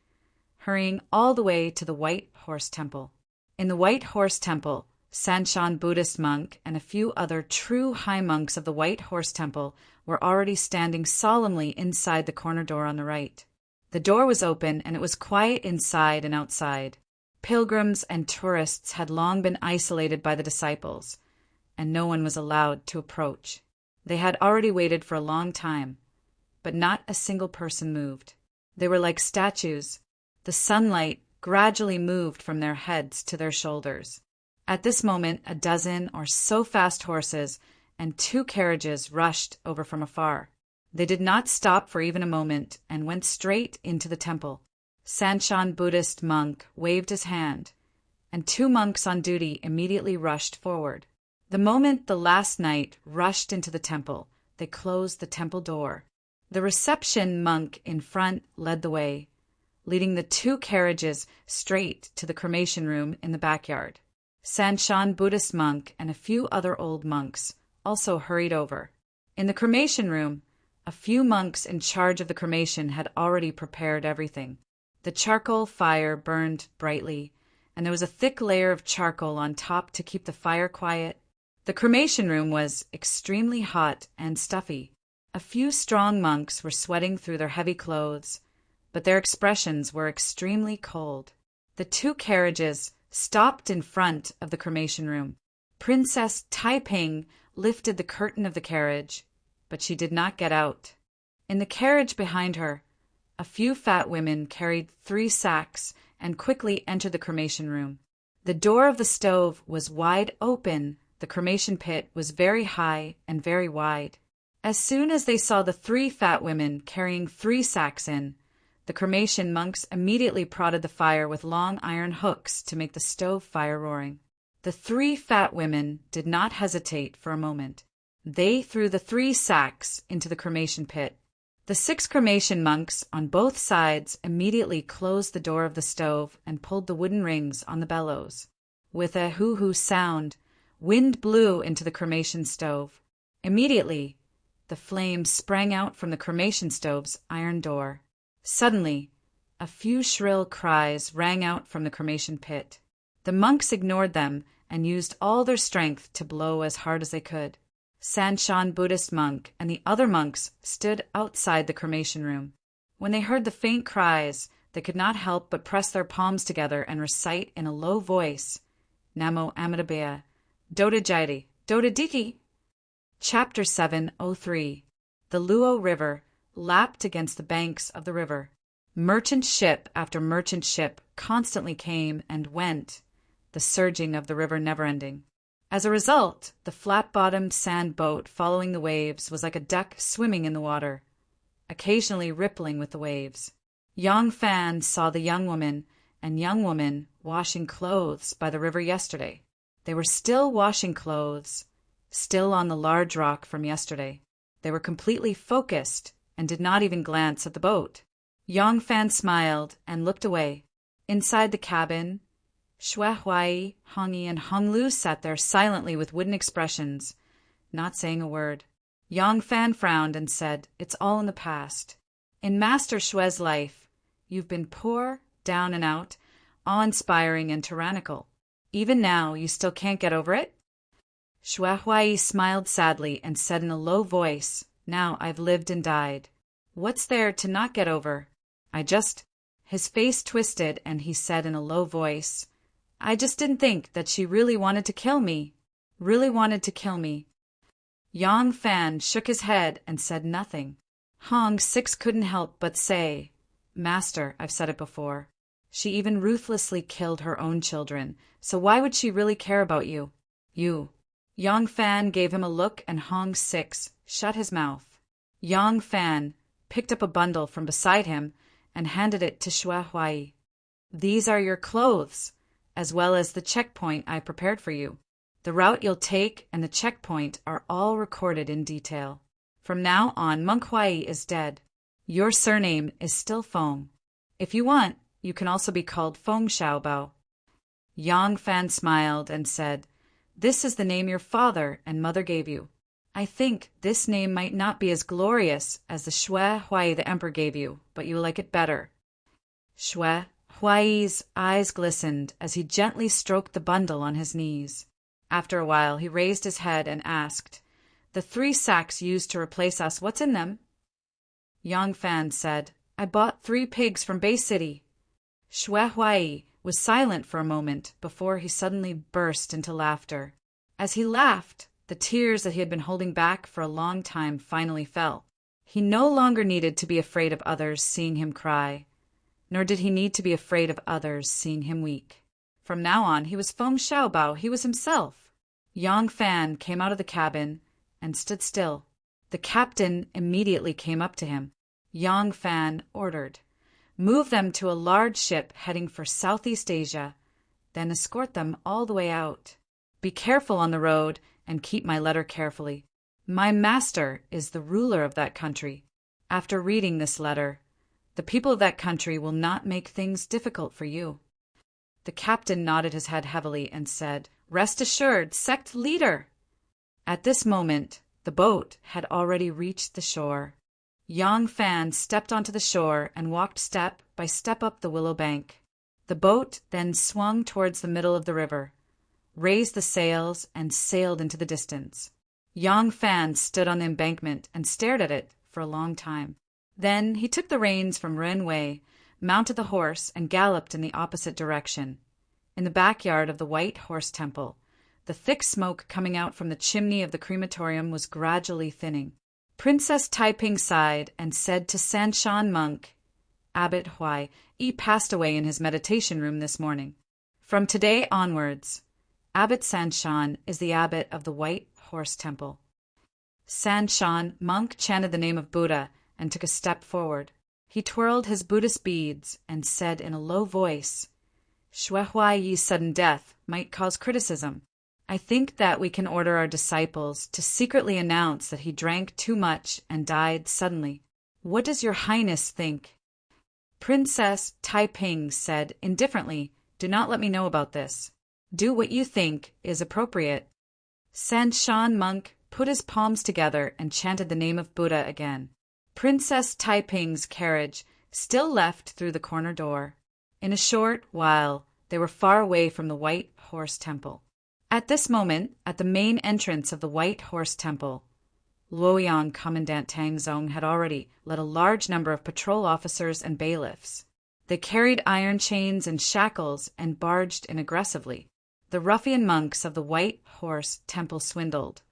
hurrying all the way to the White Horse Temple. In the White Horse Temple, Sanshan Buddhist monk and a few other true high monks of the White Horse Temple were already standing solemnly inside the corner door on the right. The door was open and it was quiet inside and outside. Pilgrims and tourists had long been isolated by the disciples, and no one was allowed to approach. They had already waited for a long time, but not a single person moved. They were like statues. The sunlight gradually moved from their heads to their shoulders. At this moment, a dozen or so fast horses and 2 carriages rushed over from afar. They did not stop for even a moment and went straight into the temple. Sanshan Buddhist monk waved his hand, and 2 monks on duty immediately rushed forward. The moment the last knight rushed into the temple, they closed the temple door. The reception monk in front led the way, leading the 2 carriages straight to the cremation room in the backyard. Sanshan Buddhist monk and a few other old monks also hurried over. In the cremation room, a few monks in charge of the cremation had already prepared everything. The charcoal fire burned brightly, and there was a thick layer of charcoal on top to keep the fire quiet. The cremation room was extremely hot and stuffy. A few strong monks were sweating through their heavy clothes, but their expressions were extremely cold. The 2 carriages stopped in front of the cremation room. Princess Taiping lifted the curtain of the carriage, but she did not get out. In the carriage behind her, a few fat women carried 3 sacks and quickly entered the cremation room. The door of the stove was wide open. The cremation pit was very high and very wide. As soon as they saw the 3 fat women carrying 3 sacks in, the cremation monks immediately prodded the fire with long iron hooks to make the stove fire roaring. The 3 fat women did not hesitate for a moment. They threw the 3 sacks into the cremation pit. The 6 cremation monks on both sides immediately closed the door of the stove and pulled the wooden rings on the bellows. With a hoo-hoo sound, wind blew into the cremation stove. Immediately, the flames sprang out from the cremation stove's iron door. Suddenly, a few shrill cries rang out from the cremation pit. The monks ignored them and used all their strength to blow as hard as they could. Sanshan Buddhist monk and the other monks stood outside the cremation room. When they heard the faint cries, they could not help but press their palms together and recite in a low voice, Namo Amitabha, Doda Jairi, Doda Diki. Chapter 703. The Luo River lapped against the banks of the river. Merchant ship after merchant ship constantly came and went, the surging of the river never-ending. As a result, the flat-bottomed sand boat following the waves was like a duck swimming in the water, occasionally rippling with the waves. Yang Fan saw the young woman washing clothes by the river yesterday. They were still washing clothes, still on the large rock from yesterday. They were completely focused and did not even glance at the boat. Yang Fan smiled and looked away. Inside the cabin, Xue Huai, Hongyi, and Honglu sat there silently with wooden expressions, not saying a word. Yang Fan frowned and said, "It's all in the past." In Master Shue's life, you've been poor, down and out, awe-inspiring and tyrannical. Even now, you still can't get over it? Shue Huai smiled sadly and said in a low voice, "Now I've lived and died. What's there to not get over? His face twisted and he said in a low voice, "I just didn't think that she really wanted to kill me. Really wanted to kill me." Yang Fan shook his head and said nothing. Hong Six couldn't help but say, "Master, I've said it before. She even ruthlessly killed her own children, so why would she really care about you? You." Yang Fan gave him a look and Hong Six shut his mouth. Yang Fan picked up a bundle from beside him and handed it to Shue Huai. "These are your clothes, as well as the checkpoint I prepared for you. The route you'll take and the checkpoint are all recorded in detail. From now on, Monk Huai is dead. Your surname is still Feng. If you want, you can also be called Feng Xiaobao." Yang Fan smiled and said, "This is the name your father and mother gave you. I think this name might not be as glorious as the Shue Huai the emperor gave you, but you like it better." Shue Huai's eyes glistened as he gently stroked the bundle on his knees. After a while, he raised his head and asked, "The 3 sacks used to replace us, what's in them?" Yang Fan said, "I bought 3 pigs from Bay City." Shue Huai was silent for a moment before he suddenly burst into laughter. As he laughed, the tears that he had been holding back for a long time finally fell. He no longer needed to be afraid of others seeing him cry, nor did he need to be afraid of others seeing him weak. From now on, he was Feng Xiaobao, he was himself. Yang Fan came out of the cabin and stood still. The captain immediately came up to him. Yang Fan ordered, "Move them to a large ship heading for Southeast Asia, then escort them all the way out. Be careful on the road and keep my letter carefully. My master is the ruler of that country. After reading this letter, the people of that country will not make things difficult for you." The captain nodded his head heavily and said, "Rest assured, sect leader." At this moment, the boat had already reached the shore. Yang Fan stepped onto the shore and walked step by step up the willow bank. The boat then swung towards the middle of the river, raised the sails, and sailed into the distance. Yang Fan stood on the embankment and stared at it for a long time. Then he took the reins from Ren Wei, mounted the horse, and galloped in the opposite direction. In the backyard of the White Horse Temple, the thick smoke coming out from the chimney of the crematorium was gradually thinning. Princess Taiping sighed and said to Sanshan monk, "Abbot Huai, he passed away in his meditation room this morning. From today onwards, Abbot Sanshan is the abbot of the White Horse Temple." Sanshan monk chanted the name of Buddha and took a step forward. He twirled his Buddhist beads and said in a low voice, "Shue Huai's sudden death might cause criticism. I think that we can order our disciples to secretly announce that he drank too much and died suddenly. What does your highness think?" Princess Taiping said indifferently, "Do not let me know about this. Do what you think is appropriate." Sanshan monk put his palms together and chanted the name of Buddha again. Princess Taiping's carriage still left through the corner door. In a short while, they were far away from the White Horse Temple. At this moment, at the main entrance of the White Horse Temple, Luoyang Commandant Tang Zong had already led a large number of patrol officers and bailiffs. They carried iron chains and shackles and barged in aggressively. The ruffian monks of the White Horse Temple swindled,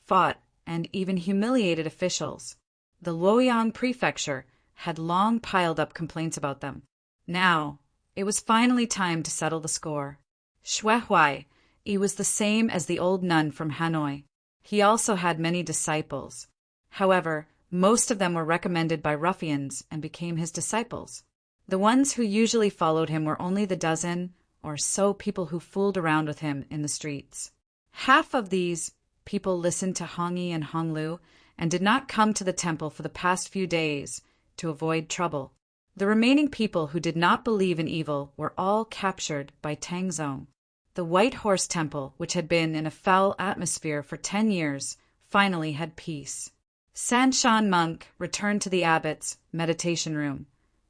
fought, and even humiliated officials. The Luoyang prefecture had long piled up complaints about them. Now, it was finally time to settle the score. Shue Huai, he was the same as the old nun from Hanoi. He also had many disciples. However, most of them were recommended by ruffians and became his disciples. The ones who usually followed him were only the dozen or so people who fooled around with him in the streets. Half of these people listened to Hongyi and Honglu and did not come to the temple for the past few days to avoid trouble. The remaining people who did not believe in evil were all captured by Tang Zong. The White Horse Temple, which had been in a foul atmosphere for 10 years, finally had peace. Sanshan monk returned to the abbot's meditation room,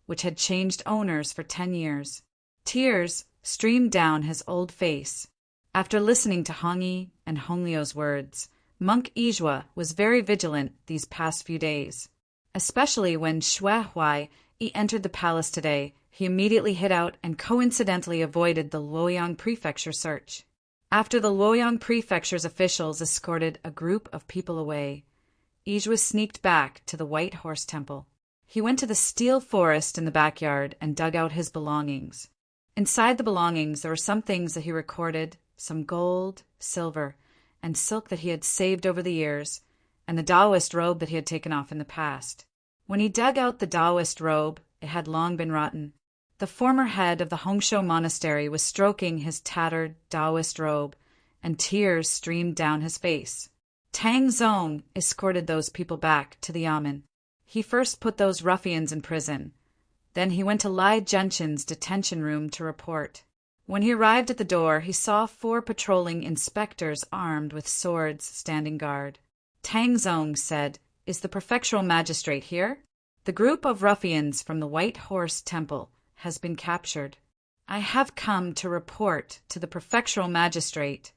which had changed owners for 10 years. Tears streamed down his old face. After listening to Hongyi and Honglio's words, Monk Ijua was very vigilant these past few days. Especially when Xue Huai entered the palace today, he immediately hid out and coincidentally avoided the Luoyang prefecture search. After the Luoyang prefecture's officials escorted a group of people away, Ijua sneaked back to the White Horse Temple. He went to the steel forest in the backyard and dug out his belongings. Inside the belongings there were some things that he recorded, some gold, silver, and silk that he had saved over the years, and the Taoist robe that he had taken off in the past. When he dug out the Taoist robe, it had long been rotten. The former head of the Hongsho monastery was stroking his tattered Taoist robe, and tears streamed down his face. Tang Zong escorted those people back to the yamen. He first put those ruffians in prison. Then he went to Lai Junchen's detention room to report. When he arrived at the door, he saw 4 patrolling inspectors armed with swords standing guard. Tang Zong said, "Is the prefectural magistrate here?" "The group of ruffians from the White Horse Temple has been captured. I have come to report to the prefectural magistrate."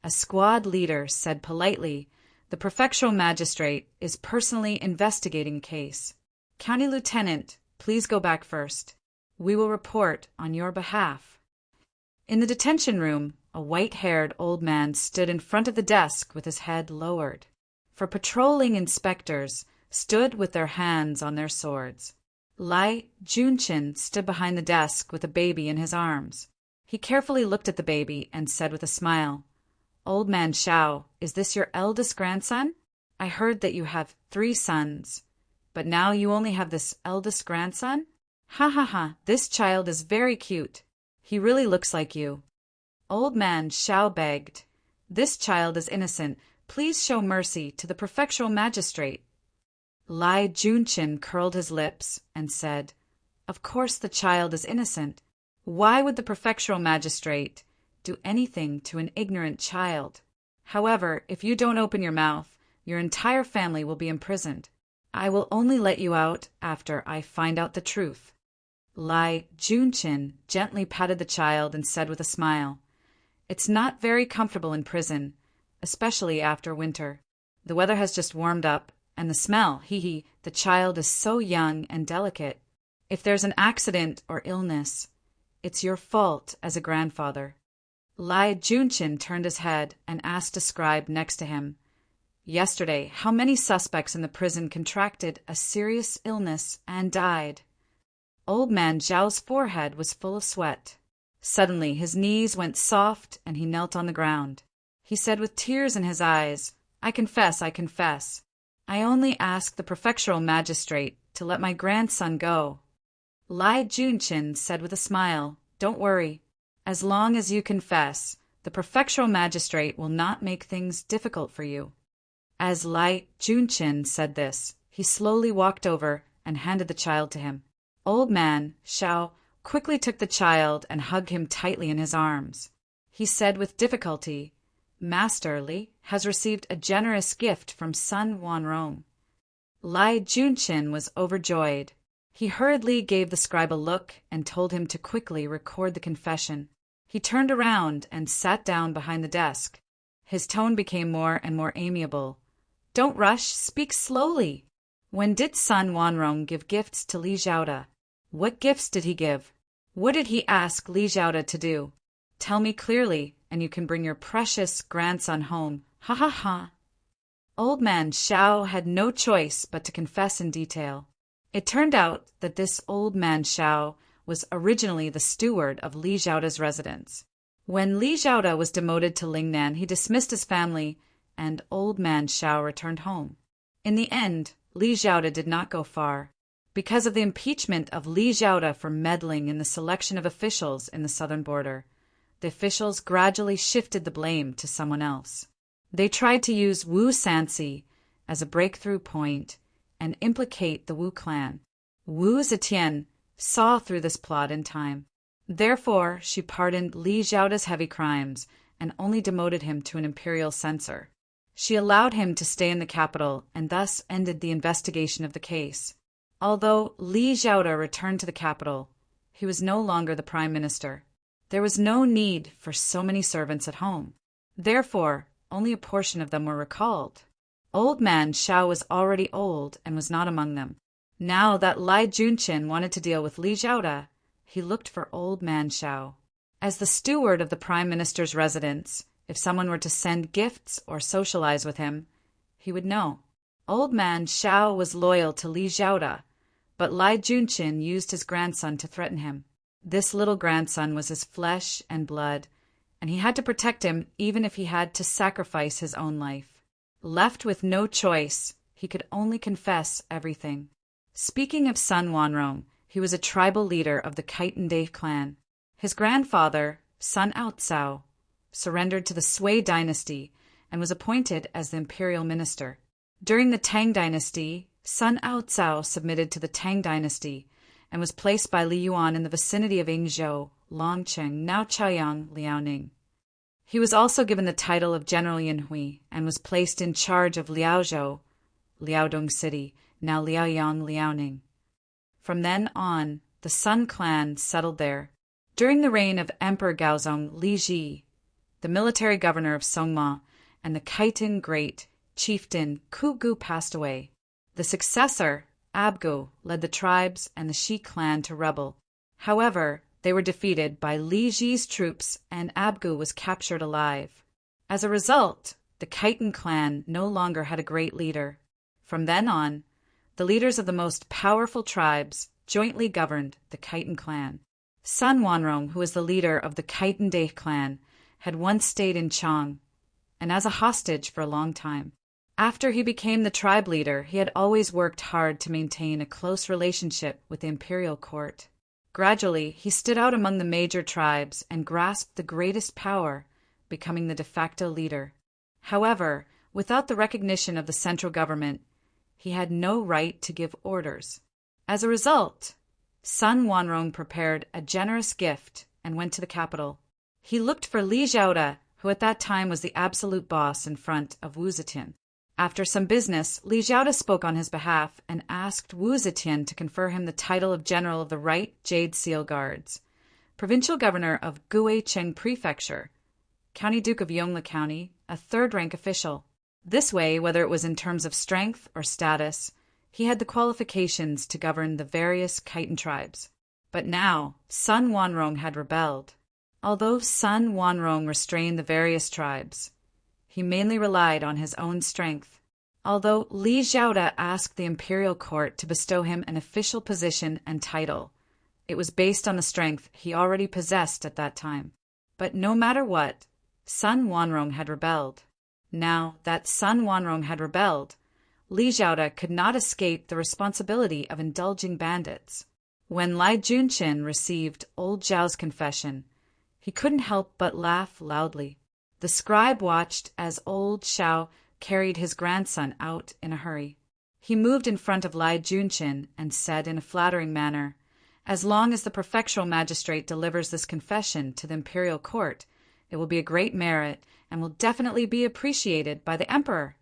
A squad leader said politely, "The prefectural magistrate is personally investigating a case. County Lieutenant, please go back first. We will report on your behalf." In the detention room, a white-haired old man stood in front of the desk with his head lowered. For patrolling inspectors stood with their hands on their swords. Lai Junchin stood behind the desk with a baby in his arms. He carefully looked at the baby and said with a smile, "Old man Shao, is this your eldest grandson? I heard that you have 3 sons, but now you only have this eldest grandson? Ha ha ha, this child is very cute. He really looks like you." Old man Shao begged, "This child is innocent. Please show mercy to the prefectural magistrate." Lai Junchin curled his lips and said, "Of course the child is innocent. Why would the prefectural magistrate do anything to an ignorant child? However, if you don't open your mouth, your entire family will be imprisoned. I will only let you out after I find out the truth." Lai Junchin gently patted the child and said with a smile, "It's not very comfortable in prison, especially after winter. The weather has just warmed up, and the smell, the child is so young and delicate. If there's an accident or illness, it's your fault as a grandfather." Lai Junchin turned his head and asked a scribe next to him, "Yesterday, how many suspects in the prison contracted a serious illness and died?" Old man Zhao's forehead was full of sweat. Suddenly his knees went soft and he knelt on the ground. He said with tears in his eyes, I confess. I only ask the prefectural magistrate to let my grandson go." Lai Junchin said with a smile, "Don't worry. As long as you confess, the prefectural magistrate will not make things difficult for you." As Lai Junchin said this, he slowly walked over and handed the child to him. Old man Shao quickly took the child and hugged him tightly in his arms. He said with difficulty, "Master Li has received a generous gift from Sun Wanrong." Lai Junchin was overjoyed. He hurriedly gave the scribe a look and told him to quickly record the confession. He turned around and sat down behind the desk. His tone became more and more amiable. "Don't rush, speak slowly. When did Sun Wanrong give gifts to Li Zhaoda? What gifts did he give? What did he ask Li Zhaoda to do? Tell me clearly, and you can bring your precious grandson home. Ha ha ha." Old man Shao had no choice but to confess in detail. It turned out that this old man Shao was originally the steward of Li Zhaoda's residence. When Li Zhaoda was demoted to Lingnan, he dismissed his family, and old man Shao returned home. In the end, Li Zhaoda did not go far. Because of the impeachment of Li Zhaoda for meddling in the selection of officials in the southern border, the officials gradually shifted the blame to someone else. They tried to use Wu Sanxi as a breakthrough point and implicate the Wu clan. Wu Zetian saw through this plot in time. Therefore, she pardoned Li Zhaoda's heavy crimes and only demoted him to an imperial censor. She allowed him to stay in the capital and thus ended the investigation of the case. Although Li Xiaoda returned to the capital, he was no longer the prime minister. There was no need for so many servants at home. Therefore, only a portion of them were recalled. Old man Xiao was already old and was not among them. Now that Lai Junqin wanted to deal with Li Xiaoda, he looked for old man Xiao. As the steward of the prime minister's residence, if someone were to send gifts or socialize with him, he would know. Old man Xiao was loyal to Li Xiaoda, but Lai Junqin used his grandson to threaten him. This little grandson was his flesh and blood, and he had to protect him even if he had to sacrifice his own life. Left with no choice, he could only confess everything. Speaking of Sun Wanrong, he was a tribal leader of the Khitan clan. His grandfather, Sun Outsao, surrendered to the Sui dynasty and was appointed as the imperial minister. During the Tang dynasty, Sun Outsao submitted to the Tang dynasty and was placed by Li Yuan in the vicinity of Yingzhou, Longcheng, now Chaoyang, Liaoning. He was also given the title of General Yinhui and was placed in charge of Liaozhou, Liaodong City, now Liaoyang, Liaoning. From then on, the Sun clan settled there. During the reign of Emperor Gaozong Li Ji, the military governor of Songma, and the Khitan great chieftain Ku Gu passed away. The successor, Abgu, led the tribes and the Shi clan to rebel. However, they were defeated by Li Ji's troops and Abgu was captured alive. As a result, the Khitan clan no longer had a great leader. From then on, the leaders of the most powerful tribes jointly governed the Khitan clan. Sun Wanrong, who was the leader of the Khitan clan, had once stayed in Chang, and as a hostage for a long time. After he became the tribe leader, he had always worked hard to maintain a close relationship with the imperial court. Gradually, he stood out among the major tribes and grasped the greatest power, becoming the de facto leader. However, without the recognition of the central government, he had no right to give orders. As a result, Sun Wanrong prepared a generous gift and went to the capital. He looked for Li Xiaoda, who at that time was the absolute boss in front of Wu Zetian. After some business, Li Xiaoda spoke on his behalf and asked Wu Zetian to confer him the title of General of the Right Jade Seal Guards, Provincial Governor of Guicheng Prefecture, County Duke of Yongli County, a third-rank official. This way, whether it was in terms of strength or status, he had the qualifications to govern the various Khitan tribes. But now, Sun Wanrong had rebelled. Although Sun Wanrong restrained the various tribes, he mainly relied on his own strength. Although Li Xiaoda asked the imperial court to bestow him an official position and title, it was based on the strength he already possessed at that time. But no matter what, Sun Wanrong had rebelled. Now that Sun Wanrong had rebelled, Li Xiaoda could not escape the responsibility of indulging bandits. When Lai Junqin received old Zhao's confession, he couldn't help but laugh loudly. The scribe watched as old Xiao carried his grandson out in a hurry. He moved in front of Lai Junqin and said in a flattering manner, "As long as the prefectural magistrate delivers this confession to the imperial court, it will be a great merit and will definitely be appreciated by the emperor."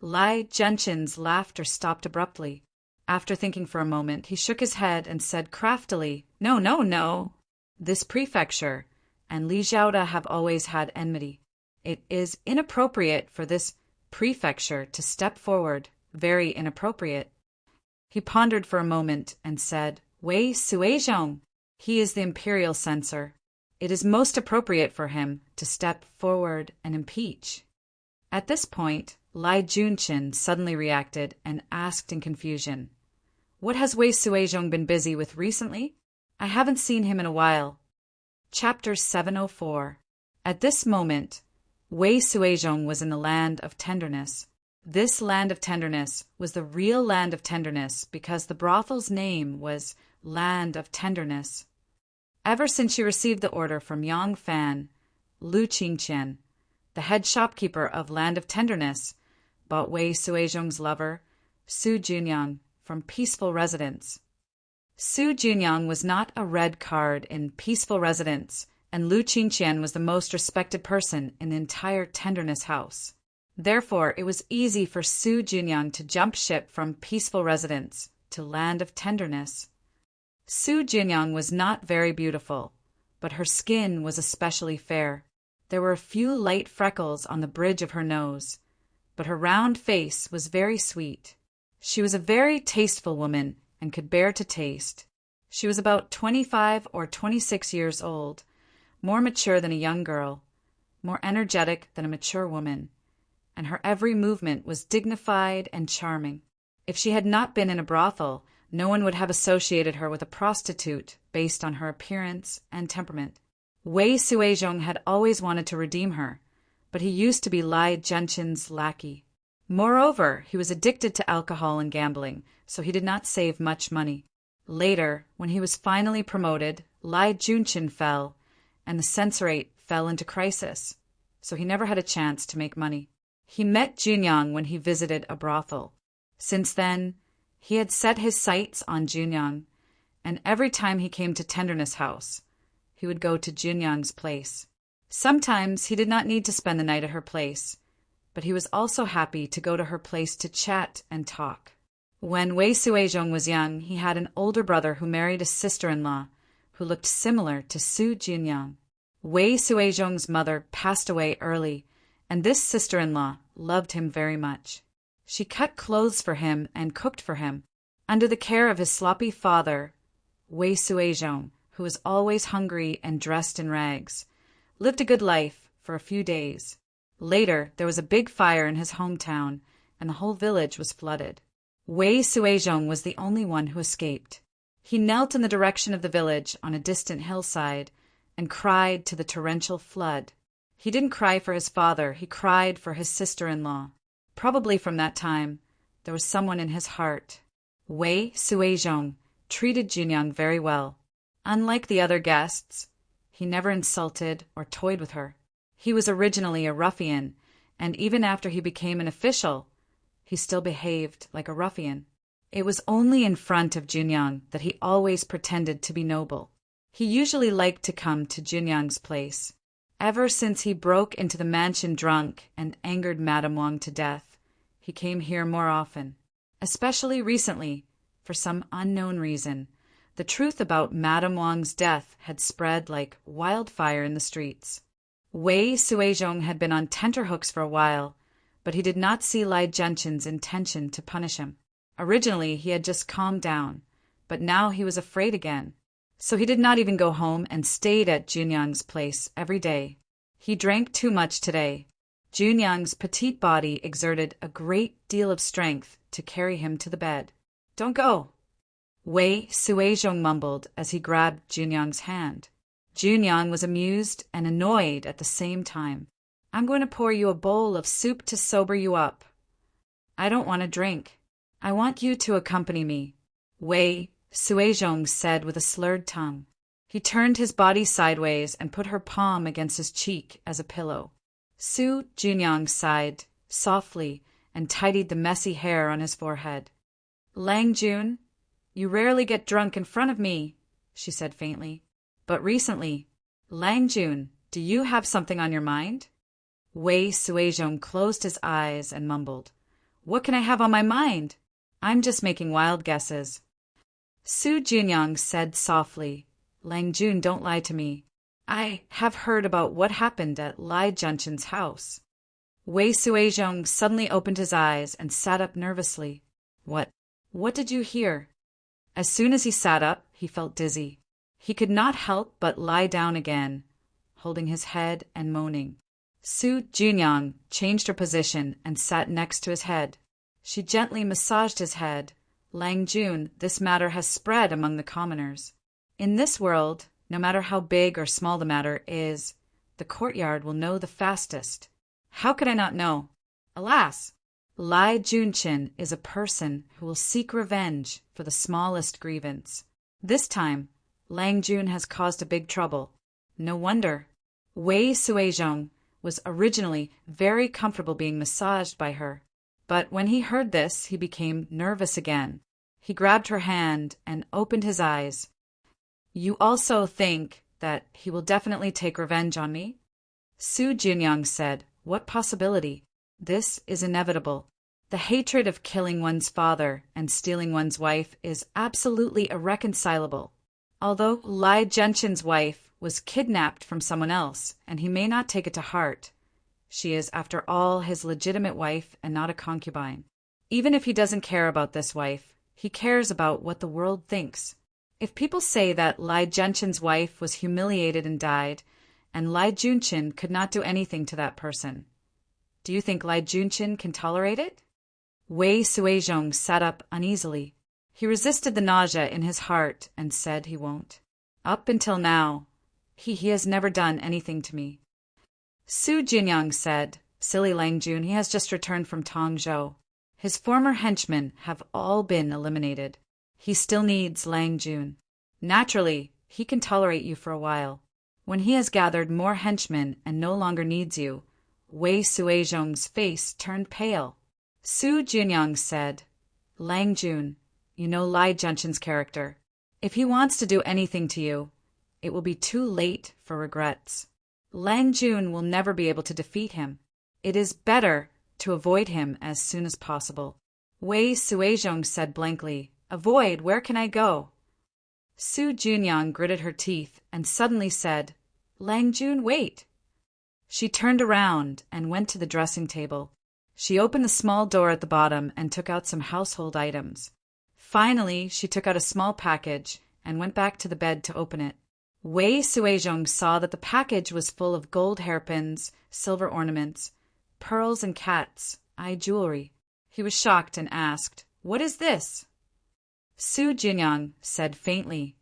Lai Junqin's laughter stopped abruptly. After thinking for a moment, he shook his head and said craftily, "No, no, no. This prefecture and Li Xiaoda have always had enmity. It is inappropriate for this prefecture to step forward, very inappropriate." He pondered for a moment and said, "Wei Suizhong, he is the imperial censor. It is most appropriate for him to step forward and impeach." At this point, Lai Junqin suddenly reacted and asked in confusion, "What has Wei Suizhong been busy with recently? I haven't seen him in a while." Chapter 704. At this moment, Wei Suizhong was in the land of tenderness. This land of tenderness was the real land of tenderness because the brothel's name was Land of Tenderness. Ever since she received the order from Yang Fan, Lu Qingqian, the head shopkeeper of Land of Tenderness, bought Wei Suizhong's lover, Su Junyang, from Peaceful Residence. Su Junyang was not a red card in Peaceful Residence, and Lu Qingqian was the most respected person in the entire Tenderness house. Therefore, it was easy for Su Junyang to jump ship from peaceful residence to land of tenderness. Su Junyang was not very beautiful, but her skin was especially fair. There were a few light freckles on the bridge of her nose, but her round face was very sweet. She was a very tasteful woman and could bear to taste. She was about 25 or 26 years old, more mature than a young girl, more energetic than a mature woman, and her every movement was dignified and charming. If she had not been in a brothel, no one would have associated her with a prostitute based on her appearance and temperament. Wei Suizhong had always wanted to redeem her, but he used to be Lai Junchen's lackey. Moreover, he was addicted to alcohol and gambling, so he did not save much money. Later, when he was finally promoted, Lai Junchen fell, and the censorate fell into crisis, so he never had a chance to make money. He met Junyang when he visited a brothel. Since then, he had set his sights on Junyang, and every time he came to Tenderness House, he would go to Junyang's place. Sometimes he did not need to spend the night at her place, but he was also happy to go to her place to chat and talk. When Wei Suizhong was young, he had an older brother who married a sister-in-law who looked similar to Su Junyang. Wei Suizhong's mother passed away early, and this sister-in-law loved him very much. She cut clothes for him and cooked for him, under the care of his sloppy father, Wei Suizhong, who was always hungry and dressed in rags, lived a good life for a few days. Later, there was a big fire in his hometown, and the whole village was flooded. Wei Suizhong was the only one who escaped. He knelt in the direction of the village on a distant hillside and cried to the torrential flood. He didn't cry for his father, he cried for his sister-in-law. Probably from that time, there was someone in his heart. Wei Suizhong treated Junyang very well. Unlike the other guests, he never insulted or toyed with her. He was originally a ruffian, and even after he became an official, he still behaved like a ruffian. It was only in front of Junyang that he always pretended to be noble. He usually liked to come to Junyang's place. Ever since he broke into the mansion drunk and angered Madame Wang to death, he came here more often. Especially recently, for some unknown reason, the truth about Madame Wang's death had spread like wildfire in the streets. Wei Suizhong had been on tenterhooks for a while, but he did not see Lai Junchen's intention to punish him. Originally, he had just calmed down, but now he was afraid again. So he did not even go home and stayed at Junyang's place every day. He drank too much today. Junyang's petite body exerted a great deal of strength to carry him to the bed. "Don't go," Wei Suizhong mumbled as he grabbed Junyang's hand. Junyang was amused and annoyed at the same time. "I'm going to pour you a bowl of soup to sober you up." "I don't want to drink. I want you to accompany me," Wei Suizhong said with a slurred tongue. He turned his body sideways and put her palm against his cheek as a pillow. Su Junyang sighed softly and tidied the messy hair on his forehead. "Lang Jun, you rarely get drunk in front of me," she said faintly. "But recently, Lang Jun, do you have something on your mind?" Wei Suizhong closed his eyes and mumbled, "What can I have on my mind? I'm just making wild guesses." Su Junyang said softly, "Lang Jun, don't lie to me. I have heard about what happened at Lai Junchen's house." Wei Suizhong suddenly opened his eyes and sat up nervously. What did you hear?" As soon as he sat up, he felt dizzy. He could not help but lie down again, holding his head and moaning. Su Junyang changed her position and sat next to his head. She gently massaged his head. "Lang Jun, this matter has spread among the commoners. In this world, no matter how big or small the matter is, the courtyard will know the fastest." "How could I not know?" "Alas! Lai Junchin is a person who will seek revenge for the smallest grievance. This time, Lang Jun has caused a big trouble. No wonder." Wei Suizhong was originally very comfortable being massaged by her, but when he heard this, he became nervous again. He grabbed her hand and opened his eyes. "You also think that he will definitely take revenge on me?" Su Junyang said, "What possibility?" This is inevitable. The hatred of killing one's father and stealing one's wife is absolutely irreconcilable. Although Lai Genshin's wife was kidnapped from someone else, and he may not take it to heart, she is, after all, his legitimate wife and not a concubine. Even if he doesn't care about this wife, he cares about what the world thinks. If people say that Lai Genshin's wife was humiliated and died, and Lai Junshin could not do anything to that person, do you think Lai Junshin can tolerate it? Wei Suizhong sat up uneasily. He resisted the nausea in his heart and said he won't. Up until now, he has never done anything to me. Su Jinyang said, "Silly Lang Jun, he has just returned from Tongzhou. His former henchmen have all been eliminated. He still needs Lang Jun. Naturally, he can tolerate you for a while. When he has gathered more henchmen and no longer needs you," Wei Suizhong's face turned pale. Su Jinyang said, "Lang Jun, you know Lai Genshin's character. If he wants to do anything to you, it will be too late for regrets. Lang Jun will never be able to defeat him. It is better to avoid him as soon as possible." Wei Suizhong said blankly, "Avoid? Where can I go?" Su Jinyang gritted her teeth and suddenly said, "Lang Jun, wait." She turned around and went to the dressing table. She opened the small door at the bottom and took out some household items. Finally, she took out a small package and went back to the bed to open it. Wei Suizhong saw that the package was full of gold hairpins, silver ornaments, pearls and cat's eye jewelry. He was shocked and asked, "What is this?" Su Jinyang said faintly,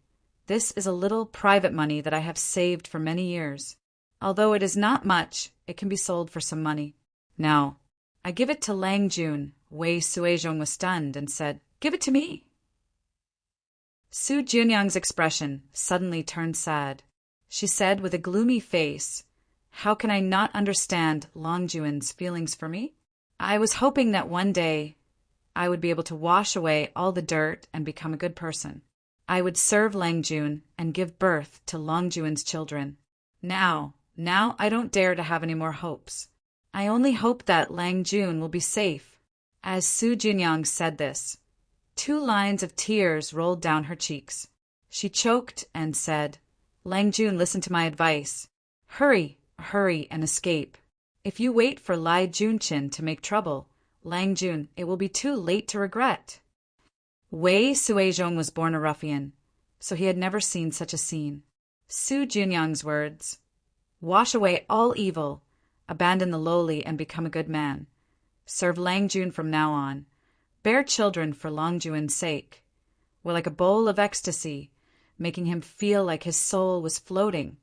"This is a little private money that I have saved for many years. Although it is not much, it can be sold for some money. Now, I give it to Lang Jun." Wei Suizhong was stunned and said, "Give it to me." Su Jinyang's expression suddenly turned sad. She said with a gloomy face, "How can I not understand Lang Jun's feelings for me? I was hoping that one day I would be able to wash away all the dirt and become a good person. I would serve Lang Jun and give birth to Lang Jun's children. Now I don't dare to have any more hopes. I only hope that Lang Jun will be safe." As Su Jinyang said this, 2 lines of tears rolled down her cheeks. She choked and said, "Lang Jun, listen to my advice. Hurry and escape. If you wait for Lai Junshin to make trouble, Lang Jun, it will be too late to regret." Wei Suizhong was born a ruffian, so he had never seen such a scene. Su Jinyang's words, "Wash away all evil, abandon the lowly and become a good man. Serve Lang Jun from now on. Bear children for Lang Jun's sake," were like a bowl of ecstasy, making him feel like his soul was floating,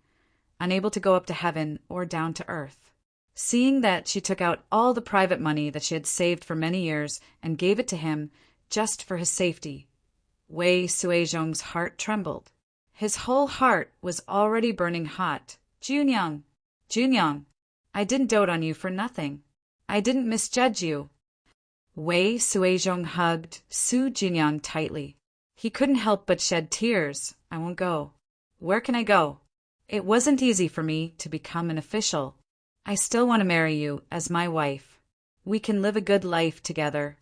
unable to go up to heaven or down to earth. Seeing that she took out all the private money that she had saved for many years and gave it to him just for his safety, Wei Suizhong's heart trembled. His whole heart was already burning hot. Junyang, I didn't dote on you for nothing. I didn't misjudge you." Wei Suizhong hugged Su Jinyang tightly. He couldn't help but shed tears. "I won't go. Where can I go? It wasn't easy for me to become an official. I still want to marry you as my wife. We can live a good life together."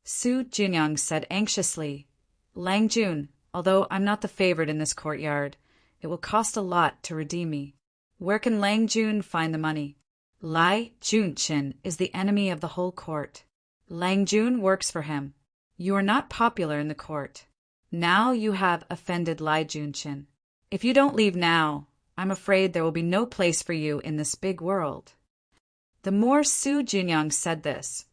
Su Jinyang said anxiously, "Lang Jun, although I'm not the favorite in this courtyard, it will cost a lot to redeem me. Where can Lang Jun find the money? Lai Junshin is the enemy of the whole court. Lang Jun works for him. You are not popular in the court. Now you have offended Lai Junshin. If you don't leave now, I'm afraid there will be no place for you in this big world." The more Su Jinyang said this,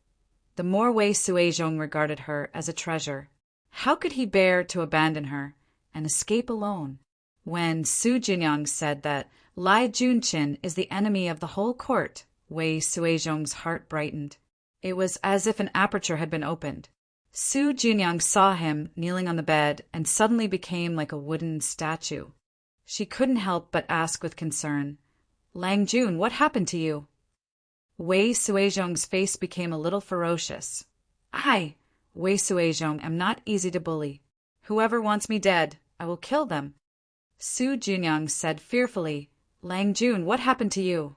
the more Wei Suizhong regarded her as a treasure. How could he bear to abandon her and escape alone? When Su Jinyang said that Lai Junshin is the enemy of the whole court, Wei Suizhong's heart brightened. It was as if an aperture had been opened. Su Jinyang saw him kneeling on the bed and suddenly became like a wooden statue. She couldn't help but ask with concern, "Lang Jun, what happened to you?" Wei Suizhong's face became a little ferocious. "I, Wei Suizhong, am not easy to bully. Whoever wants me dead, I will kill them." Su Jinyang said fearfully, "Lang Jun, what happened to you?"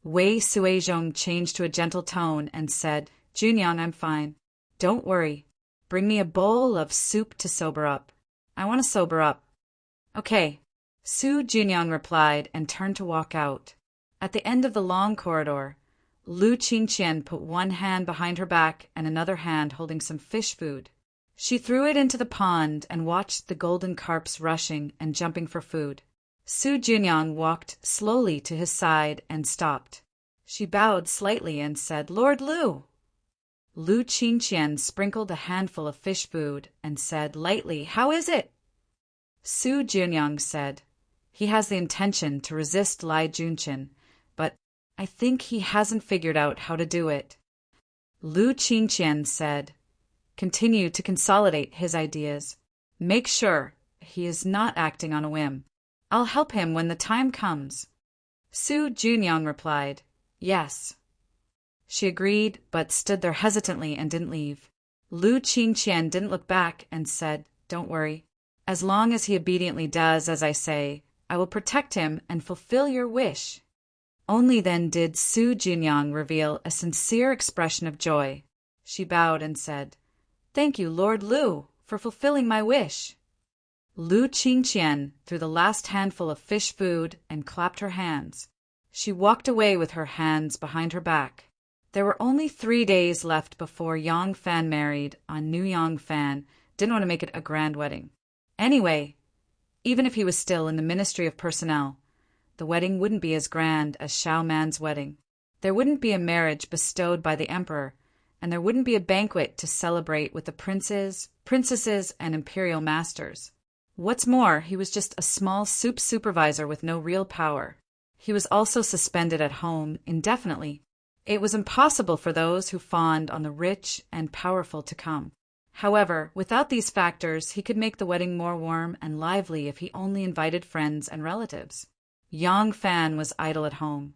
Wei Suizhong changed to a gentle tone and said, Junyang, I'm fine. Don't worry. Bring me a bowl of soup to sober up. I want to sober up. Okay. Su Junyang replied and turned to walk out. At the end of the long corridor, Lu Qingqian put one hand behind her back and another hand holding some fish food. She threw it into the pond and watched the golden carps rushing and jumping for food. Su Junyang walked slowly to his side and stopped. She bowed slightly and said, Lord Lu. Lu Qingqian sprinkled a handful of fish food and said lightly, How is it? Su Junyang said, He has the intention to resist Lai Junqin, but I think he hasn't figured out how to do it. Lu Qingqian said, Continue to consolidate his ideas. Make sure he is not acting on a whim. I'll help him when the time comes. Su Junyang replied, Yes. She agreed, but stood there hesitantly and didn't leave. Lu Qingqian didn't look back and said, Don't worry. As long as he obediently does as I say, I will protect him and fulfill your wish. Only then did Su Junyang reveal a sincere expression of joy. She bowed and said, Thank you, Lord Lu, for fulfilling my wish. Lu Qingqian threw the last handful of fish food and clapped her hands. She walked away with her hands behind her back. There were only 3 days left before Yang Fan married on New Yang Fan didn't want to make it a grand wedding. Anyway, even if he was still in the Ministry of Personnel, the wedding wouldn't be as grand as Xiao Man's wedding. There wouldn't be a marriage bestowed by the emperor, and there wouldn't be a banquet to celebrate with the princes, princesses, and imperial masters. What's more, he was just a small soup supervisor with no real power. He was also suspended at home indefinitely. It was impossible for those who fawned on the rich and powerful to come. However, without these factors, he could make the wedding more warm and lively if he only invited friends and relatives. Yang Fan was idle at home,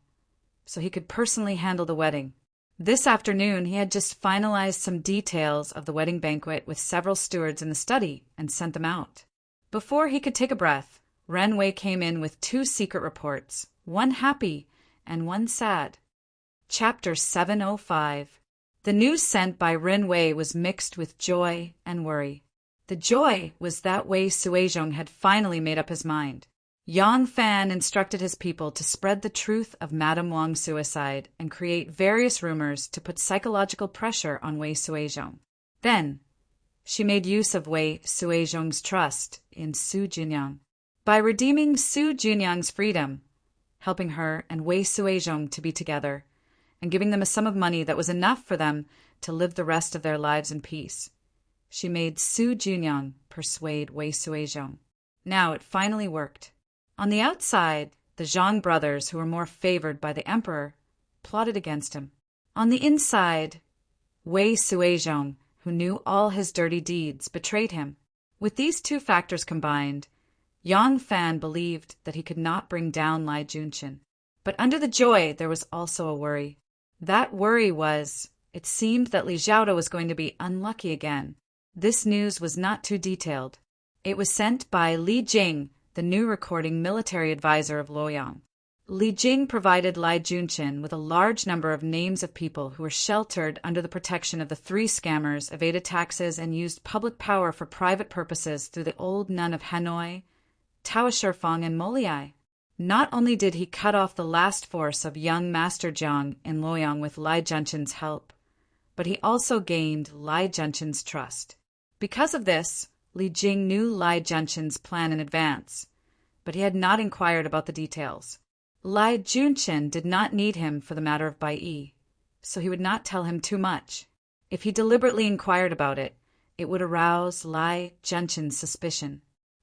so he could personally handle the wedding. This afternoon, he had just finalized some details of the wedding banquet with several stewards in the study and sent them out. Before he could take a breath, Ren Wei came in with 2 secret reports, one happy and one sad. Chapter 705. The news sent by Ren Wei was mixed with joy and worry. The joy was that Wei Suizhong had finally made up his mind. Yang Fan instructed his people to spread the truth of Madame Wang's suicide and create various rumors to put psychological pressure on Wei Suizhong. Then, she made use of Wei Suizhong's trust in Su Junyang. By redeeming Su Junyang's freedom, helping her and Wei Suizhong to be together, and giving them a sum of money that was enough for them to live the rest of their lives in peace, she made Su Junyang persuade Wei Suizhong. Now it finally worked. On the outside, the Zhang brothers, who were more favored by the emperor, plotted against him. On the inside, Wei Suizhong, who knew all his dirty deeds, betrayed him. With these 2 factors combined, Yang Fan believed that he could not bring down Lai Junqin. But under the joy, there was also a worry. That worry was, it seemed that Li Zhaoda was going to be unlucky again. This news was not too detailed. It was sent by Li Jing, the new recording military advisor of Luoyang. Li Jing provided Lai Junqin with a large number of names of people who were sheltered under the protection of the 3 scammers, evaded taxes, and used public power for private purposes through the old nun of Hanoi, Tao Shifeng, and Moliai. Not only did he cut off the last force of young Master Jiang in Luoyang with Lai Junqin's help, but he also gained Lai Junqin's trust. Because of this, Li Jing knew Lai Junqin's plan in advance, but he had not inquired about the details. Lai Junqin did not need him for the matter of Bai Yi, so he would not tell him too much. If he deliberately inquired about it, it would arouse Lai Junqin's suspicion.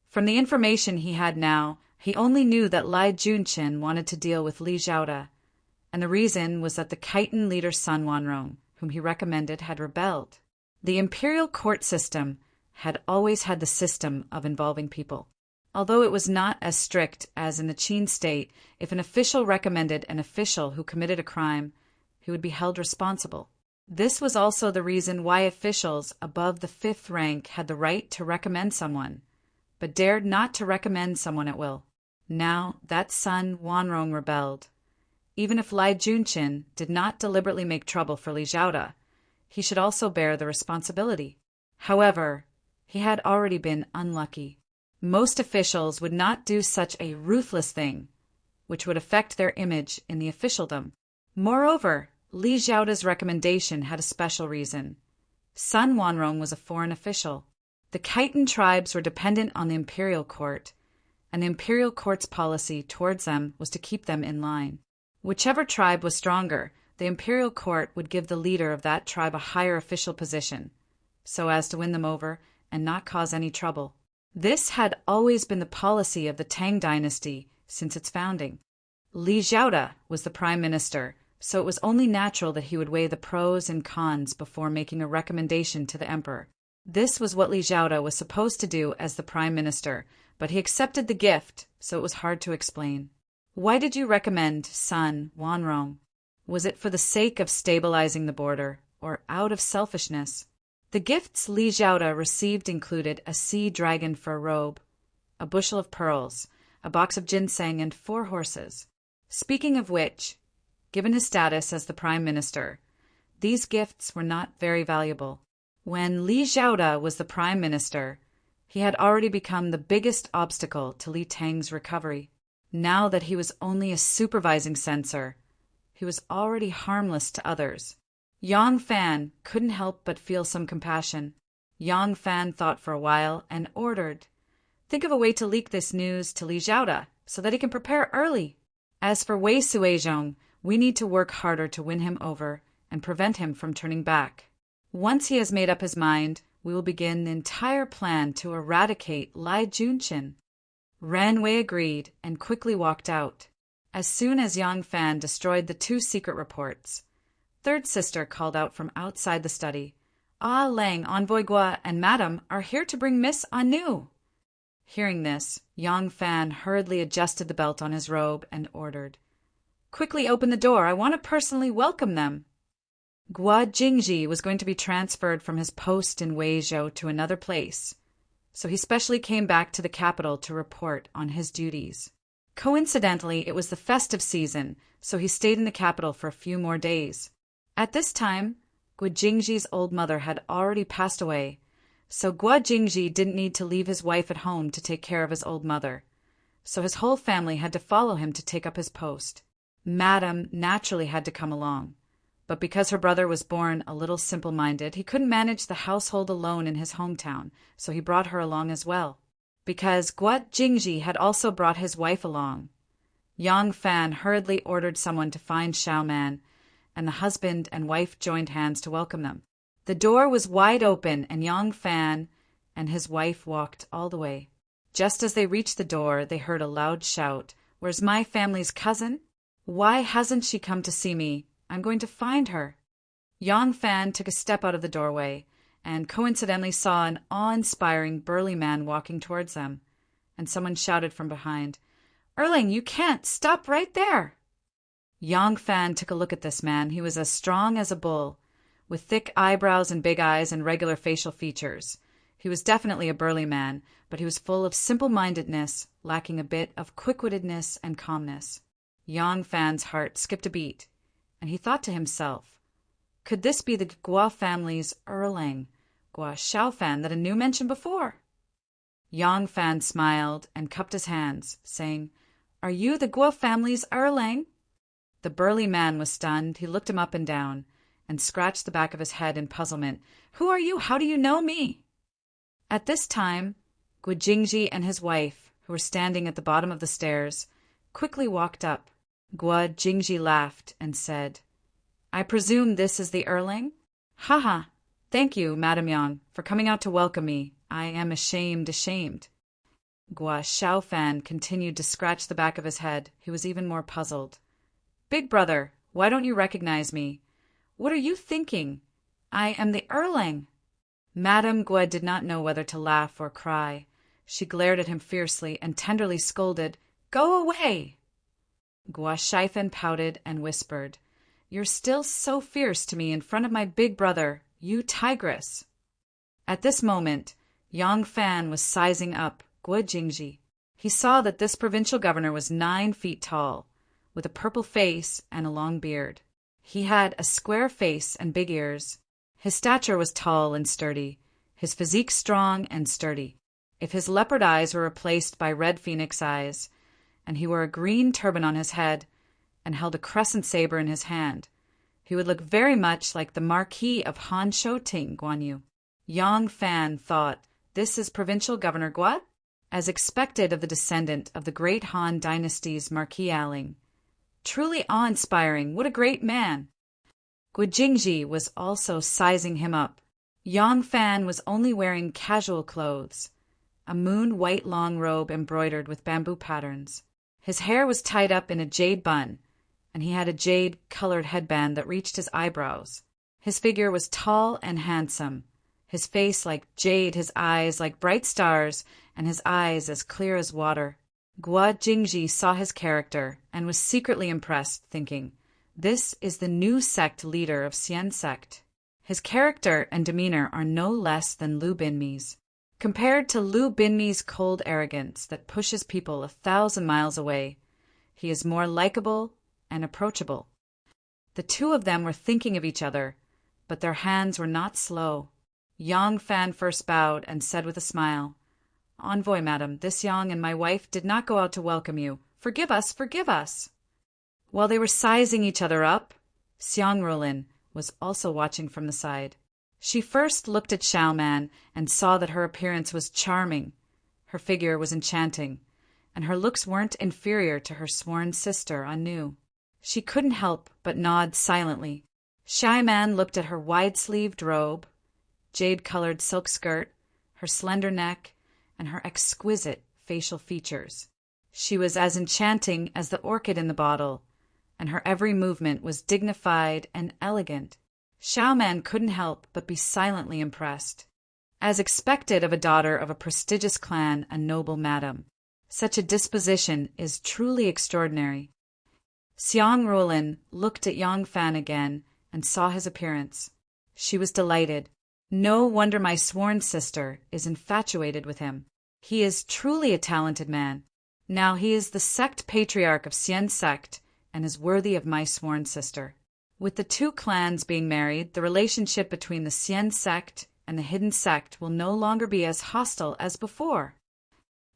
From the information he had now, he only knew that Lai Junqin wanted to deal with Li Zhaoda, and the reason was that the Khitan leader Sun Wanrong, whom he recommended, had rebelled. The imperial court system had always had the system of involving people. Although it was not as strict as in the Qin state, if an official recommended an official who committed a crime, he would be held responsible. This was also the reason why officials above the 5th rank had the right to recommend someone, but dared not to recommend someone at will. Now that Sun Wanrong rebelled. Even if Lai Junqin did not deliberately make trouble for Li Zhaoda, he should also bear the responsibility. However, he had already been unlucky. Most officials would not do such a ruthless thing, which would affect their image in the officialdom. Moreover, Li Zhaoda's recommendation had a special reason. Sun Wanrong was a foreign official. The Khitan tribes were dependent on the imperial court, and the imperial court's policy towards them was to keep them in line. Whichever tribe was stronger, the imperial court would give the leader of that tribe a higher official position, so as to win them over and not cause any trouble. This had always been the policy of the Tang dynasty since its founding. Li Zhaoda was the prime minister, so it was only natural that he would weigh the pros and cons before making a recommendation to the emperor. This was what Li Zhaoda was supposed to do as the prime minister, but he accepted the gift, so it was hard to explain. Why did you recommend Sun Wanrong? Was it for the sake of stabilizing the border, or out of selfishness? The gifts Li Zhaoda received included a sea dragon fur robe, a bushel of pearls, a box of ginseng, and 4 horses. Speaking of which, given his status as the prime minister, these gifts were not very valuable. When Li Zhaoda was the prime minister, he had already become the biggest obstacle to Li Tang's recovery. Now that he was only a supervising censor, he was already harmless to others. Yang Fan couldn't help but feel some compassion. Yang Fan thought for a while and ordered, "Think of a way to leak this news to Li Zhaoda so that he can prepare early. As for Wei Suizhong, we need to work harder to win him over and prevent him from turning back. Once he has made up his mind, we will begin the entire plan to eradicate Lai Junqin." Ran Wei agreed and quickly walked out. As soon as Yang Fan destroyed the 2 secret reports, third sister called out from outside the study, "Ah Lang, Envoy Gua, and Madam are here to bring Miss Anu." Hearing this, Yang Fan hurriedly adjusted the belt on his robe and ordered, "Quickly open the door, I want to personally welcome them." Gua Jingji was going to be transferred from his post in Weizhou to another place, so he specially came back to the capital to report on his duties. Coincidentally, it was the festive season, so he stayed in the capital for a few more days. At this time, Gua Jingji's old mother had already passed away, so Gua Jingji didn't need to leave his wife at home to take care of his old mother, so his whole family had to follow him to take up his post. Madam naturally had to come along, but because her brother was born a little simple-minded, he couldn't manage the household alone in his hometown, so he brought her along as well. Because Gua Jingji had also brought his wife along, Yang Fan hurriedly ordered someone to find Xiao Man, and the husband and wife joined hands to welcome them. The door was wide open, and Yang Fan and his wife walked all the way. Just as they reached the door, they heard a loud shout, "Where's my family's cousin? Why hasn't she come to see me? I'm going to find her." Yang Fan took a step out of the doorway and coincidentally saw an awe-inspiring burly man walking towards them, and someone shouted from behind, "Erling, you can't! Stop right there!" Yang Fan took a look at this man. He was as strong as a bull, with thick eyebrows and big eyes and regular facial features. He was definitely a burly man, but he was full of simple-mindedness, lacking a bit of quick-wittedness and calmness. Yang Fan's heart skipped a beat, and he thought to himself, could this be the Gua family's Erlang, Gua Xiaofan that Anu mentioned before? Yang Fan smiled and cupped his hands, saying, "Are you the Gua family's Erlang?" The burly man was stunned. He looked him up and down and scratched the back of his head in puzzlement. "Who are you? How do you know me?" At this time, Gua Jingji and his wife, who were standing at the bottom of the stairs, quickly walked up. Gua Jingji laughed and said, "I presume this is the Erlang? Haha, thank you, Madam Yang, for coming out to welcome me. I am ashamed. Gua Xiaofan continued to scratch the back of his head. He was even more puzzled. "Big brother, why don't you recognize me? What are you thinking? I am the Erlang." Madame Gua did not know whether to laugh or cry. She glared at him fiercely and tenderly scolded, "Go away!" Gua Xiaofan pouted and whispered, "You're still so fierce to me in front of my big brother, you tigress." At this moment, Yang Fan was sizing up Gua Jingji. He saw that this provincial governor was 9 feet tall, with a purple face and a long beard. He had a square face and big ears. His stature was tall and sturdy, his physique strong and sturdy. If his leopard eyes were replaced by red phoenix eyes, and he wore a green turban on his head and held a crescent saber in his hand, he would look very much like the Marquis of Han Shouting, Guan Yu. Yang Fan thought, "This is Provincial Governor Guo?" As expected of the descendant of the great Han dynasty's Marquis Aling. Truly awe-inspiring, what a great man! Guo Jingji was also sizing him up. Yang Fan was only wearing casual clothes, a moon-white long robe embroidered with bamboo patterns. His hair was tied up in a jade bun, and he had a jade-colored headband that reached his eyebrows. His figure was tall and handsome, his face like jade, his eyes like bright stars, and his eyes as clear as water. Guo Jingji saw his character and was secretly impressed, thinking, "This is the new sect leader of Xian sect." His character and demeanor are no less than Lu Binmi's. Compared to Lu Binmi's cold arrogance that pushes people 1,000 miles away, he is more likable and approachable. The two of them were thinking of each other, but their hands were not slow. Yang Fan first bowed and said with a smile, "Envoy, madam, this Yang and my wife did not go out to welcome you. Forgive us, forgive us." While they were sizing each other up, Xiang Rulin was also watching from the side. She first looked at Xiaoman and saw that her appearance was charming, her figure was enchanting, and her looks weren't inferior to her sworn sister, Anu. She couldn't help but nod silently. Xiaoman looked at her wide-sleeved robe, jade-colored silk skirt, her slender neck, and her exquisite facial features. She was as enchanting as the orchid in the bottle, and her every movement was dignified and elegant. Xiaoman couldn't help but be silently impressed. As expected of a daughter of a prestigious clan, a noble madam, such a disposition is truly extraordinary. Xiang Rulin looked at Yang Fan again and saw his appearance. She was delighted. No wonder my sworn sister is infatuated with him. He is truly a talented man. Now he is the sect patriarch of Xian sect and is worthy of my sworn sister. With the two clans being married, the relationship between the Xian sect and the hidden sect will no longer be as hostile as before.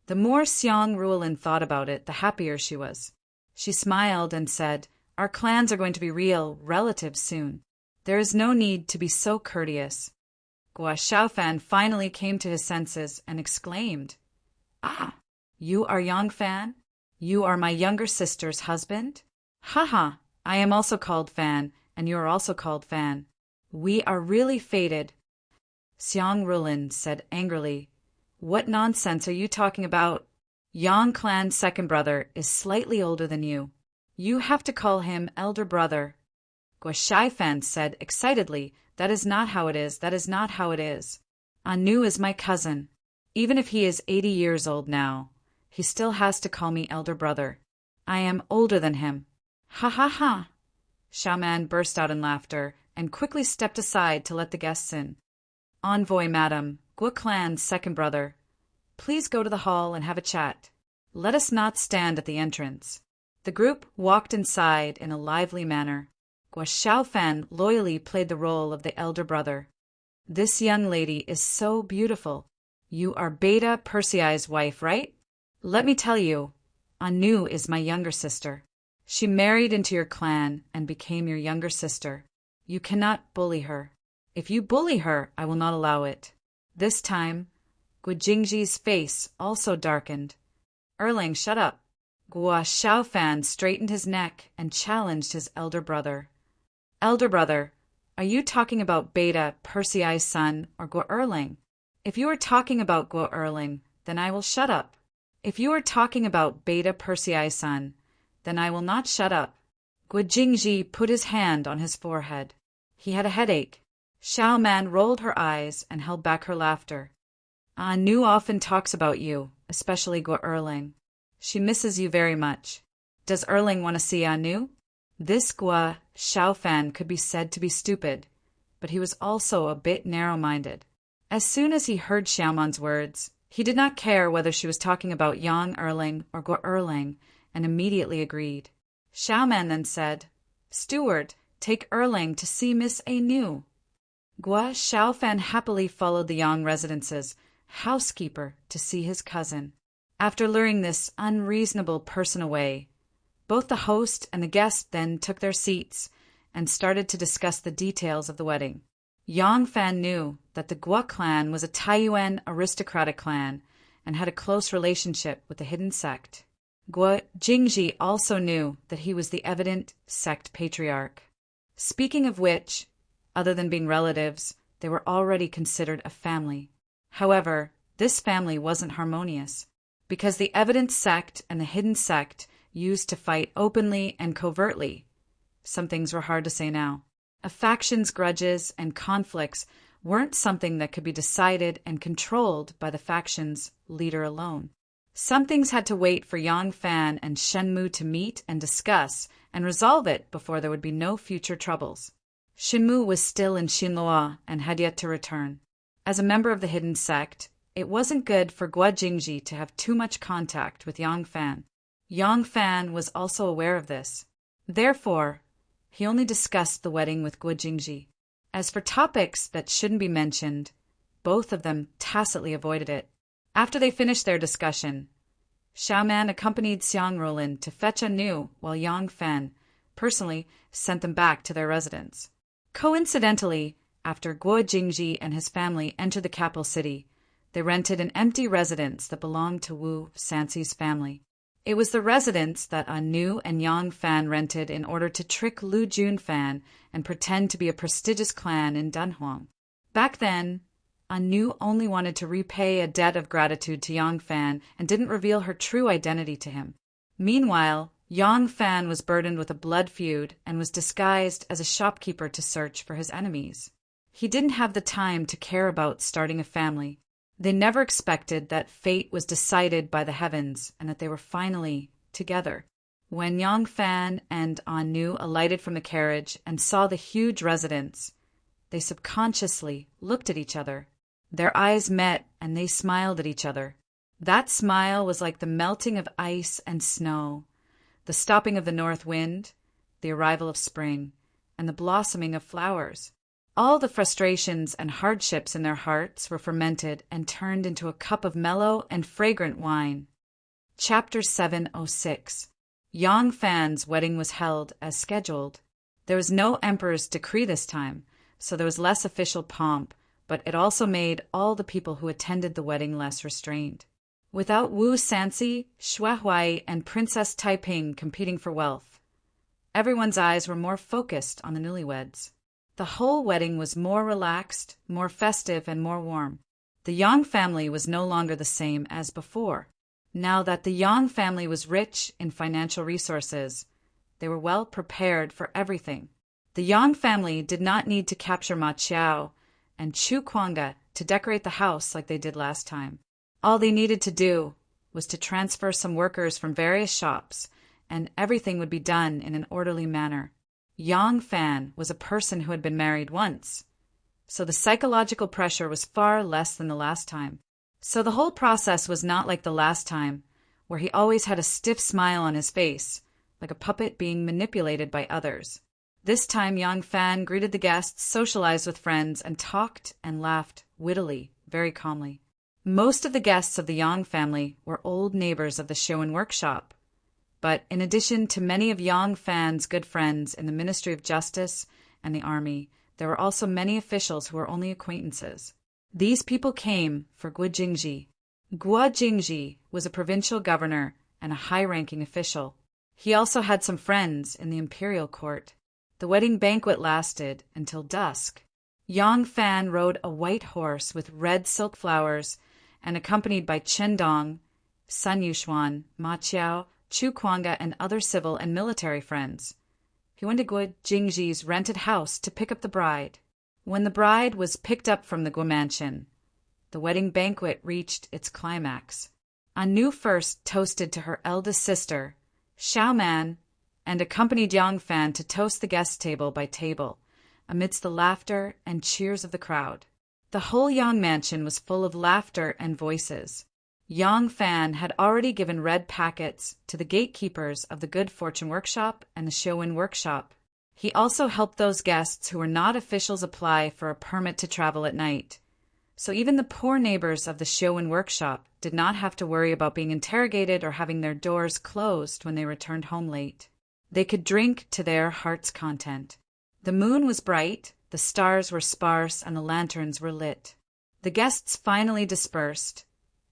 The more Xiang Rulin thought about it, the happier she was. She smiled and said, "Our clans are going to be real relatives soon. There is no need to be so courteous." Guo Xiaofan finally came to his senses and exclaimed, "Ah, you are Yang Fan? You are my younger sister's husband? Ha! I am also called Fan, and you are also called Fan. We are really fated." Xiang Rulin said angrily, "What nonsense are you talking about? Yang Clan's second brother is slightly older than you. You have to call him elder brother." Guo Xiaofan said excitedly, "That is not how it is, that is not how it is. Anu is my cousin. Even if he is 80 years old now, he still has to call me elder brother. I am older than him." "Ha ha ha!" Xiaoman burst out in laughter and quickly stepped aside to let the guests in. "Envoy, madam, Guo Clan's second brother. Please go to the hall and have a chat. Let us not stand at the entrance." The group walked inside in a lively manner. Guo Xiaofan loyally played the role of the elder brother. "This young lady is so beautiful. You are Beta Persei's wife, right? Let me tell you, Anu is my younger sister. She married into your clan and became your younger sister. You cannot bully her. If you bully her, I will not allow it." This time, Guo Jingji's face also darkened. "Erling, shut up." Guo Xiaofan straightened his neck and challenged his elder brother. "Elder brother, are you talking about Beta Persei's son or Guo Erling? If you are talking about Guo Erling, then I will shut up. If you are talking about Beta Persei's son, then I will not shut up." Guo Jingji put his hand on his forehead. He had a headache. Xiaoman rolled her eyes and held back her laughter. "Anu often talks about you, especially Guo Erling. She misses you very much. Does Erling want to see Anu?" This Guo Xiaofan could be said to be stupid, but he was also a bit narrow-minded. As soon as he heard Xiaoman's words, he did not care whether she was talking about Yang Erling or Guo Erling, and immediately agreed. Xiaoman then said, "Steward, take Erlang to see Miss A New." Guo Xiaofan happily followed the Yang residence's housekeeper to see his cousin. After luring this unreasonable person away, both the host and the guest then took their seats and started to discuss the details of the wedding. Yang Fan knew that the Guo clan was a Taiyuan aristocratic clan and had a close relationship with the hidden sect. Guo Jingji also knew that he was the evident sect patriarch. Speaking of which, other than being relatives, they were already considered a family. However, this family wasn't harmonious, because the evident sect and the hidden sect used to fight openly and covertly. Some things were hard to say now. A faction's grudges and conflicts weren't something that could be decided and controlled by the faction's leader alone. Some things had to wait for Yang Fan and Shenmu to meet and discuss and resolve it before there would be no future troubles. Shenmu was still in Xinluo and had yet to return. As a member of the hidden sect, it wasn't good for Guo Jingji to have too much contact with Yang Fan. Yang Fan was also aware of this. Therefore, he only discussed the wedding with Guo Jingji. As for topics that shouldn't be mentioned, both of them tacitly avoided it. After they finished their discussion, Xiaoman accompanied Xiang Rolin to fetch Anu, while Yang Fan personally sent them back to their residence. Coincidentally, after Guo Jingji and his family entered the capital city, they rented an empty residence that belonged to Wu Sanxi's family. It was the residence that Anu and Yang Fan rented in order to trick Lu Junfan and pretend to be a prestigious clan in Dunhuang. Back then, Anu only wanted to repay a debt of gratitude to Yang Fan and didn't reveal her true identity to him. Meanwhile, Yang Fan was burdened with a blood feud and was disguised as a shopkeeper to search for his enemies. He didn't have the time to care about starting a family. They never expected that fate was decided by the heavens and that they were finally together. When Yang Fan and Anu alighted from the carriage and saw the huge residence, they subconsciously looked at each other. Their eyes met and they smiled at each other. That smile was like the melting of ice and snow, the stopping of the north wind, the arrival of spring, and the blossoming of flowers. All the frustrations and hardships in their hearts were fermented and turned into a cup of mellow and fragrant wine. Chapter 706. Yang Fan's wedding was held as scheduled. There was no emperor's decree this time, so there was less official pomp, but it also made all the people who attended the wedding less restrained. Without Wu Sanxi, Xue Huai, and Princess Taiping competing for wealth, everyone's eyes were more focused on the newlyweds. The whole wedding was more relaxed, more festive, and more warm. The Yang family was no longer the same as before. Now that the Yang family was rich in financial resources, they were well prepared for everything. The Yang family did not need to capture Ma Qiao and Chu Kuanga to decorate the house like they did last time. All they needed to do was to transfer some workers from various shops, and everything would be done in an orderly manner. Yang Fan was a person who had been married once, so the psychological pressure was far less than the last time. So the whole process was not like the last time, where he always had a stiff smile on his face, like a puppet being manipulated by others. This time Yang Fan greeted the guests, socialized with friends, and talked and laughed wittily, very calmly. Most of the guests of the Yang family were old neighbors of the Shoin workshop. But in addition to many of Yang Fan's good friends in the Ministry of Justice and the army, there were also many officials who were only acquaintances. These people came for Guo Jingji. Guo Jingji was a provincial governor and a high-ranking official. He also had some friends in the imperial court. The wedding banquet lasted until dusk. Yang Fan rode a white horse with red silk flowers and accompanied by Chen Dong, Sun Yuxuan, Ma Qiao, Chu Kuanga, and other civil and military friends. He went to Guo Jingji's rented house to pick up the bride. When the bride was picked up from the Guo mansion, the wedding banquet reached its climax. Anu first toasted to her eldest sister, Xiaoman, and accompanied Yang Fan to toast the guest table by table, amidst the laughter and cheers of the crowd. The whole Yang mansion was full of laughter and voices. Yang Fan had already given red packets to the gatekeepers of the Good Fortune Workshop and the Showin Workshop. He also helped those guests who were not officials apply for a permit to travel at night. So even the poor neighbors of the Showin Workshop did not have to worry about being interrogated or having their doors closed when they returned home late. They could drink to their heart's content. The moon was bright, the stars were sparse, and the lanterns were lit. The guests finally dispersed,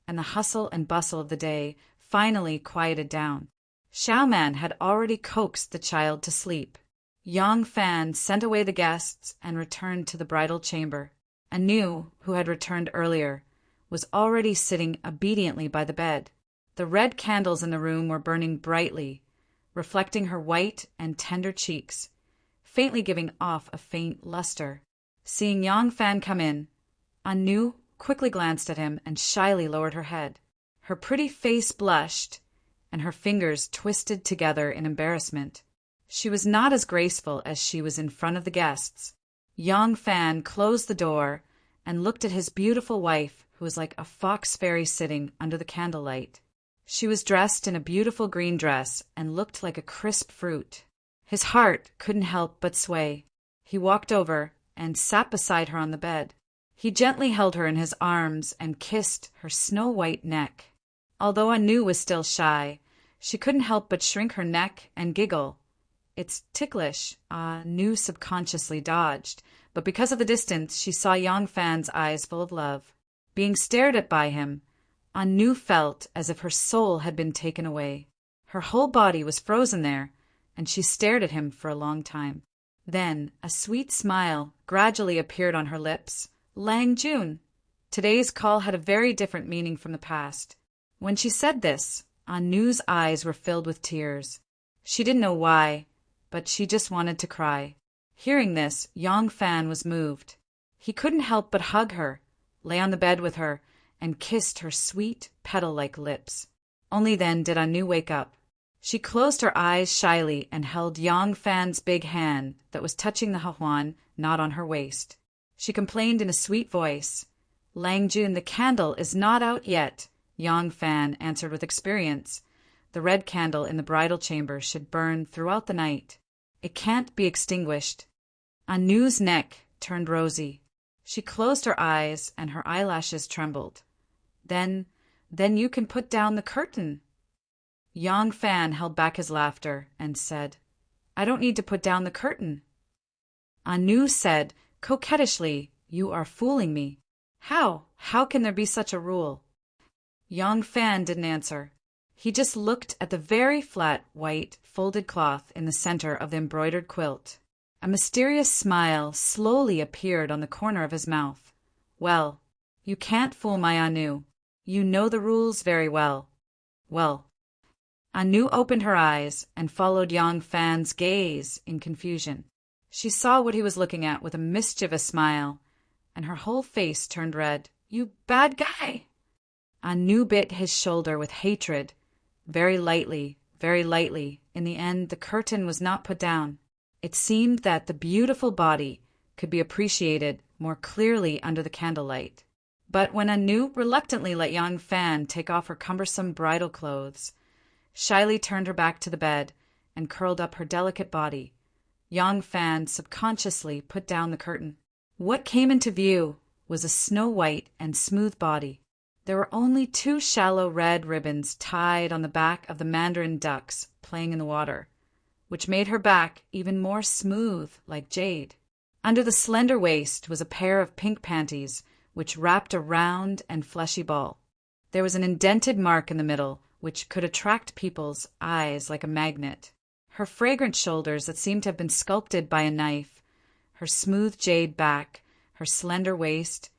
and the hustle and bustle of the day finally quieted down. Xiaoman had already coaxed the child to sleep. Yang Fan sent away the guests and returned to the bridal chamber. Anu, who had returned earlier, was already sitting obediently by the bed. The red candles in the room were burning brightly, reflecting her white and tender cheeks, faintly giving off a faint luster. Seeing Yang Fan come in, Anu quickly glanced at him and shyly lowered her head. Her pretty face blushed, and her fingers twisted together in embarrassment. She was not as graceful as she was in front of the guests. Yang Fan closed the door and looked at his beautiful wife, who was like a fox fairy sitting under the candlelight. She was dressed in a beautiful green dress and looked like a crisp fruit. His heart couldn't help but sway. He walked over and sat beside her on the bed. He gently held her in his arms and kissed her snow-white neck. Although Anu was still shy, she couldn't help but shrink her neck and giggle. It's ticklish, Anu subconsciously dodged, but because of the distance, she saw Yang Fan's eyes full of love. Being stared at by him, Anu felt as if her soul had been taken away. Her whole body was frozen there, and she stared at him for a long time. Then a sweet smile gradually appeared on her lips. Lang Jun. Today's call had a very different meaning from the past. When she said this, Anu's eyes were filled with tears. She didn't know why, but she just wanted to cry. Hearing this, Yang Fan was moved. He couldn't help but hug her, lay on the bed with her, and kissed her sweet, petal-like lips. Only then did Anu wake up. She closed her eyes shyly and held Yang Fan's big hand that was touching the hahuan not on her waist. She complained in a sweet voice. Lang Jun, the candle is not out yet, Yang Fan answered with experience. The red candle in the bridal chamber should burn throughout the night. It can't be extinguished. Anu's neck turned rosy. She closed her eyes and her eyelashes trembled. Then you can put down the curtain. Yang Fan held back his laughter and said, I don't need to put down the curtain. Anu said, coquettishly, you are fooling me. How? How can there be such a rule? Yang Fan didn't answer. He just looked at the very flat, white, folded cloth in the center of the embroidered quilt. A mysterious smile slowly appeared on the corner of his mouth. Well, you can't fool my Anu. You know the rules very well. Well. Anu opened her eyes and followed Yang Fan's gaze in confusion. She saw what he was looking at with a mischievous smile, and her whole face turned red. You bad guy! Anu bit his shoulder with hatred. Very lightly, very lightly. In the end, the curtain was not put down. It seemed that the beautiful body could be appreciated more clearly under the candlelight. But when Anu reluctantly let Yang Fan take off her cumbersome bridal clothes, shyly turned her back to the bed and curled up her delicate body, Yang Fan subconsciously put down the curtain. What came into view was a snow-white and smooth body. There were only 2 shallow red ribbons tied on the back of the mandarin ducks playing in the water, which made her back even more smooth like jade. Under the slender waist was a pair of pink panties, which wrapped a round and fleshy ball. There was an indented mark in the middle, which could attract people's eyes like a magnet. Her fragrant shoulders that seemed to have been sculpted by a knife, her smooth jade back, her slender waist,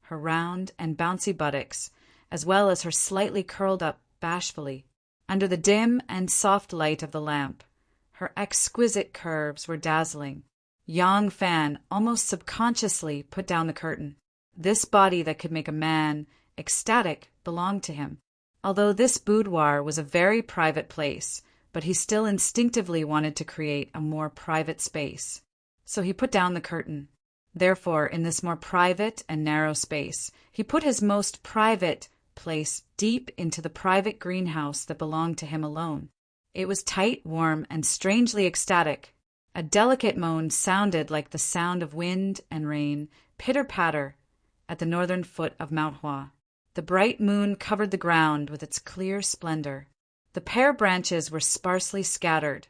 her round and bouncy buttocks, as well as her slightly curled up bashfully. Under the dim and soft light of the lamp, her exquisite curves were dazzling. Yang Fan almost subconsciously put down the curtain. This body that could make a man ecstatic belonged to him. Although this boudoir was a very private place, but he still instinctively wanted to create a more private space. So he put down the curtain. Therefore, in this more private and narrow space, he put his most private place deep into the private greenhouse that belonged to him alone. It was tight, warm, and strangely ecstatic. A delicate moan sounded like the sound of wind and rain, pitter-patter, at the northern foot of Mount Hua. The bright moon covered the ground with its clear splendor. The pear branches were sparsely scattered,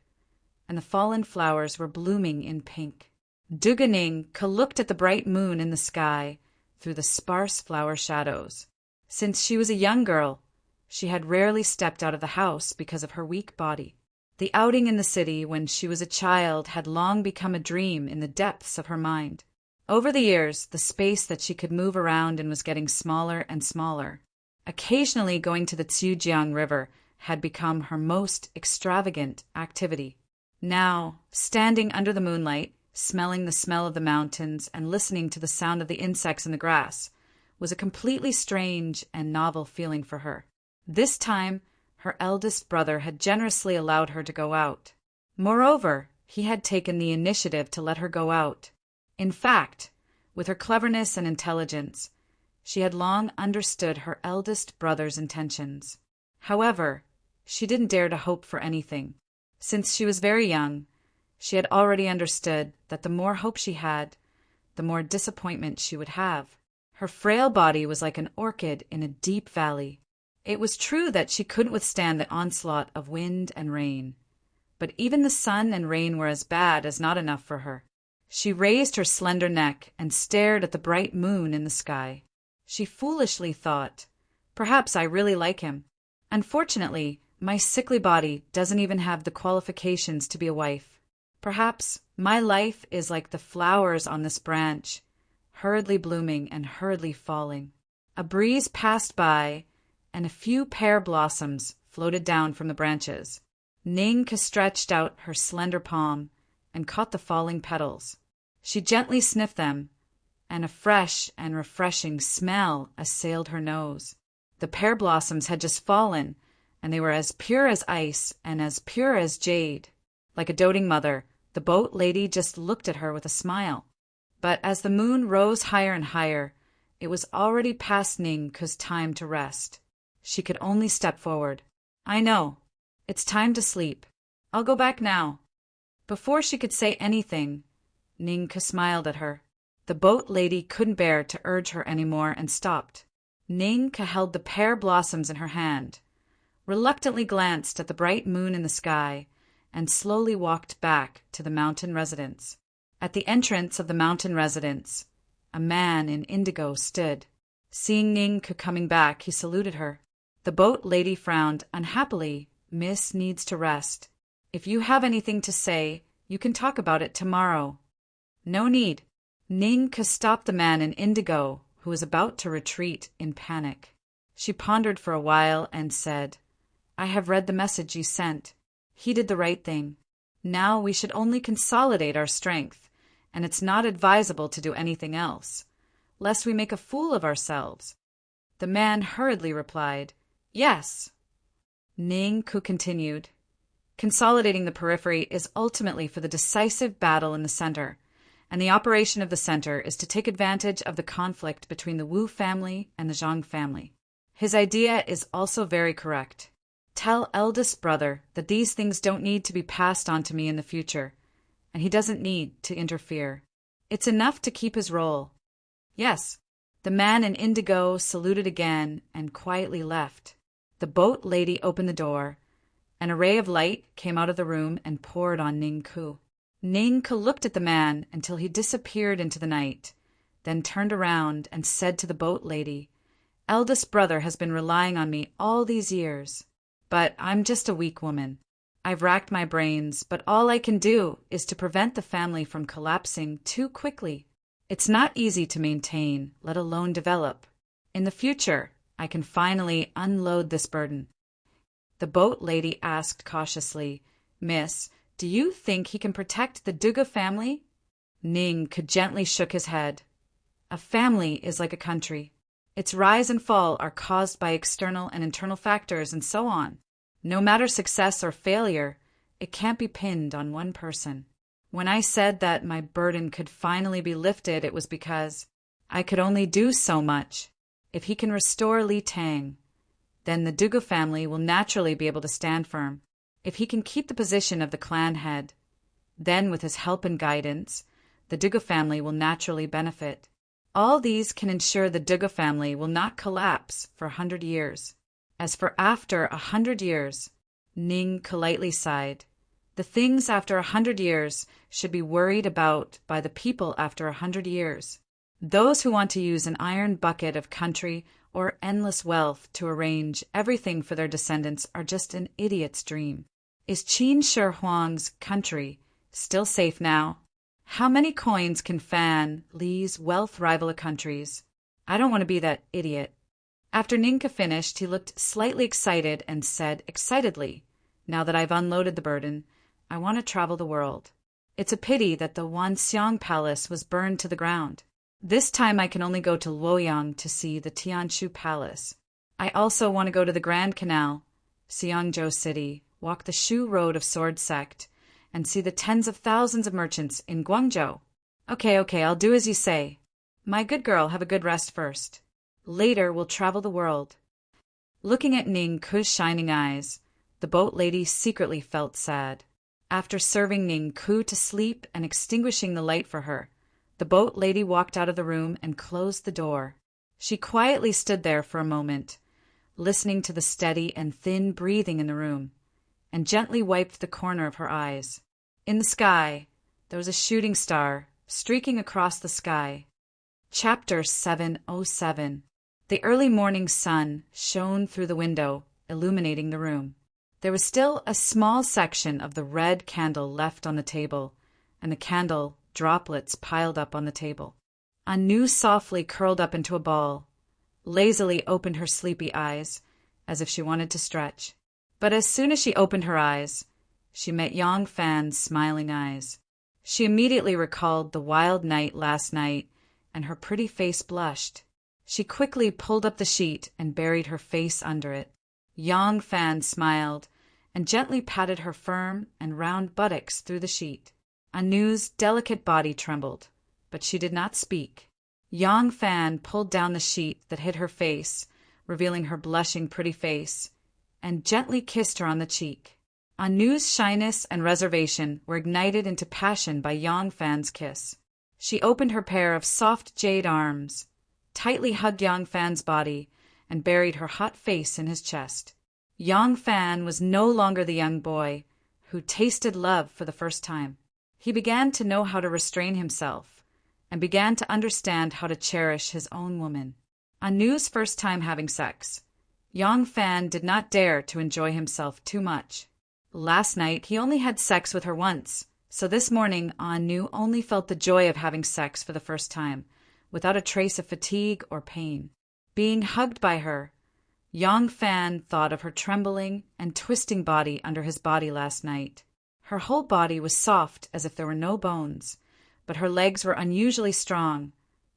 and the fallen flowers were blooming in pink. Duganing looked at the bright moon in the sky through the sparse flower shadows. Since she was a young girl, she had rarely stepped out of the house because of her weak body. The outing in the city when she was a child had long become a dream in the depths of her mind. Over the years, the space that she could move around in was getting smaller and smaller. Occasionally going to the Tsiujiang River had become her most extravagant activity. Now, standing under the moonlight, smelling the smell of the mountains and listening to the sound of the insects in the grass, was a completely strange and novel feeling for her. This time, her eldest brother had generously allowed her to go out. Moreover, he had taken the initiative to let her go out. In fact, with her cleverness and intelligence, she had long understood her eldest brother's intentions. However, she didn't dare to hope for anything. Since she was very young, she had already understood that the more hope she had, the more disappointment she would have. Her frail body was like an orchid in a deep valley. It was true that she couldn't withstand the onslaught of wind and rain, but even the sun and rain were as bad as not enough for her. She raised her slender neck and stared at the bright moon in the sky. She foolishly thought, "Perhaps I really like him. Unfortunately, my sickly body doesn't even have the qualifications to be a wife. Perhaps my life is like the flowers on this branch, hurriedly blooming and hurriedly falling." A breeze passed by, and a few pear blossoms floated down from the branches. Ning stretched out her slender palm and caught the falling petals. She gently sniffed them, and a fresh and refreshing smell assailed her nose. The pear blossoms had just fallen, and they were as pure as ice and as pure as jade. Like a doting mother, the boat lady just looked at her with a smile. But as the moon rose higher and higher, it was already past Ning's time to rest. She could only step forward. "I know. It's time to sleep. I'll go back now." Before she could say anything, Ning smiled at her. The boat lady couldn't bear to urge her any more and stopped. Ning held the pear blossoms in her hand, reluctantly glanced at the bright moon in the sky, and slowly walked back to the mountain residence. At the entrance of the mountain residence, a man in indigo stood. Seeing Ning coming back, he saluted her. The boat lady frowned unhappily. "Miss needs to rest. If you have anything to say, you can talk about it tomorrow." "No need." Ning stopped the man in indigo, who was about to retreat in panic. She pondered for a while and said, "I have read the message you sent. He did the right thing. Now we should only consolidate our strength, and it's not advisable to do anything else, lest we make a fool of ourselves." The man hurriedly replied, "Yes." Ning continued, "Consolidating the periphery is ultimately for the decisive battle in the center, and the operation of the center is to take advantage of the conflict between the Wu family and the Zhang family. His idea is also very correct. Tell eldest brother that these things don't need to be passed on to me in the future, and he doesn't need to interfere. It's enough to keep his role." "Yes." The man in indigo saluted again and quietly left. The boat lady opened the door. An ray of light came out of the room and poured on Ningku. Ningku looked at the man until he disappeared into the night, then turned around and said to the boat lady, "Eldest brother has been relying on me all these years. But I'm just a weak woman. I've racked my brains, but all I can do is to prevent the family from collapsing too quickly. It's not easy to maintain, let alone develop. In the future, I can finally unload this burden." The boat lady asked cautiously, "Miss, do you think he can protect the Duga family?" Ning gently shook his head. "A family is like a country. Its rise and fall are caused by external and internal factors and so on. No matter success or failure, it can't be pinned on one person. When I said that my burden could finally be lifted, it was because I could only do so much. If he can restore Li Tang, then the Dugu family will naturally be able to stand firm. If he can keep the position of the clan head, then with his help and guidance, the Dugu family will naturally benefit. All these can ensure the Dugu family will not collapse for 100 years. As for after 100 years, Ning politely sighed. The things after 100 years should be worried about by the people after 100 years. Those who want to use an iron bucket of country or endless wealth to arrange everything for their descendants are just an idiot's dream. Is Qin Shi Huang's country still safe now? How many coins can fan Li's wealth rival countries? I don't want to be that idiot. After Ninka finished, he looked slightly excited and said excitedly, "Now that I've unloaded the burden, I want to travel the world. It's a pity that the Wanxiang Palace was burned to the ground. This time I can only go to Luoyang to see the Tianshu Palace. I also want to go to the Grand Canal, Xiangzhou City, walk the Shu Road of Sword Sect, and see the tens of thousands of merchants in Guangzhou. Okay, I'll do as you say. My good girl, have a good rest first. Later we'll travel the world." Looking at Ning Ku's shining eyes, the boat lady secretly felt sad. After serving Ning Ku to sleep and extinguishing the light for her, the boat lady walked out of the room and closed the door. She quietly stood there for a moment, listening to the steady and thin breathing in the room, and gently wiped the corner of her eyes. In the sky, there was a shooting star streaking across the sky. Chapter 707. The early morning sun shone through the window, illuminating the room. There was still a small section of the red candle left on the table, and the candle droplets piled up on the table. Anu softly curled up into a ball, lazily opened her sleepy eyes, as if she wanted to stretch. But as soon as she opened her eyes, she met Yang Fan's smiling eyes. She immediately recalled the wild night last night, and her pretty face blushed. She quickly pulled up the sheet and buried her face under it. Yang Fan smiled and gently patted her firm and round buttocks through the sheet. Anu's delicate body trembled, but she did not speak. Yang Fan pulled down the sheet that hid her face, revealing her blushing pretty face, and gently kissed her on the cheek. Anu's shyness and reservation were ignited into passion by Yang Fan's kiss. She opened her pair of soft jade arms, tightly hugged Yang Fan's body, and buried her hot face in his chest. Yang Fan was no longer the young boy who tasted love for the first time. He began to know how to restrain himself, and began to understand how to cherish his own woman. Anu's first time having sex, Yang Fan did not dare to enjoy himself too much. Last night he only had sex with her once, so this morning Anu only felt the joy of having sex for the first time, without a trace of fatigue or pain. Being hugged by her, Yang Fan thought of her trembling and twisting body under his body last night. Her whole body was soft as if there were no bones, but her legs were unusually strong,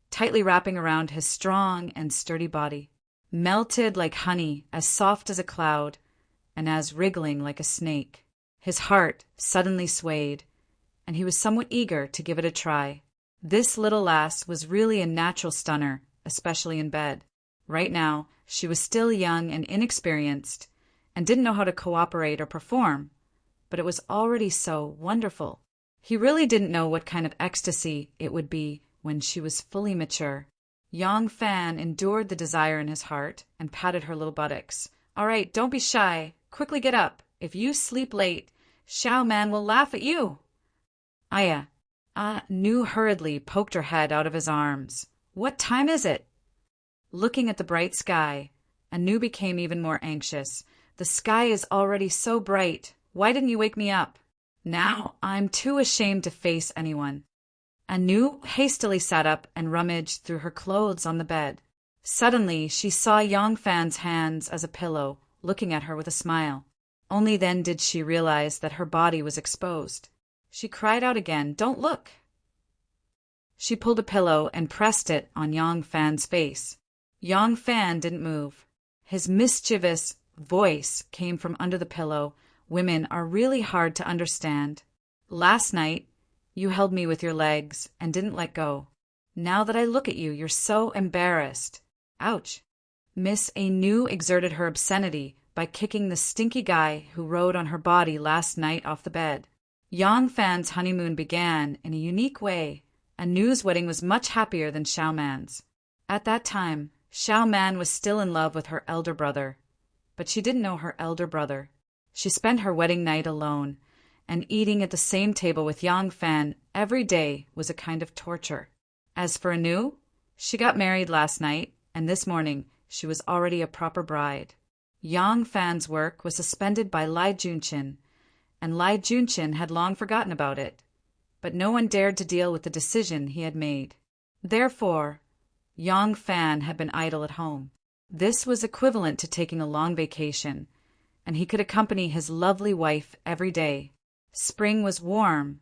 tightly wrapping around his strong and sturdy body. Melted like honey, as soft as a cloud, and as wriggling like a snake. His heart suddenly swayed, and he was somewhat eager to give it a try. This little lass was really a natural stunner, especially in bed. Right now, she was still young and inexperienced, and didn't know how to cooperate or perform, but it was already so wonderful. He really didn't know what kind of ecstasy it would be when she was fully mature. Yang Fan endured the desire in his heart and patted her little buttocks. "All right, don't be shy. Quickly get up. If you sleep late, Xiao Man will laugh at you." Aya. Nu hurriedly poked her head out of his arms. "What time is it?" Looking at the bright sky, Anu became even more anxious. "The sky is already so bright. Why didn't you wake me up?" "Now I'm too ashamed to face anyone." Anu hastily sat up and rummaged through her clothes on the bed. Suddenly she saw Yang Fan's hands as a pillow, looking at her with a smile. Only then did she realize that her body was exposed. She cried out again, "Don't look!" She pulled a pillow and pressed it on Yang Fan's face. Yang Fan didn't move. His mischievous voice came from under the pillow. "Women are really hard to understand. Last night, you held me with your legs and didn't let go. Now that I look at you, you're so embarrassed." Ouch. Miss Anu exerted her obscenity by kicking the stinky guy who rode on her body last night off the bed. Yang Fan's honeymoon began in a unique way. Anu's wedding was much happier than Xiao Man's. At that time, Xiao Man was still in love with her elder brother, but she didn't know her elder brother. She spent her wedding night alone, and eating at the same table with Yang Fan every day was a kind of torture. As for Anu, she got married last night, and this morning she was already a proper bride. Yang Fan's work was suspended by Lai Junqin, and Lai Junqin had long forgotten about it, but no one dared to deal with the decision he had made. Therefore, Yang Fan had been idle at home. This was equivalent to taking a long vacation, and he could accompany his lovely wife every day. Spring was warm,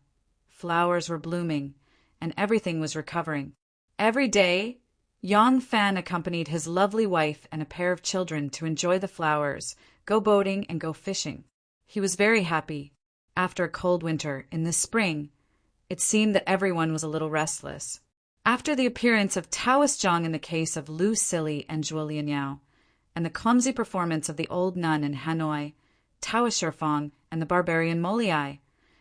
flowers were blooming, and everything was recovering. Every day, Yang Fan accompanied his lovely wife and a pair of children to enjoy the flowers, go boating, and go fishing. He was very happy. After a cold winter, in this spring, it seemed that everyone was a little restless. After the appearance of Taoist Zhang in the case of Lu Silly and Zhuo Lianyao, and the clumsy performance of the old nun in Hanoi, Taoist Shifeng, and the barbarian Moliai,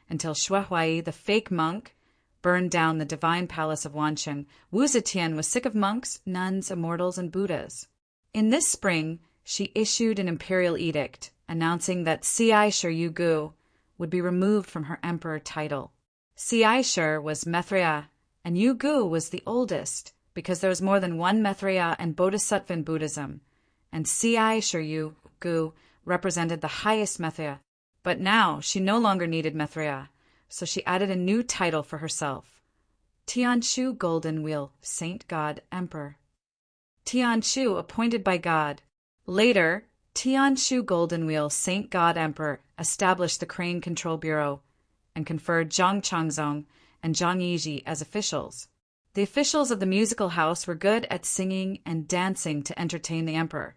until Shuaihui, the fake monk, burned down the divine palace of Wansheng, Wu Zetian was sick of monks, nuns, immortals, and Buddhas. In this spring, she issued an imperial edict announcing that Ci Shi Gu would be removed from her emperor title. Ci Shi was Maitreya, and Yu Gu was the oldest, because there was more than one Maitreya and Bodhisattva in Buddhism, and Ci Shi Gu represented the highest Maitreya. But now she no longer needed Maitreya, so she added a new title for herself: Tianshu Golden Wheel, Saint God Emperor. Tianshu, appointed by God. Later, Tianshu Golden Wheel, Saint God Emperor, established the Crane Control Bureau and conferred Zhang Changzong and Zhang Yiji as officials. The officials of the musical house were good at singing and dancing to entertain the emperor,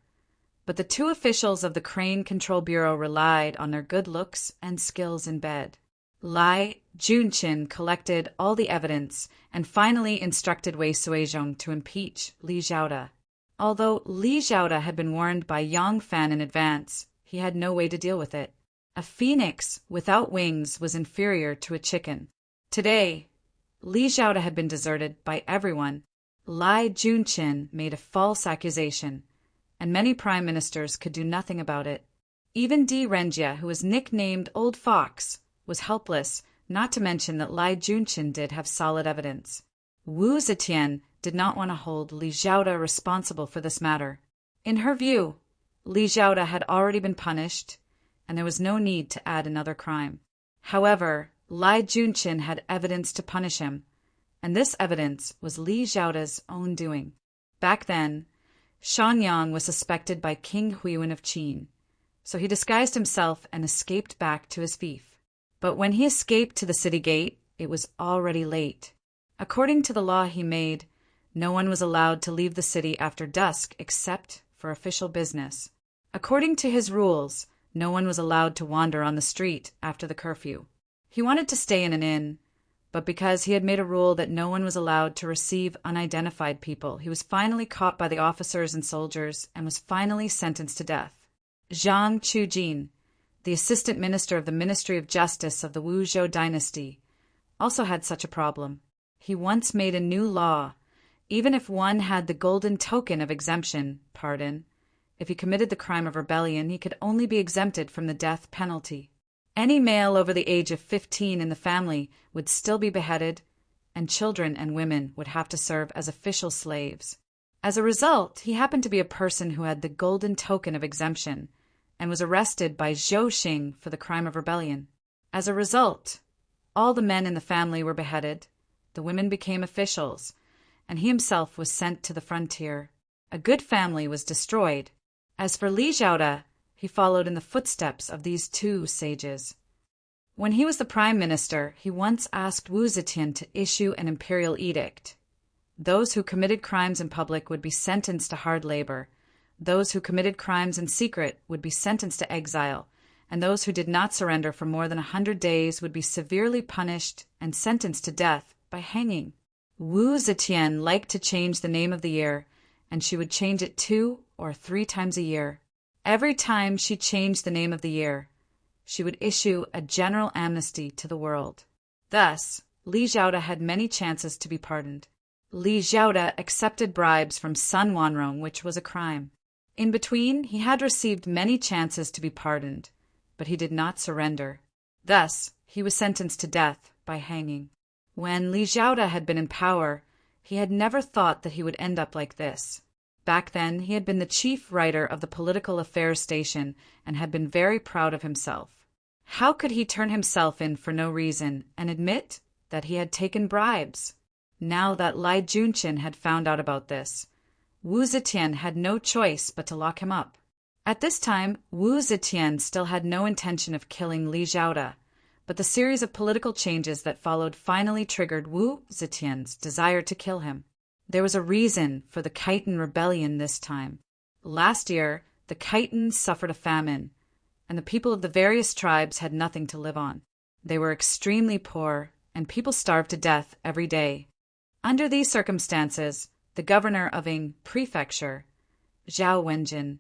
but the two officials of the Crane Control Bureau relied on their good looks and skills in bed. Lai Junqin collected all the evidence and finally instructed Wei Suizhong to impeach Li Zhaoda. Although Li Zhaoda had been warned by Yang Fan in advance, he had no way to deal with it. A phoenix without wings was inferior to a chicken. Today, Li Zhaoda had been deserted by everyone. Lai Junqin made a false accusation, and many prime ministers could do nothing about it. Even Di Renjia, who was nicknamed Old Fox, was helpless, not to mention that Lai Junqin did have solid evidence. Wu Zetian did not want to hold Li Zhaoda responsible for this matter. In her view, Li Zhaoda had already been punished, and there was no need to add another crime. However, Lai Junqin had evidence to punish him, and this evidence was Li Zhaoda's own doing. Back then, Shanyang was suspected by King Huiyuan of Qin, so he disguised himself and escaped back to his fief. But when he escaped to the city gate, it was already late. According to the law he made, no one was allowed to leave the city after dusk except for official business. According to his rules, no one was allowed to wander on the street after the curfew. He wanted to stay in an inn, but because he had made a rule that no one was allowed to receive unidentified people, he was finally caught by the officers and soldiers and was finally sentenced to death. Zhang Chujin, the assistant minister of the Ministry of Justice of the Wuzhou dynasty, also had such a problem. He once made a new law: even if one had the golden token of exemption, pardon, if he committed the crime of rebellion, he could only be exempted from the death penalty. Any male over the age of 15 in the family would still be beheaded, and children and women would have to serve as official slaves. As a result, he happened to be a person who had the golden token of exemption, and was arrested by Zhou Xing for the crime of rebellion. As a result, all the men in the family were beheaded, the women became officials, and he himself was sent to the frontier. A good family was destroyed. As for Li Zhaoda, he followed in the footsteps of these two sages. When he was the prime minister, he once asked Wu Zetian to issue an imperial edict. Those who committed crimes in public would be sentenced to hard labor. Those who committed crimes in secret would be sentenced to exile, and those who did not surrender for more than 100 days would be severely punished and sentenced to death by hanging. Wu Zetian liked to change the name of the year, and she would change it to or 3 times a year. Every time she changed the name of the year, she would issue a general amnesty to the world. Thus, Li Zhaoda had many chances to be pardoned. Li Zhaoda accepted bribes from Sun Wanrong, which was a crime. In between, he had received many chances to be pardoned, but he did not surrender. Thus, he was sentenced to death by hanging. When Li Zhaoda had been in power, he had never thought that he would end up like this. Back then, he had been the chief writer of the political affairs station and had been very proud of himself. How could he turn himself in for no reason and admit that he had taken bribes? Now that Lai Junqian had found out about this, Wu Zetian had no choice but to lock him up. At this time, Wu Zetian still had no intention of killing Li Zhaoda, but the series of political changes that followed finally triggered Wu Zetian's desire to kill him. There was a reason for the Khitan rebellion this time. Last year, the Khitans suffered a famine, and the people of the various tribes had nothing to live on. They were extremely poor, and people starved to death every day. Under these circumstances, the governor of Ying Prefecture, Zhao Wenjin,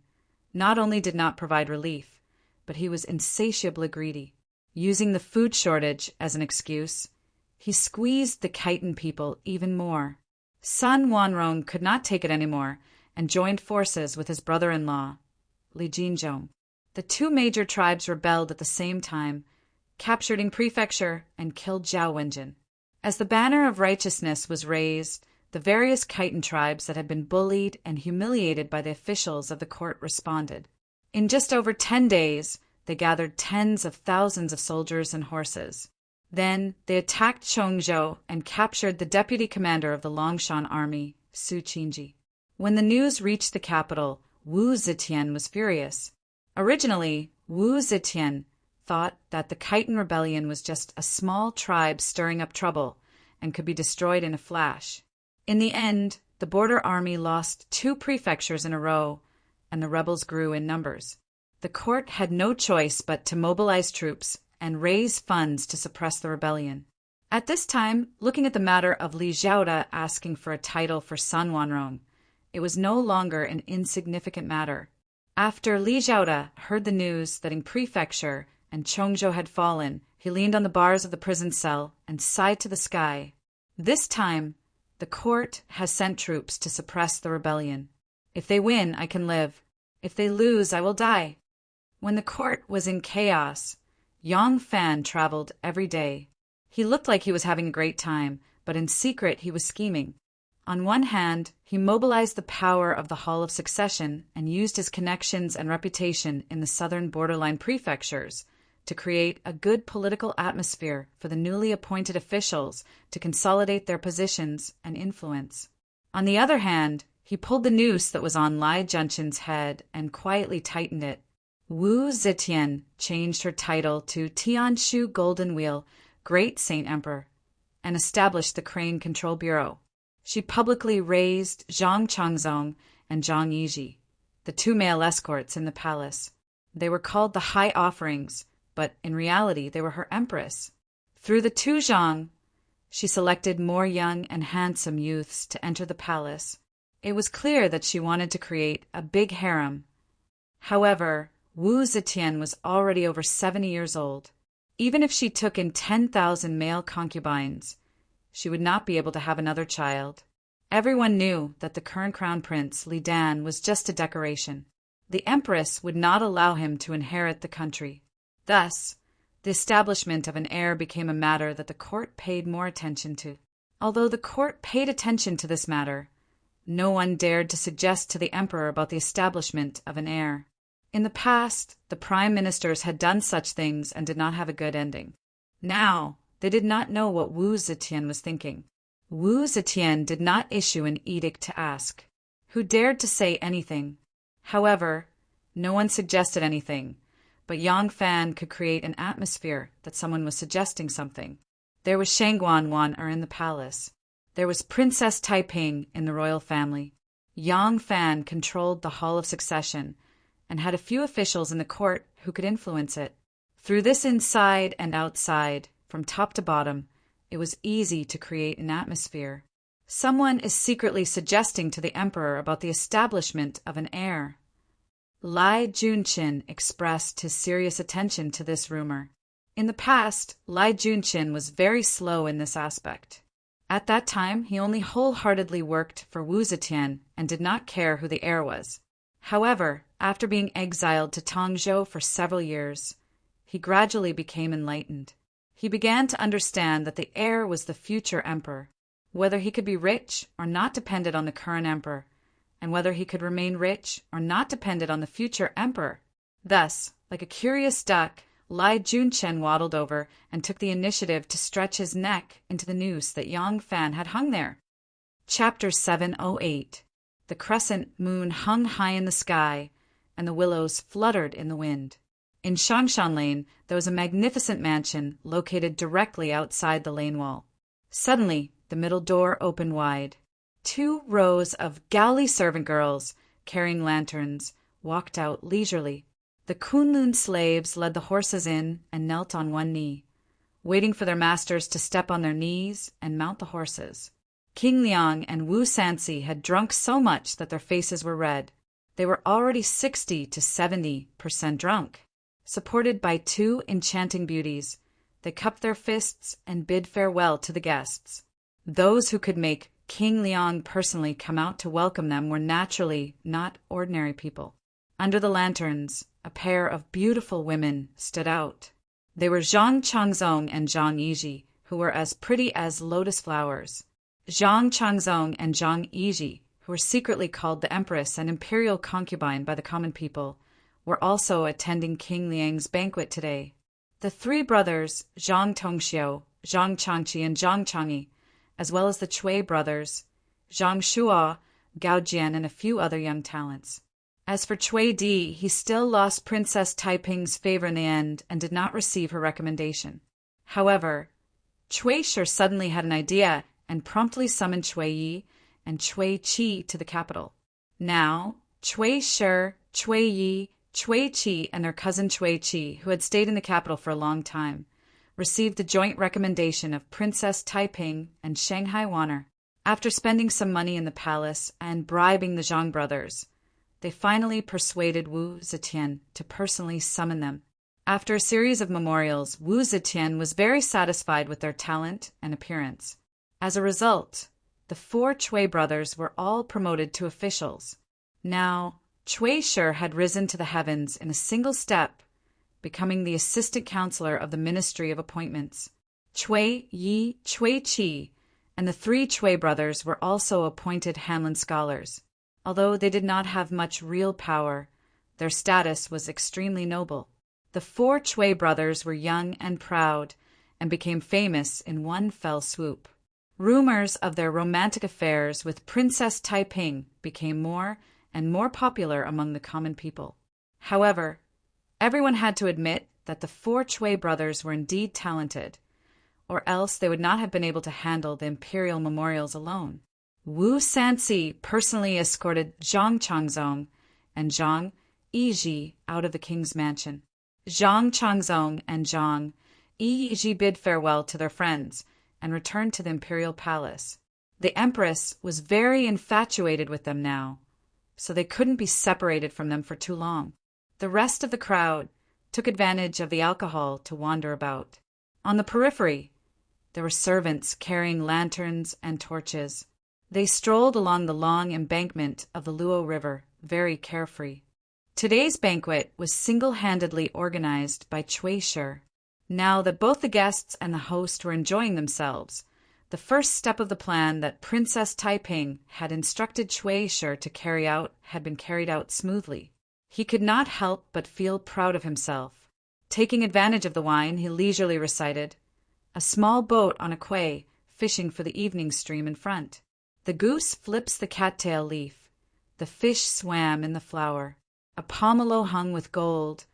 not only did not provide relief, but he was insatiably greedy. Using the food shortage as an excuse, he squeezed the Khitan people even more. Sun Wanrong could not take it anymore and joined forces with his brother-in-law, Li Jinzhong. The 2 major tribes rebelled at the same time, captured Ying Prefecture, and killed Zhao Wenjin. As the banner of righteousness was raised, the various Khitan tribes that had been bullied and humiliated by the officials of the court responded. In just over 10 days, they gathered tens of thousands of soldiers and horses. Then they attacked Chongzhou and captured the deputy commander of the Longshan army, Su Qingji. When the news reached the capital, Wu Zetian was furious. Originally, Wu Zetian thought that the Khitan rebellion was just a small tribe stirring up trouble and could be destroyed in a flash. In the end, the border army lost 2 prefectures in a row, and the rebels grew in numbers. The court had no choice but to mobilize troops and raise funds to suppress the rebellion. At this time, looking at the matter of Li Zhaoda asking for a title for Sun Wanrong, it was no longer an insignificant matter. After Li Zhaoda heard the news that Ying Prefecture and Chongzhou had fallen, he leaned on the bars of the prison cell and sighed to the sky. This time, the court has sent troops to suppress the rebellion. If they win, I can live. If they lose, I will die. When the court was in chaos, Yang Fan traveled every day. He looked like he was having a great time, but in secret he was scheming. On one hand, he mobilized the power of the Hall of Succession and used his connections and reputation in the southern borderline prefectures to create a good political atmosphere for the newly appointed officials to consolidate their positions and influence. On the other hand, he pulled the noose that was on Lai Junqian's head and quietly tightened it. Wu Zetian changed her title to Tianshu Golden Wheel, Great Saint Emperor, and established the Crane Control Bureau. She publicly raised Zhang Changzong and Zhang Yiji, the 2 male escorts in the palace. They were called the High Offerings, but in reality they were her empress. Through the 2 Zhang, she selected more young and handsome youths to enter the palace. It was clear that she wanted to create a big harem. However, Wu Zetian was already over 70 years old. Even if she took in 10,000 male concubines, she would not be able to have another child. Everyone knew that the current crown prince, Li Dan, was just a decoration. The empress would not allow him to inherit the country. Thus, the establishment of an heir became a matter that the court paid more attention to. Although the court paid attention to this matter, no one dared to suggest to the emperor about the establishment of an heir. In the past, the prime ministers had done such things and did not have a good ending. Now, they did not know what Wu Zetian was thinking. Wu Zetian did not issue an edict to ask who dared to say anything. However, no one suggested anything, but Yang Fan could create an atmosphere that someone was suggesting something. There was Shangguan Wan in the palace. There was Princess Taiping in the royal family. Yang Fan controlled the Hall of Succession and had a few officials in the court who could influence it. Through this inside and outside, from top to bottom, it was easy to create an atmosphere. Someone is secretly suggesting to the emperor about the establishment of an heir. Lai Junqin expressed his serious attention to this rumor. In the past, Lai Junqin was very slow in this aspect. At that time, he only wholeheartedly worked for Wu Zetian and did not care who the heir was. However, after being exiled to Tongzhou for several years, he gradually became enlightened. He began to understand that the heir was the future emperor. Whether he could be rich or not depended on the current emperor, and whether he could remain rich or not depended on the future emperor. Thus, like a curious duck, Lai Junqin waddled over and took the initiative to stretch his neck into the noose that Yang Fan had hung there. Chapter 708. The crescent moon hung high in the sky, and the willows fluttered in the wind. In Shangshan Lane, there was a magnificent mansion located directly outside the lane wall. Suddenly, the middle door opened wide. 2 rows of galley servant girls, carrying lanterns, walked out leisurely. The Kunlun slaves led the horses in and knelt on one knee, waiting for their masters to step on their knees and mount the horses. King Liang and Wu Sanxi had drunk so much that their faces were red. They were already 60 to 70% drunk. Supported by 2 enchanting beauties, they cupped their fists and bid farewell to the guests. Those who could make King Liang personally come out to welcome them were naturally not ordinary people. Under the lanterns, a pair of beautiful women stood out. They were Zhang Changzong and Zhang Yiji, who were as pretty as lotus flowers. Zhang Changzong and Zhang Yiji, who were secretly called the Empress and Imperial Concubine by the common people, were also attending King Liang's banquet today. The 3 brothers, Zhang Tongxiu, Zhang Changqi, and Zhang Changyi, as well as the Cui brothers, Zhang Shuo, Gao Jian, and a few other young talents. As for Cui Di, he still lost Princess Taiping's favor in the end and did not receive her recommendation. However, Cui Shi suddenly had an idea and promptly summoned Cui Yi and Cui Qi to the capital. Now, Cui Shi, Cui Yi, Cui Qi, and their cousin Cui Qi, who had stayed in the capital for a long time, received the joint recommendation of Princess Taiping and Shanghai Wanner. After spending some money in the palace and bribing the Zhang brothers, they finally persuaded Wu Zetian to personally summon them. After a series of memorials, Wu Zetian was very satisfied with their talent and appearance. As a result, the 4 Cui brothers were all promoted to officials. Now, Cui Shi had risen to the heavens in a single step, becoming the assistant counselor of the Ministry of Appointments. Cui Yi, Cui Qi, and the 3 Cui brothers were also appointed Hanlon scholars. Although they did not have much real power, their status was extremely noble. The 4 Cui brothers were young and proud, and became famous in one fell swoop. Rumors of their romantic affairs with Princess Taiping became more and more popular among the common people. However, everyone had to admit that the 4 Cui brothers were indeed talented, or else they would not have been able to handle the imperial memorials alone. Wu Sanxi personally escorted Zhang Changzong and Zhang Yiji out of the king's mansion. Zhang Changzong and Zhang Yiji bid farewell to their friends and returned to the imperial palace. The empress was very infatuated with them now, so they couldn't be separated from them for too long. The rest of the crowd took advantage of the alcohol to wander about. On the periphery, there were servants carrying lanterns and torches. They strolled along the long embankment of the Luo River, very carefree. Today's banquet was single-handedly organized by Cui Shi. Now that both the guests and the host were enjoying themselves, the first step of the plan that Princess Taiping had instructed Cui Shi to carry out had been carried out smoothly. He could not help but feel proud of himself. Taking advantage of the wine, he leisurely recited, "A small boat on a quay, fishing for the evening stream in front. The goose flips the cattail leaf. The fish swam in the flower. A pomelo hung with gold,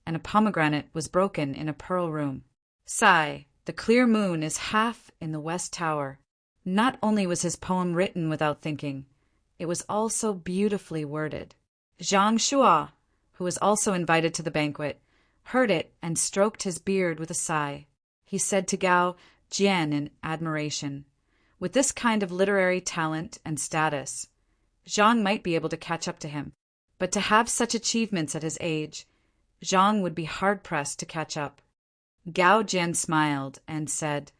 and a pomegranate was broken in a pearl room. Sigh, the clear moon is half in the west tower." Not only was his poem written without thinking, it was also beautifully worded. Zhang Shuo, who was also invited to the banquet, heard it and stroked his beard with a sigh. He said to Gao Jian in admiration, With this kind of literary talent and status, Zhang might be able to catch up to him. But to have such achievements at his age, Zhang would be hard-pressed to catch up. Gao Jian smiled and said,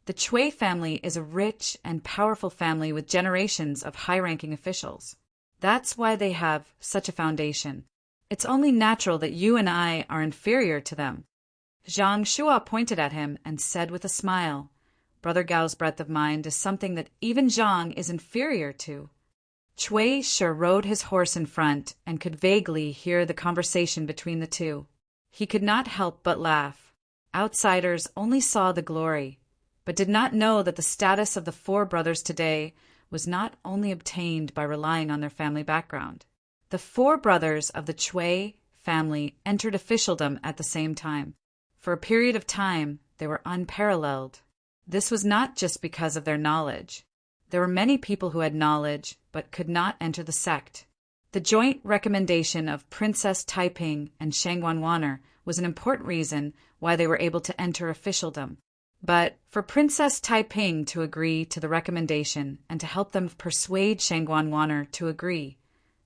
"The Cui family is a rich and powerful family with generations of high-ranking officials. That's why they have such a foundation. It's only natural that you and I are inferior to them." Zhang Shua pointed at him and said with a smile, "Brother Gao's breadth of mind is something that even Zhang is inferior to." Cui Shi rode his horse in front and could vaguely hear the conversation between the two. He could not help but laugh. Outsiders only saw the glory, but did not know that the status of the four brothers today was not only obtained by relying on their family background. The four brothers of the Cui family entered officialdom at the same time. For a period of time, they were unparalleled. This was not just because of their knowledge. There were many people who had knowledge but could not enter the sect. The joint recommendation of Princess Taiping and Shang Wanwaner was an important reason why they were able to enter officialdom. But for Princess Taiping to agree to the recommendation and to help them persuade Shang Wanwaner to agree,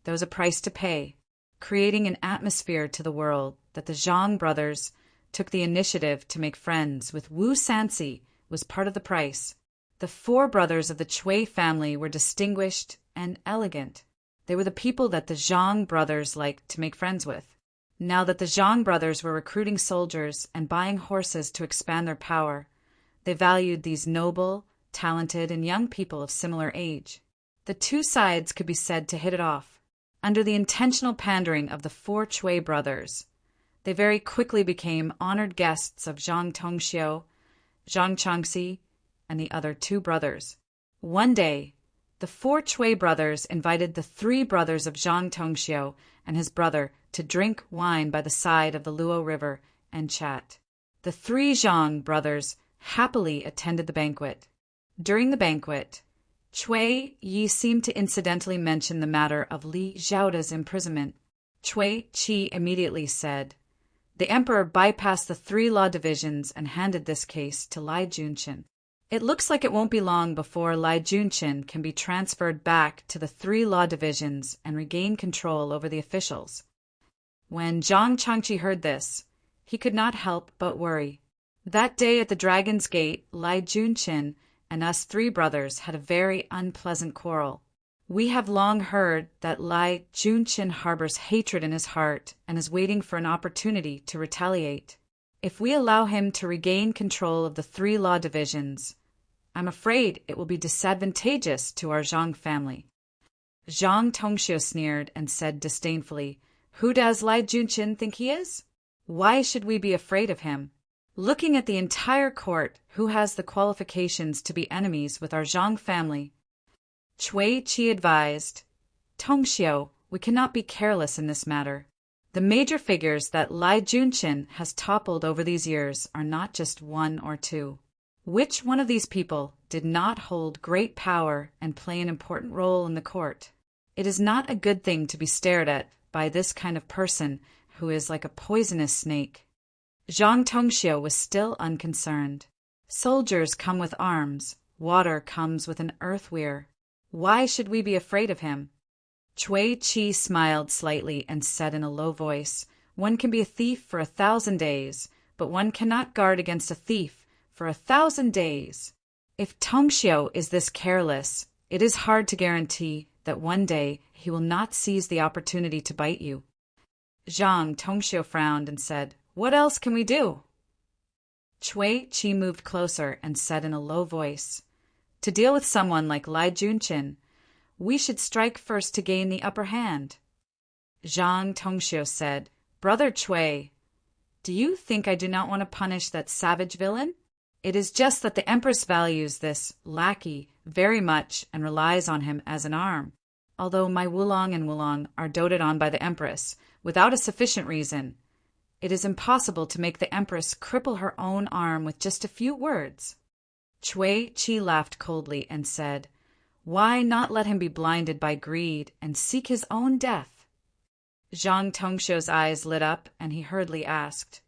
there was a price to pay, creating an atmosphere to the world that the Zhang brothers took the initiative to make friends with Wu Sanxi was part of the price. The four brothers of the Cui family were distinguished and elegant. They were the people that the Zhang brothers liked to make friends with. Now that the Zhang brothers were recruiting soldiers and buying horses to expand their power, they valued these noble, talented, and young people of similar age. The two sides could be said to hit it off. Under the intentional pandering of the four Cui brothers, they very quickly became honored guests of Zhang Tongxiu, Zhang Changxi, and the other two brothers. One day, the four Cui brothers invited the three brothers of Zhang Tongxiu and his brother to drink wine by the side of the Luo River and chat. The three Zhang brothers happily attended the banquet. During the banquet, Cui Yi seemed to incidentally mention the matter of Li Zhaoda's imprisonment. Cui Qi immediately said, "The emperor bypassed the three law divisions and handed this case to Lai Junqin. It looks like it won't be long before Lai Junqin can be transferred back to the three law divisions and regain control over the officials." When Zhang Changqi heard this, he could not help but worry. That day at the Dragon's Gate, Lai Junqin and us three brothers had a very unpleasant quarrel. We have long heard that Lai Junqin harbors hatred in his heart and is waiting for an opportunity to retaliate. If we allow him to regain control of the three law divisions, I'm afraid it will be disadvantageous to our Zhang family. Zhang Tongxiu sneered and said disdainfully, "Who does Lai Junqin think he is? Why should we be afraid of him? Looking at the entire court, who has the qualifications to be enemies with our Zhang family?" Cui Qi advised, "Tongxiu, we cannot be careless in this matter. The major figures that Lai Junqin has toppled over these years are not just one or two. Which one of these people did not hold great power and play an important role in the court? It is not a good thing to be stared at by this kind of person who is like a poisonous snake." Zhang Tongxiu was still unconcerned. Soldiers come with arms, water comes with an earth weir. Why should we be afraid of him? Cui Qi smiled slightly and said in a low voice, "One can be a thief for 1,000 days, but one cannot guard against a thief for 1,000 days. If Tongxiu is this careless, it is hard to guarantee that one day he will not seize the opportunity to bite you." Zhang Tongxiu frowned and said, "What else can we do?" Cui Qi moved closer and said in a low voice, "To deal with someone like Lai Junqin, we should strike first to gain the upper hand." Zhang Tongxiu said, "Brother Cui, do you think I do not want to punish that savage villain? It is just that the Empress values this lackey very much and relies on him as an arm. Although my Wulong and Wulong are doted on by the Empress, without a sufficient reason, it is impossible to make the Empress cripple her own arm with just a few words." Cui Qi laughed coldly and said, "Why not let him be blinded by greed and seek his own death?" Zhang Tongxiu's eyes lit up and he hurriedly asked,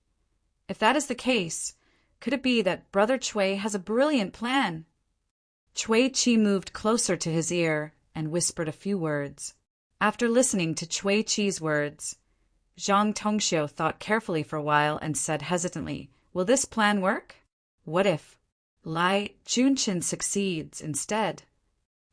"If that is the case, could it be that Brother Cui has a brilliant plan?" Cui Chi moved closer to his ear and whispered a few words. After listening to Cui Chi's words, Zhang Tongxiu thought carefully for a while and said hesitantly, "Will this plan work? What if Lai Junqin succeeds instead?"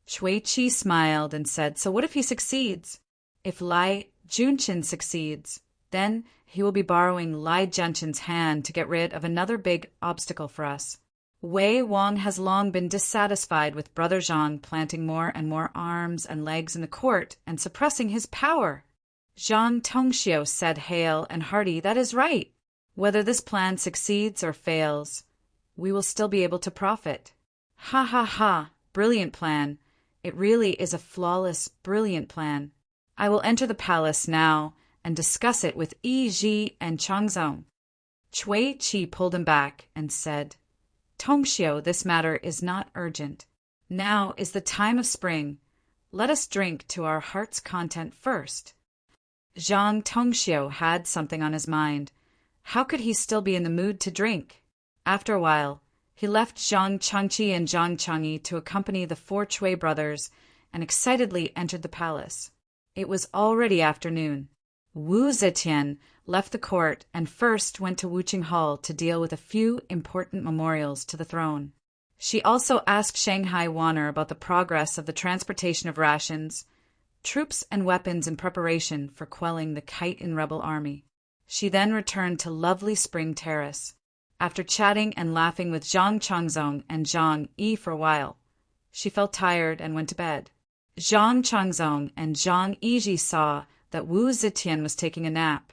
Cui Chi smiled and said, "So what if he succeeds? If Lai Junqin succeeds, then he will be borrowing Lai Junqin's hand to get rid of another big obstacle for us. Wei Wang has long been dissatisfied with Brother Zhang planting more and more arms and legs in the court and suppressing his power." Zhang Tongxiu said hale and hearty, "That is right. Whether this plan succeeds or fails, we will still be able to profit." "Ha ha ha! Brilliant plan. It really is a flawless, brilliant plan. I will enter the palace now and discuss it with Yi Ji and Changzong." Cui Chi pulled him back and said, "Tongxiu, this matter is not urgent. Now is the time of spring. Let us drink to our heart's content first." Zhang Tongxiu had something on his mind. How could he still be in the mood to drink? After a while, he left Zhang Changqi and Zhang Changyi to accompany the four Cui brothers and excitedly entered the palace. It was already afternoon. Wu Zetian left the court and first went to Wuqing Hall to deal with a few important memorials to the throne. She also asked Shanghai Wanner about the progress of the transportation of rations, troops and weapons in preparation for quelling the Khitan rebel army. She then returned to lovely Spring Terrace. After chatting and laughing with Zhang Changzong and Zhang Yi for a while, she felt tired and went to bed. Zhang Changzong and Zhang Yiji saw that Wu Zetian was taking a nap,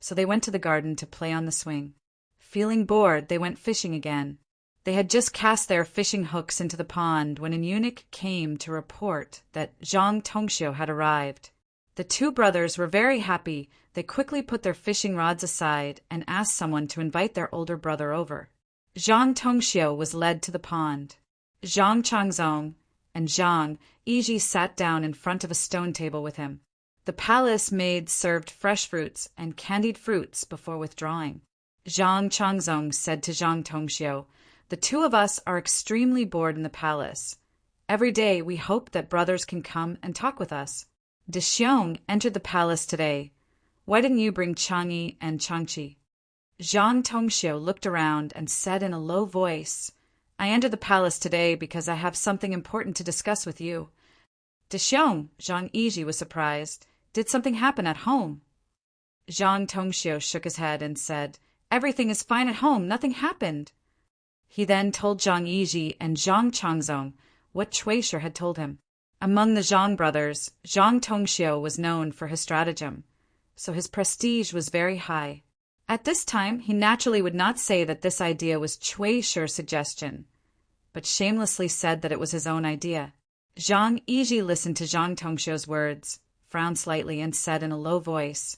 so they went to the garden to play on the swing. Feeling bored, they went fishing again. They had just cast their fishing hooks into the pond when an eunuch came to report that Zhang Tongxiu had arrived. The two brothers were very happy. They quickly put their fishing rods aside and asked someone to invite their older brother over. Zhang Tongxiu was led to the pond. Zhang Changzong and Zhang Yiji sat down in front of a stone table with him. The palace maid served fresh fruits and candied fruits before withdrawing. Zhang Changzong said to Zhang Tongxiu, "The two of us are extremely bored in the palace. Every day we hope that brothers can come and talk with us. De Xiong entered the palace today. Why didn't you bring Changyi and Changqi?" Zhang Tongxiu looked around and said in a low voice, "I entered the palace today because I have something important to discuss with you." "De Xiong," Zhang Yiji was surprised. "Did something happen at home?" Zhang Tongxiu shook his head and said, "Everything is fine at home. Nothing happened." He then told Zhang Yiji and Zhang Changzong what Chuisher had told him. Among the Zhang brothers, Zhang Tongxiu was known for his stratagem, so his prestige was very high. At this time, he naturally would not say that this idea was Chuisher's suggestion, but shamelessly said that it was his own idea. Zhang Yiji listened to Zhang Tongxiu's words, frowned slightly, and said in a low voice,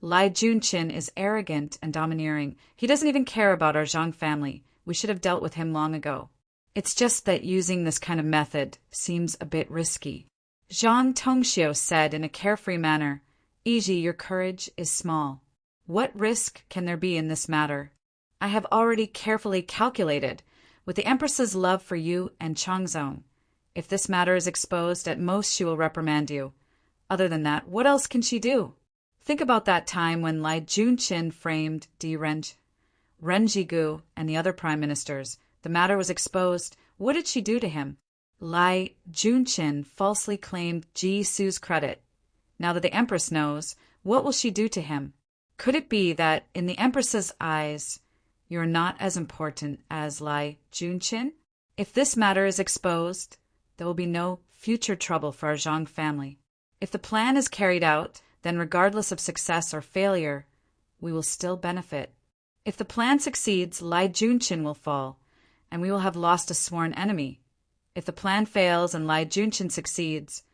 "Lai Junqin is arrogant and domineering. He doesn't even care about our Zhang family. We should have dealt with him long ago. It's just that using this kind of method seems a bit risky." Zhang Tongxiu said in a carefree manner, "Yiji, your courage is small. What risk can there be in this matter? I have already carefully calculated, with the Empress's love for you and Changzong. If this matter is exposed, at most she will reprimand you. Other than that, what else can she do? Think about that time when Lai Junqin framed Renjigu and the other prime ministers. The matter was exposed. What did she do to him? Lai Junqin falsely claimed Ji Su's credit. Now that the Empress knows, what will she do to him? Could it be that, in the Empress's eyes, you're not as important as Lai Junqin? If this matter is exposed, there will be no future trouble for our Zhang family. If the plan is carried out, then regardless of success or failure, we will still benefit. If the plan succeeds, Lai Junqin will fall, and we will have lost a sworn enemy. If the plan fails and Lai Junqin succeeds,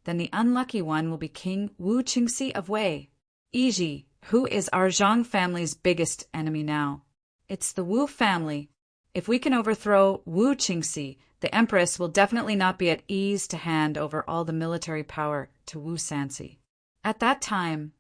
then the unlucky one will be King Wu Qingxi of Wei. Yiji, who is our Zhang family's biggest enemy now? It's the Wu family. If we can overthrow Wu Qingxi, the Empress will definitely not be at ease to hand over all the military power to Wu Sanxi. At that time,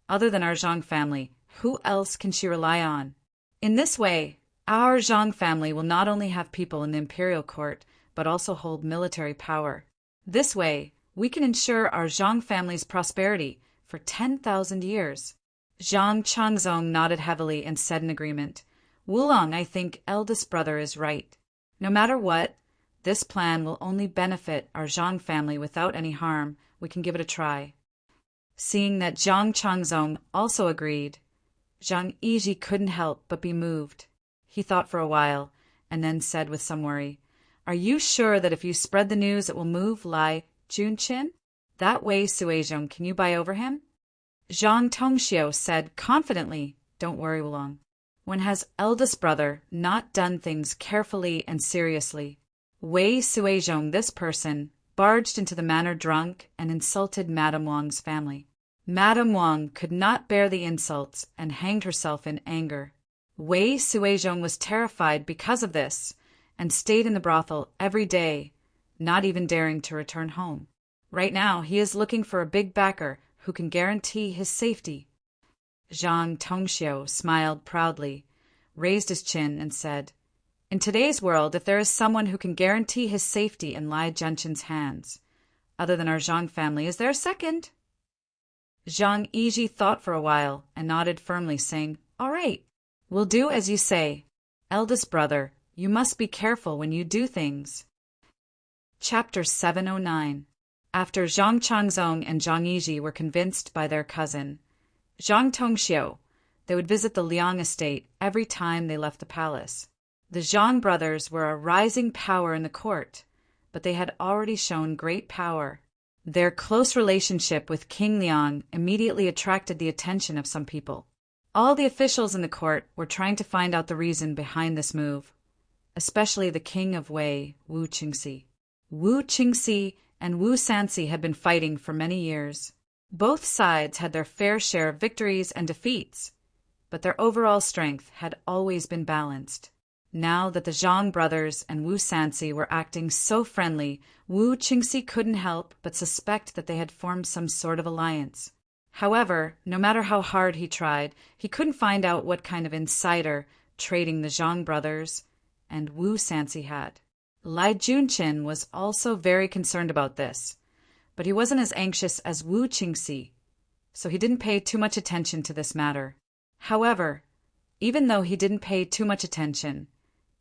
other than our Zhang family, who else can she rely on? In this way, our Zhang family will not only have people in the imperial court, but also hold military power. This way, we can ensure our Zhang family's prosperity for 10,000 years. Zhang Changzong nodded heavily and said in agreement, Wulong, I think eldest brother is right. No matter what, this plan will only benefit our Zhang family without any harm. We can give it a try. Seeing that Zhang Changzong also agreed, Zhang Yiji couldn't help but be moved. He thought for a while, and then said with some worry, Are you sure that if you spread the news it will move Lai Junqin? That way, Suizhong, can you buy over him? Zhang Tongxiu said confidently, Don't worry, Wulong. When has eldest brother not done things carefully and seriously? Wei Suizhong, this person, barged into the manor drunk and insulted Madame Wang's family. Madame Wang could not bear the insults and hanged herself in anger. Wei Suizhong was terrified because of this and stayed in the brothel every day, not even daring to return home. Right now, he is looking for a big backer who can guarantee his safety. Zhang Tongxiu smiled proudly, raised his chin, and said, In today's world, if there is someone who can guarantee his safety in Lai Junqin's hands, other than our Zhang family, is there a second? Zhang Yiji thought for a while and nodded firmly, saying, All right, we'll do as you say. Eldest brother, you must be careful when you do things. Chapter 709. After Zhang Changzong and Zhang Yiji were convinced by their cousin, Zhang Tongxiu, they would visit the Liang estate every time they left the palace. The Zhang brothers were a rising power in the court, but they had already shown great power. Their close relationship with King Liang immediately attracted the attention of some people. All the officials in the court were trying to find out the reason behind this move, especially the king of Wei, Wu Qingxi. Wu Qingxi and Wu Sanxi had been fighting for many years. Both sides had their fair share of victories and defeats, but their overall strength had always been balanced. Now that the Zhang brothers and Wu Sanxi were acting so friendly, Wu Qingxi couldn't help but suspect that they had formed some sort of alliance. However, no matter how hard he tried, he couldn't find out what kind of insider trading the Zhang brothers and Wu Sanxi had. Lai Junqin was also very concerned about this, but he wasn't as anxious as Wu Qingxi, so he didn't pay too much attention to this matter. However, even though he didn't pay too much attention,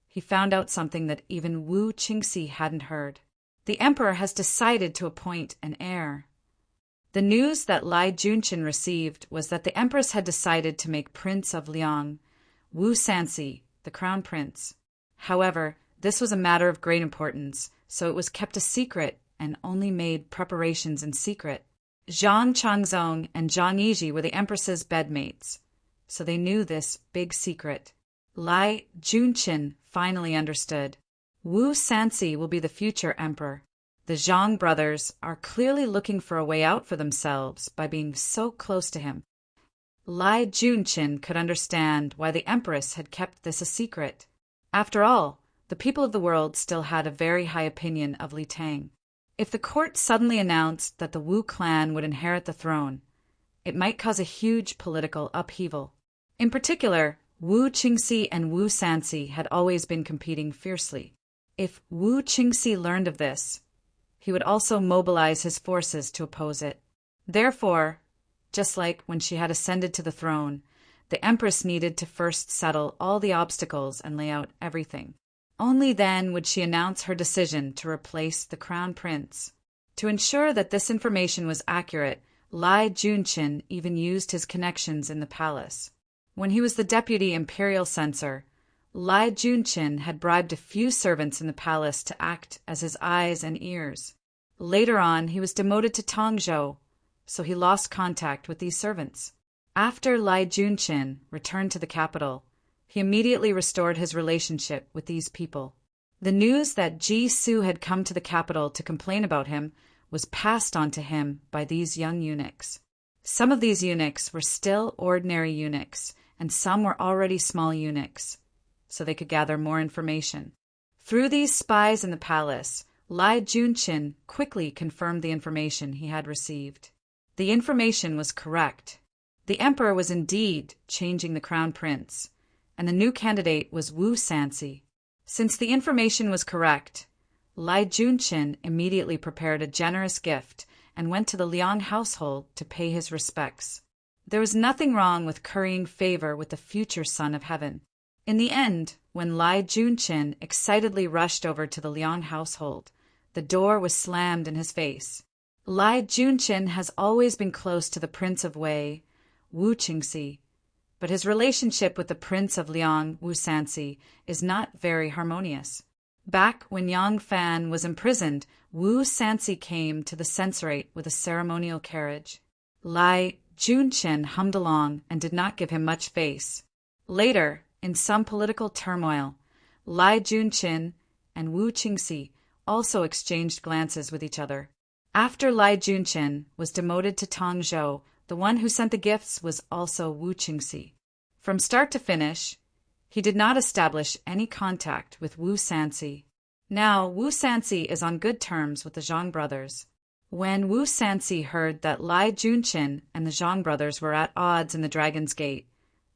he found out something that even Wu Qingxi hadn't heard. The emperor has decided to appoint an heir. The news that Lai Junqin received was that the empress had decided to make Prince of Liang, Wu Sanxi, the crown prince. However, this was a matter of great importance, so it was kept a secret and only made preparations in secret. Zhang Changzong and Zhang Yiji were the empress's bedmates, so they knew this big secret. Lai Junqin finally understood. Wu Sanxi will be the future emperor. The Zhang brothers are clearly looking for a way out for themselves by being so close to him. Lai Junqin could understand why the empress had kept this a secret. After all, the people of the world still had a very high opinion of Li Tang. If the court suddenly announced that the Wu clan would inherit the throne, it might cause a huge political upheaval. In particular, Wu Qingxi and Wu Sanxi had always been competing fiercely. If Wu Qingxi learned of this, he would also mobilize his forces to oppose it. Therefore, just like when she had ascended to the throne, the empress needed to first settle all the obstacles and lay out everything. Only then would she announce her decision to replace the crown prince. To ensure that this information was accurate, Lai Junqin even used his connections in the palace. When he was the deputy imperial censor, Lai Junqin had bribed a few servants in the palace to act as his eyes and ears. Later on, he was demoted to Tongzhou, so he lost contact with these servants. After Lai Junqin returned to the capital, he immediately restored his relationship with these people. The news that Ji Su had come to the capital to complain about him was passed on to him by these young eunuchs. Some of these eunuchs were still ordinary eunuchs, and some were already small eunuchs, so they could gather more information. Through these spies in the palace, Lai Junqin quickly confirmed the information he had received. The information was correct. The emperor was indeed changing the crown prince, and the new candidate was Wu Sanxi. Since the information was correct, Lai Junqin immediately prepared a generous gift and went to the Liang household to pay his respects. There was nothing wrong with currying favor with the future son of heaven. In the end, when Lai Junqin excitedly rushed over to the Liang household, the door was slammed in his face. Lai Junqin has always been close to the Prince of Wei, Wu Qingxi, but his relationship with the Prince of Liang, Wu Sanxi, is not very harmonious. Back when Yang Fan was imprisoned, Wu Sanxi came to the censorate with a ceremonial carriage. Lai Junqin hummed along and did not give him much face. Later, in some political turmoil, Lai Junqin and Wu Qingxi also exchanged glances with each other. After Lai Junqin was demoted to Tongzhou, the one who sent the gifts was also Wu Qingxi. From start to finish, he did not establish any contact with Wu Sanxi. Now, Wu Sanxi is on good terms with the Zhang brothers. When Wu Sanxi heard that Lai Junqin and the Zhang brothers were at odds in the Dragon's Gate,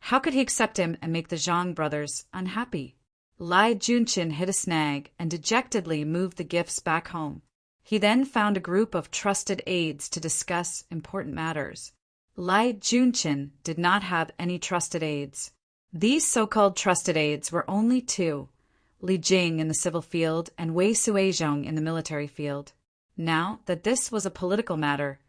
how could he accept him and make the Zhang brothers unhappy? Lai Junqin hit a snag and dejectedly moved the gifts back home. He then found a group of trusted aides to discuss important matters. Lai Junqin did not have any trusted aides. These so-called trusted aides were only two, Li Jing in the civil field and Wei Suizhong in the military field. Now that this was a political matter,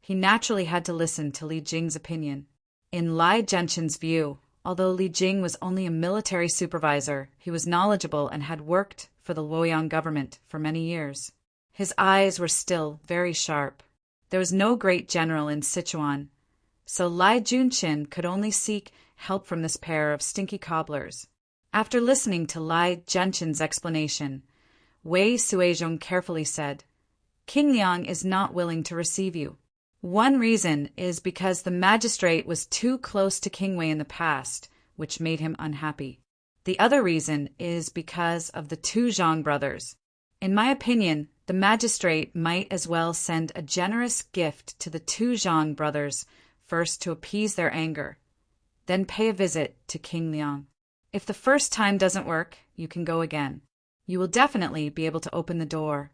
he naturally had to listen to Li Jing's opinion. In Lai Junqin's view, although Li Jing was only a military supervisor, he was knowledgeable and had worked for the Luoyang government for many years. His eyes were still very sharp. There was no great general in Sichuan, so Lai Junqin could only seek help from this pair of stinky cobblers. After listening to Lai Junqin's explanation, Wei Suizhong carefully said, "King Liang is not willing to receive you. One reason is because the magistrate was too close to King Wei in the past, which made him unhappy. The other reason is because of the two Zhang brothers. In my opinion, the magistrate might as well send a generous gift to the two Zhang brothers, first to appease their anger, then pay a visit to King Liang. If the first time doesn't work, you can go again. You will definitely be able to open the door."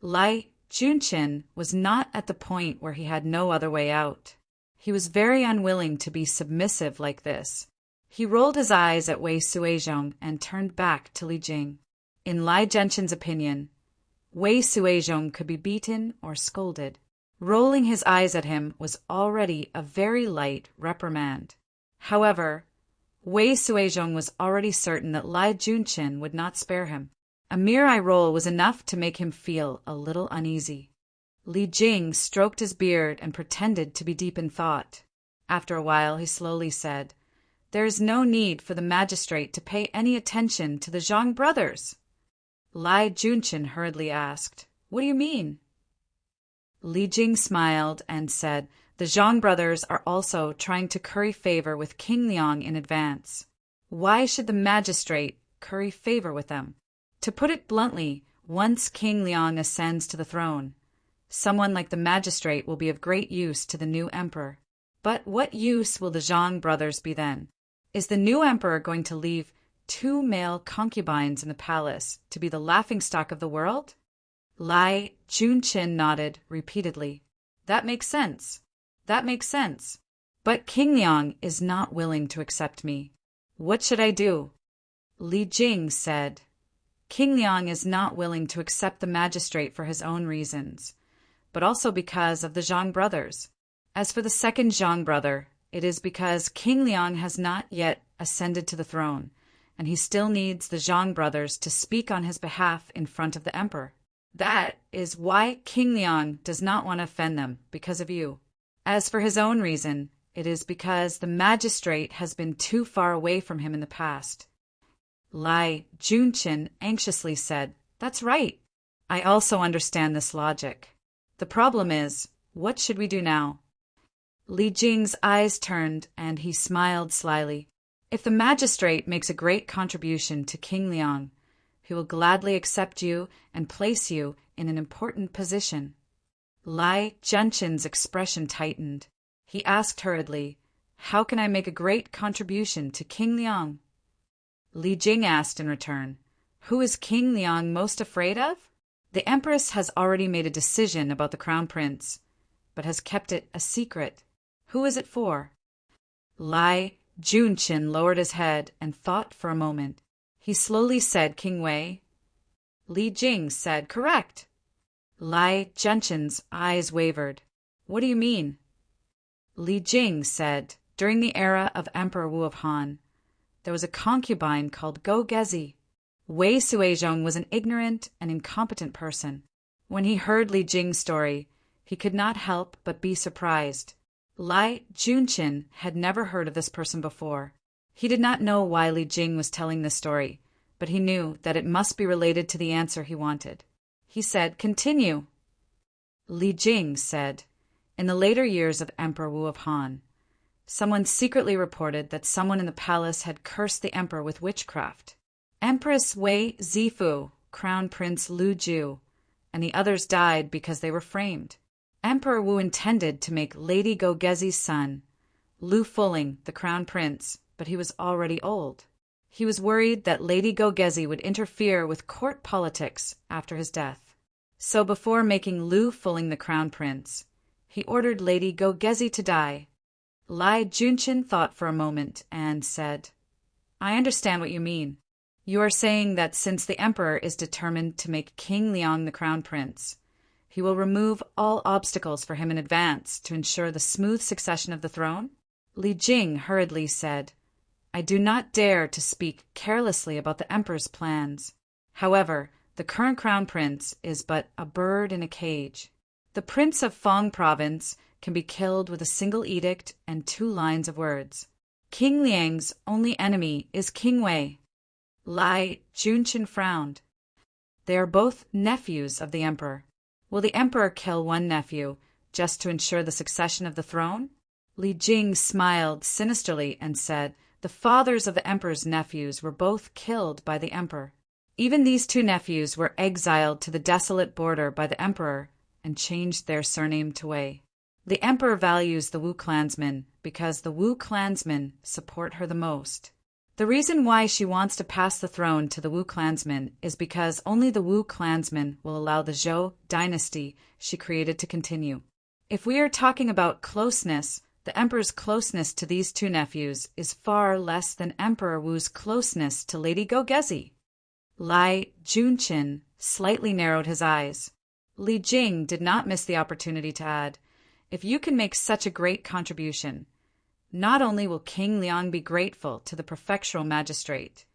Lai Junqin was not at the point where he had no other way out. He was very unwilling to be submissive like this. He rolled his eyes at Wei Suizhong and turned back to Li Jing. In Lai Junqin's opinion, Wei Suizhong could be beaten or scolded. Rolling his eyes at him was already a very light reprimand. However, Wei Suizhong was already certain that Lai Junqin would not spare him. A mere eye roll was enough to make him feel a little uneasy. Li Jing stroked his beard and pretended to be deep in thought. After a while, he slowly said, "There is no need for the magistrate to pay any attention to the Zhang brothers." Lai Junqin hurriedly asked, "What do you mean?" Li Jing smiled and said, "The Zhang brothers are also trying to curry favor with King Liang in advance. Why should the magistrate curry favor with them? To put it bluntly, once King Liang ascends to the throne, someone like the magistrate will be of great use to the new emperor. But what use will the Zhang brothers be then? Is the new emperor going to leave two male concubines in the palace to be the laughingstock of the world?" Lai Junqin nodded repeatedly. "That makes sense. That makes sense. But King Liang is not willing to accept me. What should I do?" Li Jing said, "King Liang is not willing to accept the magistrate for his own reasons, but also because of the Zhang brothers. As for the second Zhang brother, it is because King Liang has not yet ascended to the throne, and he still needs the Zhang brothers to speak on his behalf in front of the emperor. That is why King Liang does not want to offend them, because of you. As for his own reason, it is because the magistrate has been too far away from him in the past." Lai Junqin anxiously said, "That's right. I also understand this logic. The problem is, what should we do now?" Li Jing's eyes turned, and he smiled slyly. "If the magistrate makes a great contribution to King Liang, he will gladly accept you and place you in an important position." Lai Junqin's expression tightened. He asked hurriedly, "How can I make a great contribution to King Liang?" Li Jing asked in return, Who is King Liang most afraid of? The Empress has already made a decision about the Crown Prince, but has kept it a secret. Who is it for? Lai Junqin lowered his head and thought for a moment. He slowly said King Wei. Li Jing said, "Correct." Lai Junqin's eyes wavered. "What do you mean?" Li Jing said, "During the era of Emperor Wu of Han, there was a concubine called Go Gezi." Wei Suizhong was an ignorant and incompetent person. When he heard Li Jing's story, he could not help but be surprised. Lai Junqin had never heard of this person before. He did not know why Li Jing was telling this story, but he knew that it must be related to the answer he wanted. He said, "Continue." Li Jing said, "In the later years of Emperor Wu of Han, someone secretly reported that someone in the palace had cursed the emperor with witchcraft. Empress Wei Zifu, Crown Prince Lu Ju, and the others died because they were framed. Emperor Wu intended to make Lady Go Gezi's son, Lu Fuling, the crown prince, but he was already old. He was worried that Lady Go Gezi would interfere with court politics after his death. So before making Lu Fuling the crown prince, he ordered Lady Go Gezi to die." Lai Junqin thought for a moment and said, "I understand what you mean. You are saying that since the emperor is determined to make King Liang the crown prince, he will remove all obstacles for him in advance to ensure the smooth succession of the throne?" Li Jing hurriedly said, "I do not dare to speak carelessly about the emperor's plans. However, the current crown prince is but a bird in a cage. The prince of Fang province can be killed with a single edict and 2 lines of words. King Liang's only enemy is King Wei." Lai Junqin frowned. "They are both nephews of the emperor. Will the emperor kill one nephew just to ensure the succession of the throne?" Li Jing smiled sinisterly and said, "The fathers of the emperor's nephews were both killed by the emperor. Even these 2 nephews were exiled to the desolate border by the emperor and changed their surname to Wei. The emperor values the Wu clansmen because the Wu clansmen support her the most. The reason why she wants to pass the throne to the Wu clansmen is because only the Wu clansmen will allow the Zhou dynasty she created to continue. If we are talking about closeness, the emperor's closeness to these 2 nephews is far less than Emperor Wu's closeness to Lady Go Gezi." Lai Junqin slightly narrowed his eyes. Li Jing did not miss the opportunity to add, "If you can make such a great contribution, not only will King Liang be grateful to the prefectural magistrate,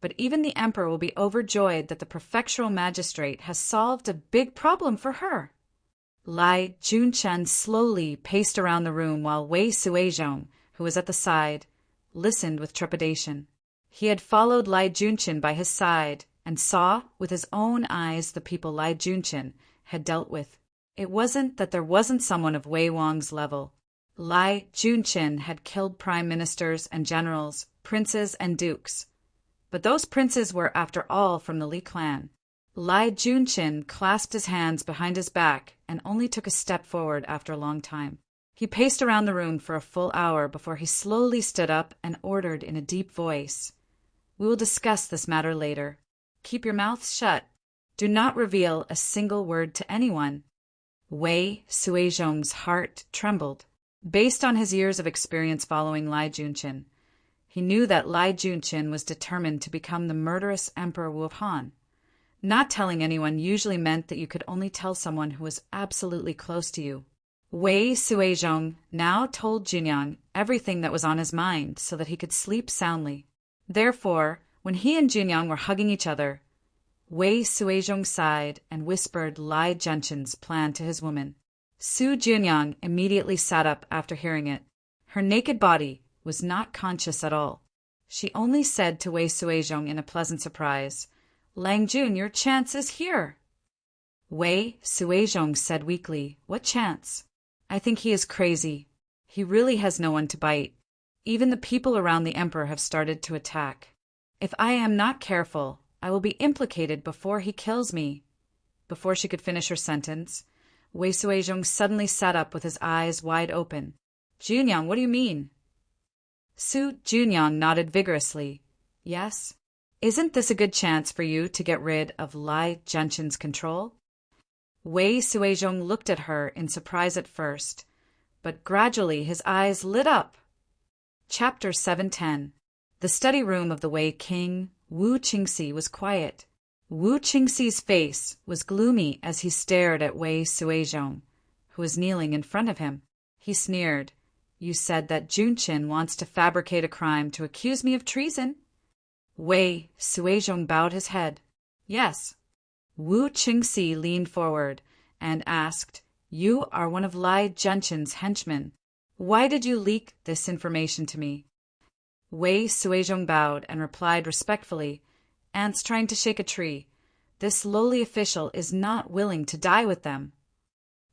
but even the emperor will be overjoyed that the prefectural magistrate has solved a big problem for her." Lai Junqin slowly paced around the room while Wei Suizhong, who was at the side, listened with trepidation. He had followed Lai Junqin by his side and saw with his own eyes the people Lai Junqin had dealt with. It wasn't that there wasn't someone of Wei Wang's level. Lai Junqin had killed prime ministers and generals, princes and dukes. But those princes were, after all, from the Li clan. Lai Junqin clasped his hands behind his back and only took a step forward after a long time. He paced around the room for a full hour before he slowly stood up and ordered in a deep voice, "We will discuss this matter later. Keep your mouths shut. Do not reveal a single word to anyone." Wei Suizhong's heart trembled. Based on his years of experience following Lai Junqin, he knew that Lai Junqin was determined to become the murderous Emperor Wu of Han. Not telling anyone usually meant that you could only tell someone who was absolutely close to you. Wei Suizhong now told Junyang everything that was on his mind so that he could sleep soundly. Therefore, when he and Junyang were hugging each other, Wei Suizhong sighed and whispered Lai Junqin's plan to his woman. Su Junyang immediately sat up after hearing it. Her naked body was not conscious at all. She only said to Wei Suizhong in a pleasant surprise, "Lang Jun, your chance is here." Wei Suizhong said weakly, "What chance? I think he is crazy. He really has no one to bite. Even the people around the emperor have started to attack. If I am not careful, I will be implicated before he kills me." Before she could finish her sentence, Wei Suizhong suddenly sat up with his eyes wide open. "Junyang, what do you mean?" Su Junyang nodded vigorously. "Yes, Isn't this a good chance for you to get rid of Lai Junshin's control? Wei Suizhong looked at her in surprise at first, but gradually his eyes lit up. Chapter 710. The study room of the Wei king, Wu Qingxi, was quiet. Wu Qingxi's face was gloomy as he stared at Wei Suizhong, who was kneeling in front of him. He sneered. You said that Junshin wants to fabricate a crime to accuse me of treason? Wei Suizhong bowed his head. Yes. Wu Qingxi leaned forward and asked, You are one of Lai Junshin's henchmen. Why did you leak this information to me? Wei Suizhong bowed and replied respectfully, Ants trying to shake a tree. This lowly official is not willing to die with them.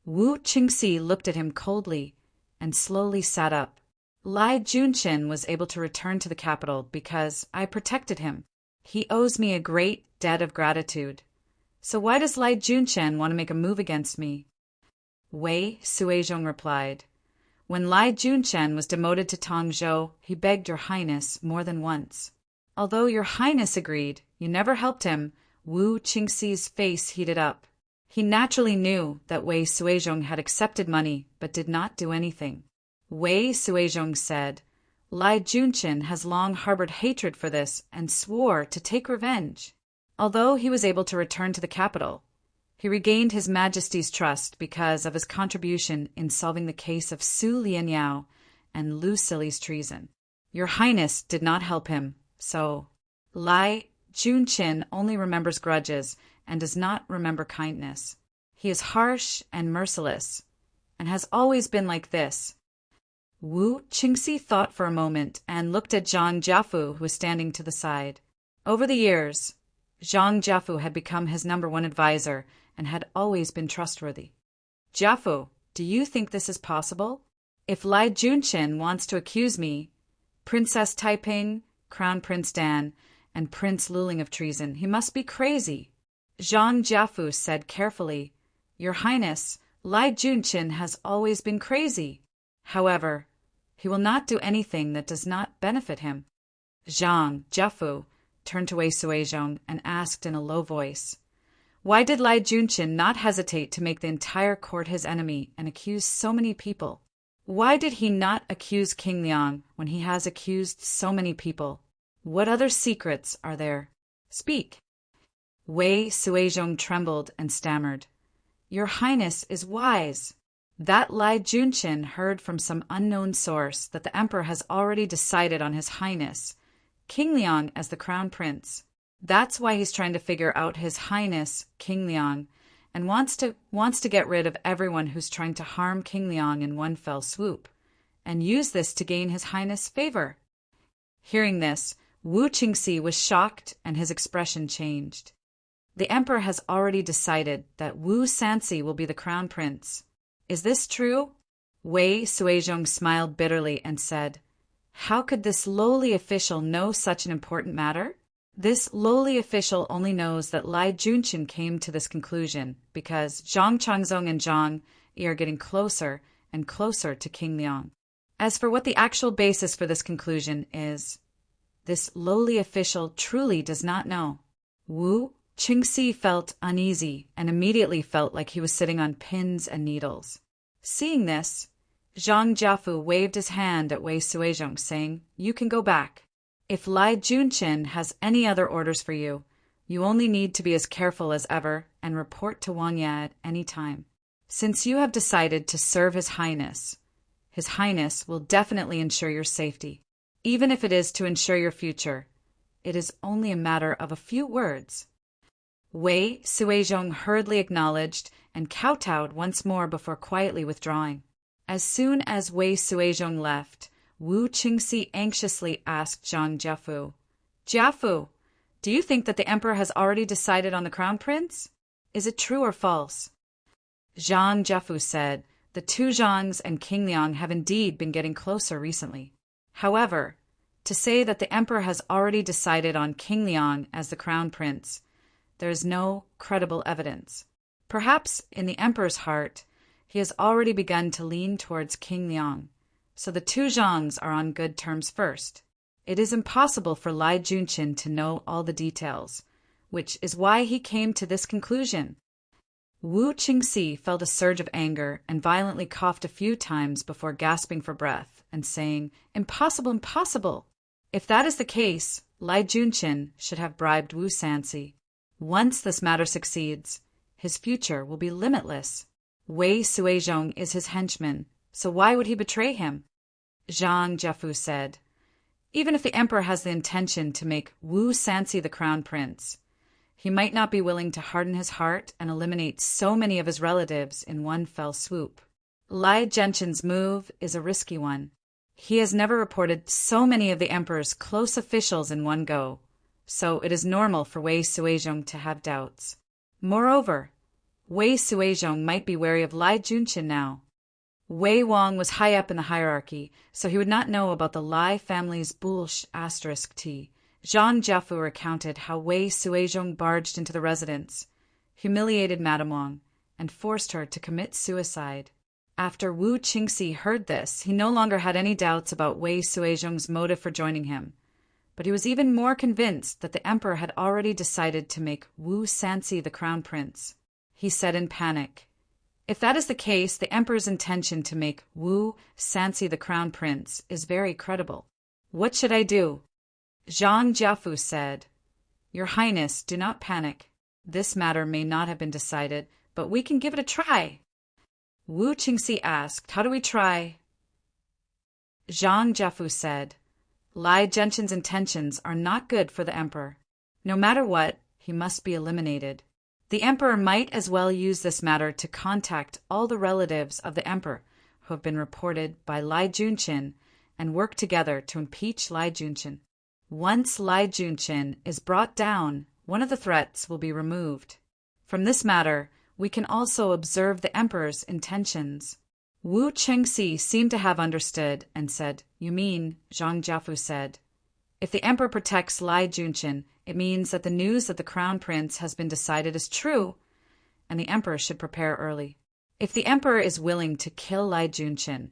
Wu Qingxi looked at him coldly and slowly sat up. Lai Junshin was able to return to the capital because I protected him. He owes me a great debt of gratitude. So why does Lai Junshin want to make a move against me? Wei Suizhong replied, When Lai Junshin was demoted to Tongzhou, he begged your highness more than once. Although your highness agreed, you never helped him. Wu Qingxi's face heated up. He naturally knew that Wei Suizhong had accepted money but did not do anything. Wei Suizhong said, Lai Junshin has long harbored hatred for this and swore to take revenge. Although he was able to return to the capital, he regained His Majesty's trust because of his contribution in solving the case of Su Lianyao and Lu Sili's treason. Your highness did not help him, so Lai Junshin only remembers grudges and does not remember kindness. He is harsh and merciless, and has always been like this. Wu Qingxi thought for a moment and looked at Zhang Jiafu, who was standing to the side. Over the years, Zhang Jiafu had become his #1 advisor and had always been trustworthy. Jiafu, do you think this is possible? If Lai Junshin wants to accuse me, Princess Taiping, Crown Prince Dan, and Prince Luling of treason, he must be crazy. Zhang Jiafu said carefully, Your Highness, Lai Junshin has always been crazy. However, he will not do anything that does not benefit him. Zhang Jiafu turned to Wei Suizhong and asked in a low voice, Why did Lai Junshin not hesitate to make the entire court his enemy and accuse so many people? Why did he not accuse King Liang when he has accused so many people? What other secrets are there? Speak. Wei Suizhong trembled and stammered, Your Highness is wise. That Lai Junshin heard from some unknown source that the emperor has already decided on His Highness, King Liang, as the crown prince. That's why he's trying to figure out His Highness, King Liang, and wants to get rid of everyone who's trying to harm King Liang in one fell swoop, and use this to gain His Highness' favor. Hearing this, Wu Qingxi was shocked and his expression changed. The emperor has already decided that Wu Sanxi will be the crown prince. Is this true? Wei Suizhong smiled bitterly and said, How could this lowly official know such an important matter? This lowly official only knows that Lai Junshin came to this conclusion because Zhang Changzong and Zhang Yi are getting closer and closer to King Liang. As for what the actual basis for this conclusion is, this lowly official truly does not know. Wu Qingxi felt uneasy and immediately felt like he was sitting on pins and needles. Seeing this, Zhang Jiafu waved his hand at Wei Suizhong, saying, You can go back. If Lai Junshin has any other orders for you, you only need to be as careful as ever and report to Wang Ya at any time. Since you have decided to serve His Highness will definitely ensure your safety. Even if it is to ensure your future, it is only a matter of a few words. Wei Suizhong hurriedly acknowledged and kowtowed once more before quietly withdrawing. As soon as Wei Suizhong left, Wu Qingxi anxiously asked Zhang Jiafu, Jiafu, do you think that the emperor has already decided on the crown prince? Is it true or false? Zhang Jiafu said, The two Zhangs and King Liang have indeed been getting closer recently. However, to say that the emperor has already decided on King Liang as the crown prince, there is no credible evidence. Perhaps in the emperor's heart, he has already begun to lean towards King Liang, so the two Zhangs are on good terms first. It is impossible for Lai Junqin to know all the details, which is why he came to this conclusion. Wu Qingxi felt a surge of anger and violently coughed a few times before gasping for breath and saying, "Impossible, impossible!" If that is the case, Lai Junqin should have bribed Wu Sanxi. Once this matter succeeds, his future will be limitless. Wei Suizhong is his henchman, so why would he betray him? Zhang Jiefu said, "Even if the emperor has the intention to make Wu Sanxi the crown prince, he might not be willing to harden his heart and eliminate so many of his relatives in one fell swoop. Lai Junqin's move is a risky one. He has never reported so many of the emperor's close officials in one go, so it is normal for Wei Suizhong to have doubts. Moreover, Wei Suizhong might be wary of Lai Junqin now. Wei Wang was high up in the hierarchy, so he would not know about the Lai family's Bulsh *T. Zhang Jiefu recounted how Wei Suizhong barged into the residence, humiliated Madame Wang, and forced her to commit suicide. After Wu Qingxi heard this, he no longer had any doubts about Wei Suizhong's motive for joining him, but he was even more convinced that the emperor had already decided to make Wu Sanxi the crown prince. He said in panic, "If that is the case, the emperor's intention to make Wu Sanxi the crown prince is very credible. What should I do?" Zhang Jiefu said, "Your Highness, do not panic. This matter may not have been decided, but we can give it a try." Wu Qingxi asked, "How do we try?" Zhang Jiefu said, "Lai Junqin's intentions are not good for the emperor. No matter what, he must be eliminated. The emperor might as well use this matter to contact all the relatives of the emperor who have been reported by Lai Junqin and work together to impeach Lai Junqin. Once Lai Junqin is brought down, one of the threats will be removed. From this matter, we can also observe the emperor's intentions." Wu Qingxi seemed to have understood and said, "You mean," Zhang Jiefu said, "if the emperor protects Lai Junqin, it means that the news that the crown prince has been decided is true, and the emperor should prepare early. If the emperor is willing to kill Lai Junqin,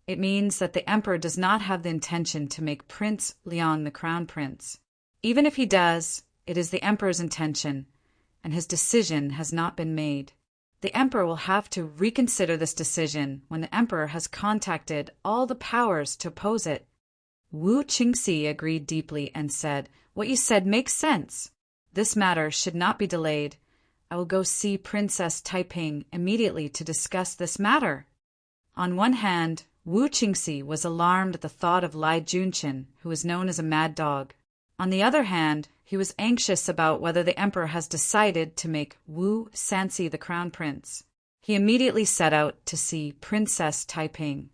it means that the emperor does not have the intention to make Prince Liang the crown prince. Even if he does, it is the emperor's intention, and his decision has not been made. The emperor will have to reconsider this decision when the emperor has contacted all the powers to oppose it." Wu Qingxi agreed deeply and said, "What you said makes sense. This matter should not be delayed. I will go see Princess Taiping immediately to discuss this matter." On one hand, Wu Qingxi was alarmed at the thought of Lai Junqin, who was known as a mad dog. On the other hand, he was anxious about whether the emperor has decided to make Wu Sanxi the crown prince. He immediately set out to see Princess Taiping.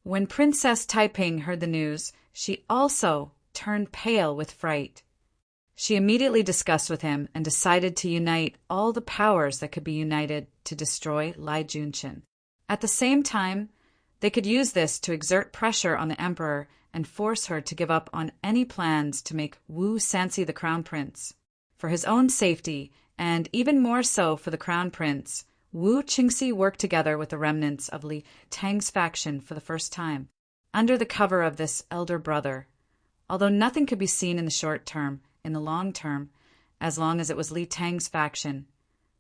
When Princess Taiping heard the news, she also turned pale with fright. She immediately discussed with him and decided to unite all the powers that could be united to destroy Lai Junqin. At the same time, they could use this to exert pressure on the emperor and force her to give up on any plans to make Wu Sanxi the crown prince. For his own safety, and even more so for the crown prince, Wu Qingxi worked together with the remnants of Li Tang's faction for the first time, under the cover of this elder brother. Although nothing could be seen in the short term, in the long term, as long as it was Li Tang's faction,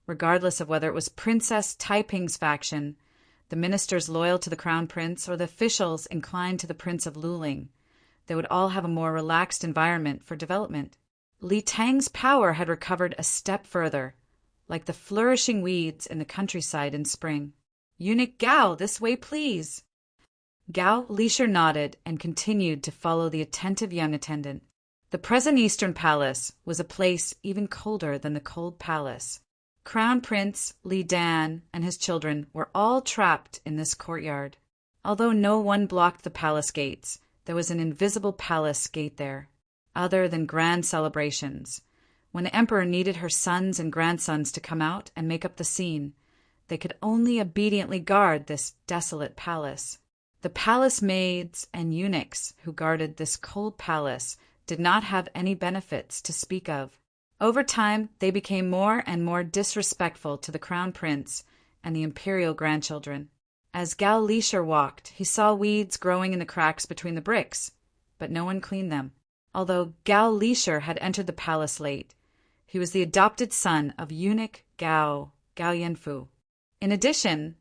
regardless of whether it was Princess Taiping's faction, the ministers loyal to the crown prince, or the officials inclined to the Prince of Luling, they would all have a more relaxed environment for development. Li Tang's power had recovered a step further, like the flourishing weeds in the countryside in spring. "Eunuch Gao, this way, please." Gao Lisher nodded and continued to follow the attentive young attendant. The present Eastern Palace was a place even colder than the cold palace. Crown Prince Li Dan and his children were all trapped in this courtyard. Although no one blocked the palace gates, there was an invisible palace gate there. Other than grand celebrations, when the emperor needed her sons and grandsons to come out and make up the scene, they could only obediently guard this desolate palace. The palace maids and eunuchs who guarded this cold palace did not have any benefits to speak of. Over time, they became more and more disrespectful to the crown prince and the imperial grandchildren. As Gao Lisher walked, he saw weeds growing in the cracks between the bricks, but no one cleaned them. Although Gao Lisher had entered the palace late, he was the adopted son of eunuch Gao Yanfu. In addition,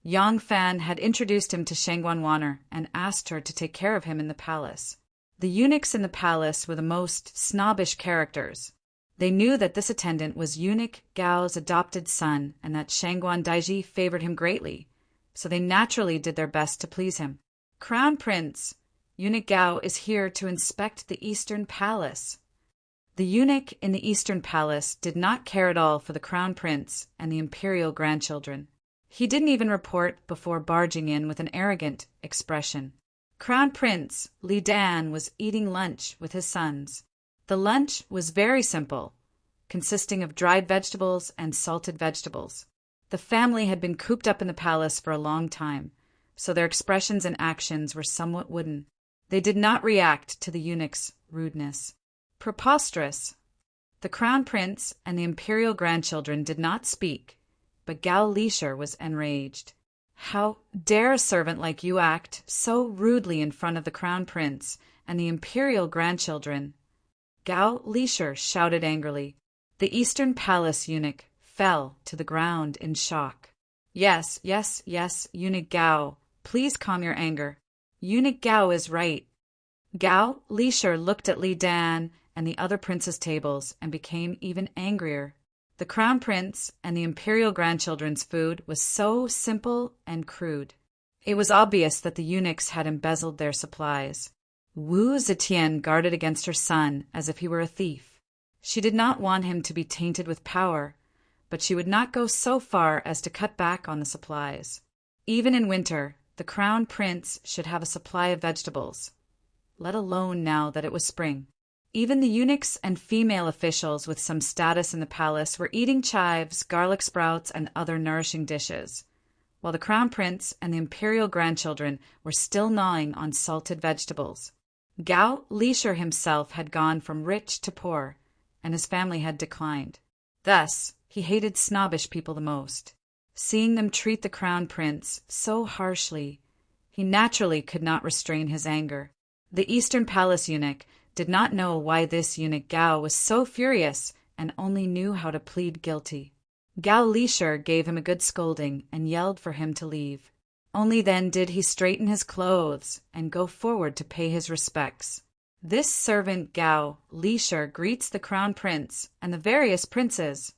Yang Fan had introduced him to Shangguan Wanner and asked her to take care of him in the palace. The eunuchs in the palace were the most snobbish characters. They knew that this attendant was eunuch Gao's adopted son and that Shangguan Daiji favored him greatly, so they naturally did their best to please him. "Crown Prince, eunuch Gao is here to inspect the Eastern Palace." The eunuch in the Eastern Palace did not care at all for the Crown Prince and the imperial grandchildren. He didn't even report before barging in with an arrogant expression. Crown Prince Li Dan was eating lunch with his sons. The lunch was very simple, consisting of dried vegetables and salted vegetables. The family had been cooped up in the palace for a long time, so their expressions and actions were somewhat wooden. They did not react to the eunuch's rudeness. Preposterous! The Crown Prince and the imperial grandchildren did not speak, but Gao Lisher was enraged. "How dare a servant like you act so rudely in front of the Crown Prince and the imperial grandchildren?" Gao Lisher shouted angrily. The Eastern Palace eunuch fell to the ground in shock. Yes, eunuch Gao, please calm your anger. Eunuch Gao is right." Gao Lisher looked at Li Dan and the other princes' tables and became even angrier. The Crown Prince and the imperial grandchildren's food was so simple and crude. It was obvious that the eunuchs had embezzled their supplies. Wu Zetian guarded against her son as if he were a thief. She did not want him to be tainted with power, but she would not go so far as to cut back on the supplies. Even in winter, the Crown Prince should have a supply of vegetables, let alone now that it was spring. Even the eunuchs and female officials with some status in the palace were eating chives, garlic sprouts, and other nourishing dishes, while the Crown Prince and the imperial grandchildren were still gnawing on salted vegetables. Gao Lisher himself had gone from rich to poor, and his family had declined. Thus, he hated snobbish people the most. Seeing them treat the Crown Prince so harshly, he naturally could not restrain his anger. The Eastern Palace eunuch did not know why this eunuch Gao was so furious and only knew how to plead guilty. Gao Lisher gave him a good scolding and yelled for him to leave. Only then did he straighten his clothes and go forward to pay his respects. This servant Gao Lisher greets the Crown Prince and the various princes.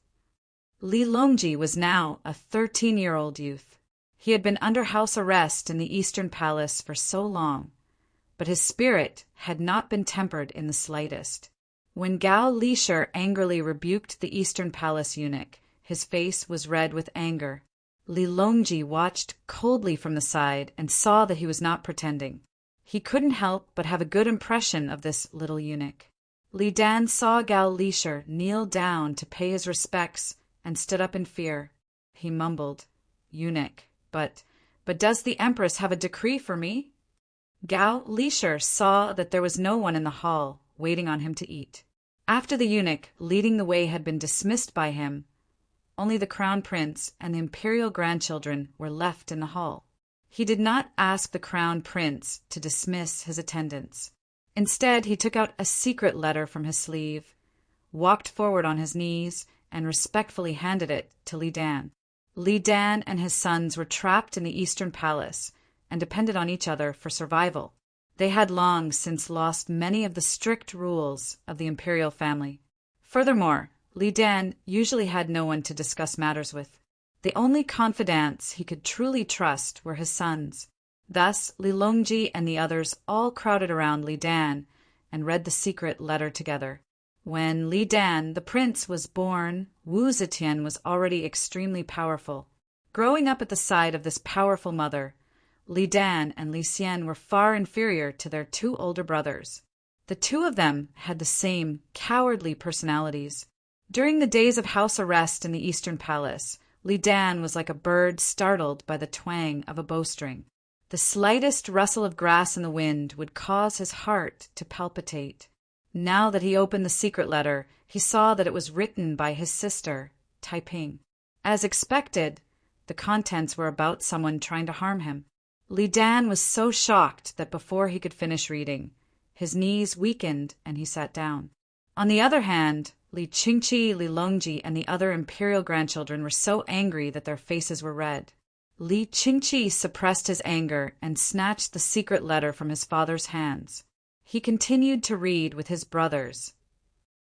Li Longji was now a 13-year-old youth. He had been under house arrest in the Eastern Palace for so long, but his spirit had not been tempered in the slightest. When Gao Lisher angrily rebuked the Eastern Palace eunuch, his face was red with anger. Li Longji watched coldly from the side and saw that he was not pretending. He couldn't help but have a good impression of this little eunuch. Li Dan saw Gao Lisher kneel down to pay his respects and stood up in fear. He mumbled, "Eunuch, but does the Empress have a decree for me?" Gao Lisher saw that there was no one in the hall waiting on him to eat. After the eunuch leading the way had been dismissed by him, only the Crown Prince and the imperial grandchildren were left in the hall. He did not ask the Crown Prince to dismiss his attendants. Instead, he took out a secret letter from his sleeve, walked forward on his knees, and respectfully handed it to Li Dan. Li Dan and his sons were trapped in the Eastern Palace and depended on each other for survival. They had long since lost many of the strict rules of the imperial family. Furthermore, Li Dan usually had no one to discuss matters with. The only confidants he could truly trust were his sons. Thus, Li Longji and the others all crowded around Li Dan and read the secret letter together. When Li Dan, the prince, was born, Wu Zetian was already extremely powerful. Growing up at the side of this powerful mother, Li Dan and Li Xian were far inferior to their two older brothers. The two of them had the same cowardly personalities. During the days of house arrest in the Eastern Palace, Li Dan was like a bird startled by the twang of a bowstring. The slightest rustle of grass in the wind would cause his heart to palpitate. Now that he opened the secret letter, he saw that it was written by his sister, Taiping. As expected, the contents were about someone trying to harm him. Li Dan was so shocked that before he could finish reading, His knees weakened, and he sat down. On the other hand, Li Qingqi, Li Longji, and the other imperial grandchildren were so angry that their faces were red. Li Qingqi suppressed his anger and snatched the secret letter from his father's hands. He continued to read with his brothers,